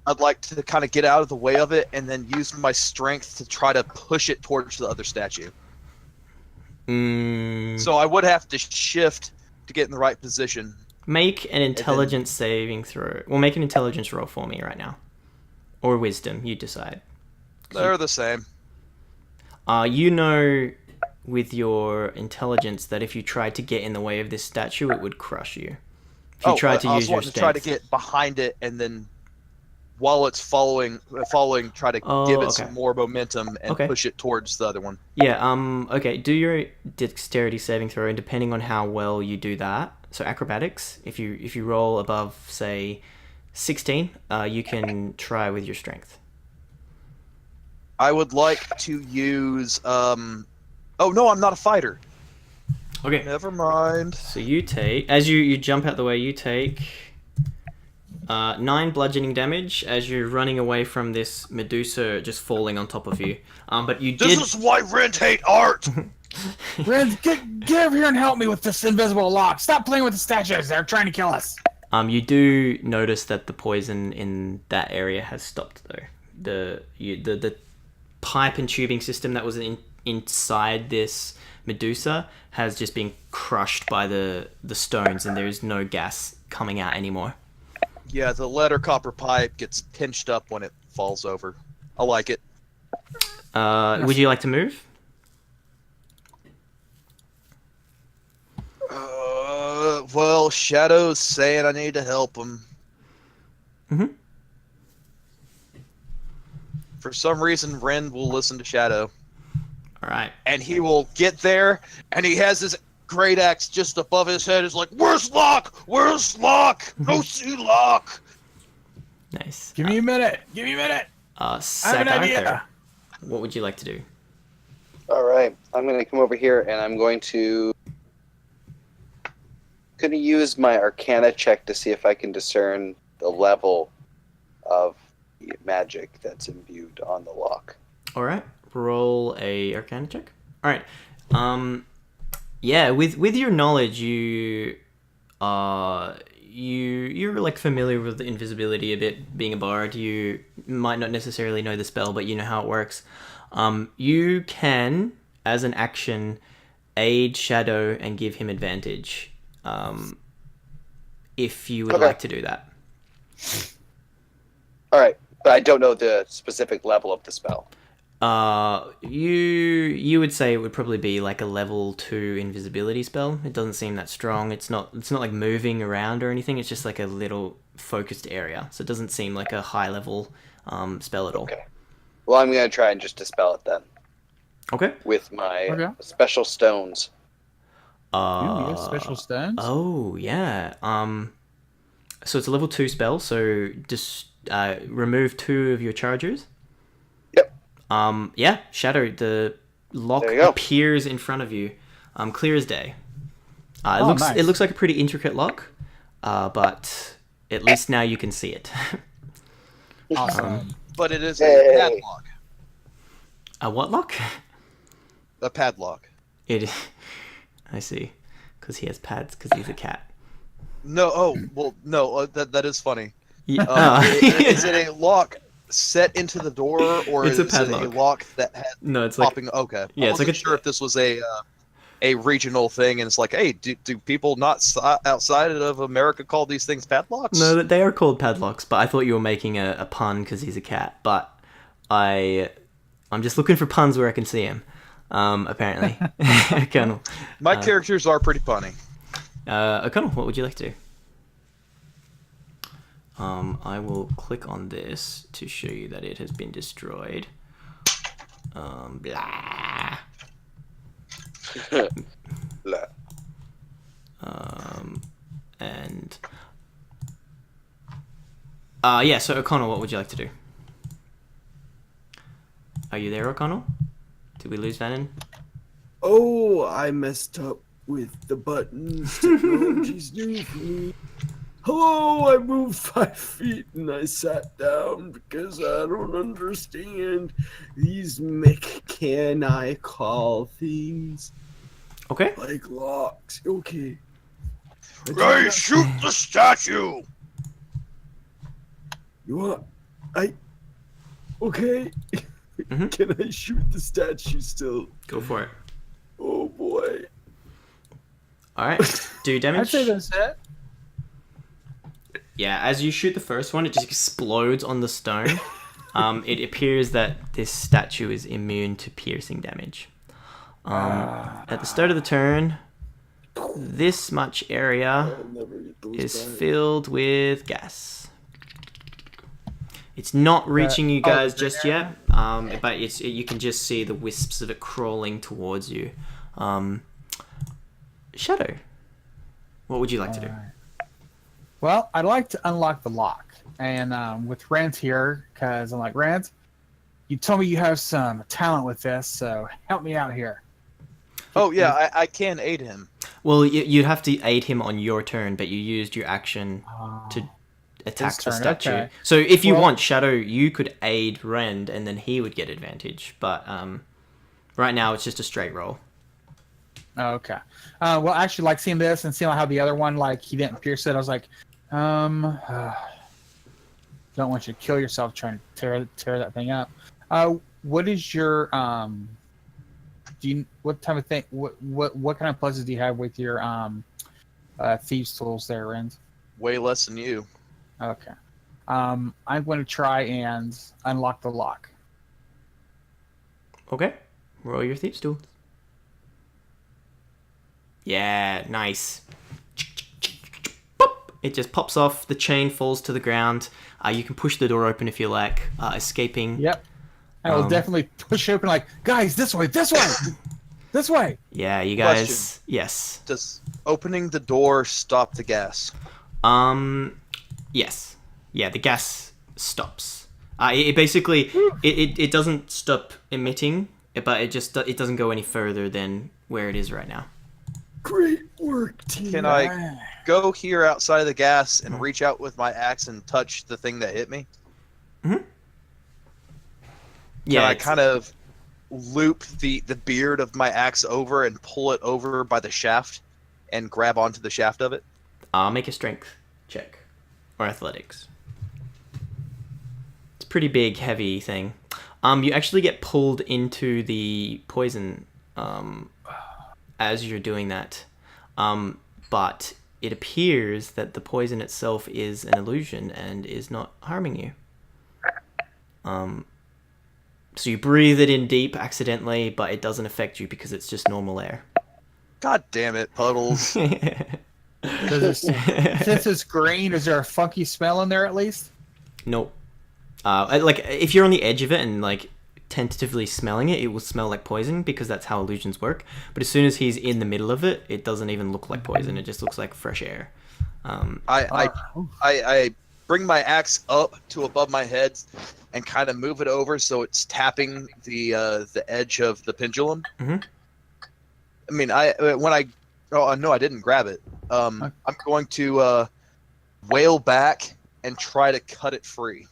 I'd like to kind of get out of the way of it and then use my strength to try to push it towards the other statue. So I would have to shift to get in the right position.
Make an intelligence saving throw. Well, make an intelligence roll for me right now. Or wisdom, you decide.
They're the same.
You know with your intelligence that if you tried to get in the way of this statue, it would crush you. If you tried to use your strength.
To try to get behind it and then while it's following, try to give it some more momentum and push it towards the other one.
Yeah, okay, do your dexterity saving throw, and depending on how well you do that, so acrobatics, if you roll above, say, 16, you can try with your strength.
I would like to use, oh no, I'm not a fighter.
Okay.
Never mind.
So you take, as you jump out the way, you take 9 bludgeoning damage as you're running away from this Medusa just falling on top of you. But you did.
This is why Rent hate art!
Red, get over here and help me with this invisible lock. Stop playing with the statues. They're trying to kill us.
You do notice that the poison in that area has stopped though. The pipe and tubing system that was inside this Medusa has just been crushed by the stones, and there is no gas coming out anymore.
Yeah, the lead or copper pipe gets pinched up when it falls over. I like it.
Would you like to move?
Well, Shadow's saying I need to help him.
Mm-hmm.
For some reason, Ren will listen to Shadow.
All right.
And he will get there, and he has his great axe just above his head. It's like, where's Locke? Where's Locke? No see Locke.
Nice.
Give me a minute. Give me a minute. I have an idea.
What would you like to do?
All right, I'm going to come over here and I'm going to use my Arcana check to see if I can discern the level of magic that's imbued on the lock.
All right. Roll a Arcana check. All right. Yeah. With your knowledge, you're like familiar with invisibility a bit. Being a bard, you might not necessarily know the spell, but you know how it works. You can, as an action, aid Shadow and give him advantage. If you would like to do that.
All right, but I don't know the specific level of the spell.
You would say it would probably be like a level 2 invisibility spell. It doesn't seem that strong. It's not like moving around or anything. It's just like a little focused area. So it doesn't seem like a high level spell at all.
Okay. Well, I'm gonna try and just dispel it then.
Okay.
With my special stones.
You have special stones?
Oh yeah. So it's a level 2 spell. So just remove 2 of your charges.
Yep.
Yeah. Shadow. The lock appears in front of you, clear as day. It looks like a pretty intricate lock, but at least now you can see it.
Awesome.
But it is a padlock.
A what lock?
A padlock.
It. I see. Because he has pads. Because he's a cat.
No. Oh well. No. That is funny.
Yeah.
Is it a lock set into the door, or
it's
is it a lock that has
it's
popping?
Like,
okay.
Yeah,
I
it's like
wasn't sure if this was a regional thing, and it's like, hey, do people not outside of America call these things padlocks?
No, they are called padlocks, but I thought you were making a pun because he's a cat. But I'm just looking for puns where I can see him. Apparently. O'Connell.
My characters are pretty punny.
O'Connell, what would you like to do? I will click on this to show you that it has been destroyed. Blah.
Blah.
And yeah, so O'Connell, what would you like to do? Are you there, O'Connell? Did we lose Vannon?
Oh, I messed up with the buttons. Technology's new for me. Hello, I moved 5 feet and I sat down because I don't understand these mechanical things.
Okay.
Like locks. Okay.
Ray, shoot the statue!
You want? Okay.
Mm-hmm.
Can I shoot the statue still?
Go for it.
Oh boy.
Alright. Do damage.
I'd say that's it.
Yeah, as you shoot the first one, it just explodes on the stone. It appears that this statue is immune to piercing damage. At the start of the turn, this much area is filled with gas. It's not reaching you guys just yet, but you can just see the wisps of it crawling towards you. Shadow, what would you like to do?
Well, I'd like to unlock the lock. And with Rant here, because I'm like, Rant, you told me you have some talent with this, so help me out here.
Oh, yeah, I can aid him.
Well, you'd have to aid him on your turn, but you used your action to attack
His
the
turn,
statue.
okay.
So if you
Well-
want Shadow, you could aid Rend, and then he would get advantage. But right now it's just a straight roll.
Okay. Well, actually, like seeing this and seeing how the other one, like he didn't pierce it, I was like, don't want you to kill yourself trying to tear that thing up. What is your what type of thing? What kind of pluses do you have with your thieves tools there, Rend?
Way less than you.
Okay. I'm going to try and unlock the lock.
Okay. Roll your thieves tools. Yeah, nice. Pop! It just pops off. The chain falls to the ground. You can push the door open if you like, escaping.
Yep. I will definitely push it open like, guys, this way, this way, this way.
Yeah, you guys.
Question.
Yes.
Does opening the door stop the gas?
Yes. Yeah, the gas stops. It basically it doesn't stop emitting, but it doesn't go any further than where it is right now.
Great work, team.
Can I go here outside of the gas and reach out with my axe and touch the thing that hit me?
Mm-hmm.
Can
Yeah,
I kind of loop the beard of my axe over and pull it over by the shaft and grab onto the shaft of it?
make a strength check or athletics. It's a pretty big, heavy thing. You actually get pulled into the poison as you're doing that. But it appears that the poison itself is an illusion and is not harming you. So you breathe it in deep accidentally, but it doesn't affect you because it's just normal air.
God damn it, Puddles.
Since it's green, is there a funky smell in there at least?
Nope. Like if you're on the edge of it and like tentatively smelling it, it will smell like poison because that's how illusions work. But as soon as he's in the middle of it, it doesn't even look like poison. It just looks like fresh air.
I bring my axe up to above my head and kind of move it over so it's tapping the edge of the pendulum.
Mhm.
I mean, I didn't grab it. I'm going to wail back and try to cut it free.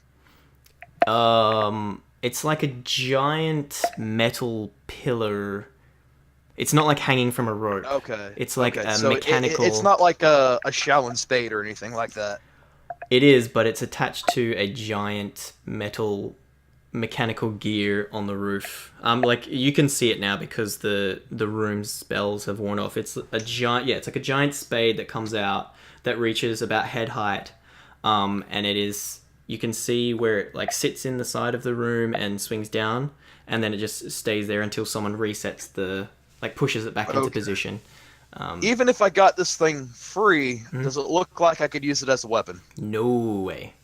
It's like a giant metal pillar. It's not like hanging from a rope.
Okay.
It's like a
So
mechanical.
it's not like a Shaolin spade or anything like that.
It is, but it's attached to a giant metal mechanical gear on the roof. Like you can see it now because the room's spells have worn off. It's a giant, it's like a giant spade that comes out that reaches about head height. And it is, you can see where it like sits in the side of the room and swings down, and then it just stays there until someone resets pushes it back into position.
Even if I got this thing free, does it look like I could use it as a weapon?
No way.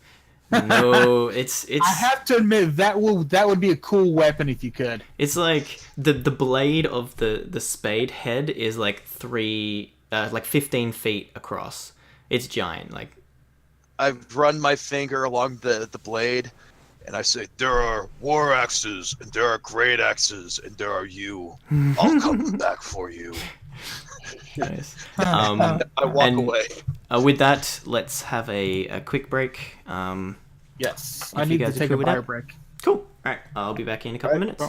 No, it's.
I have to admit that would be a cool weapon if you could.
It's like the blade of the spade head is like 15 feet across. It's giant. Like
I've run my finger along the blade, and I say,
There are war axes, and there are great axes, and there are you. I'll come back for you.
nice.
I walk away.
With that, let's have a quick break.
Yes,
If
I
you
need
guys
to
are
take
cool
a
with
bio
that.
break.
Cool. All right, I'll be back in a couple minutes.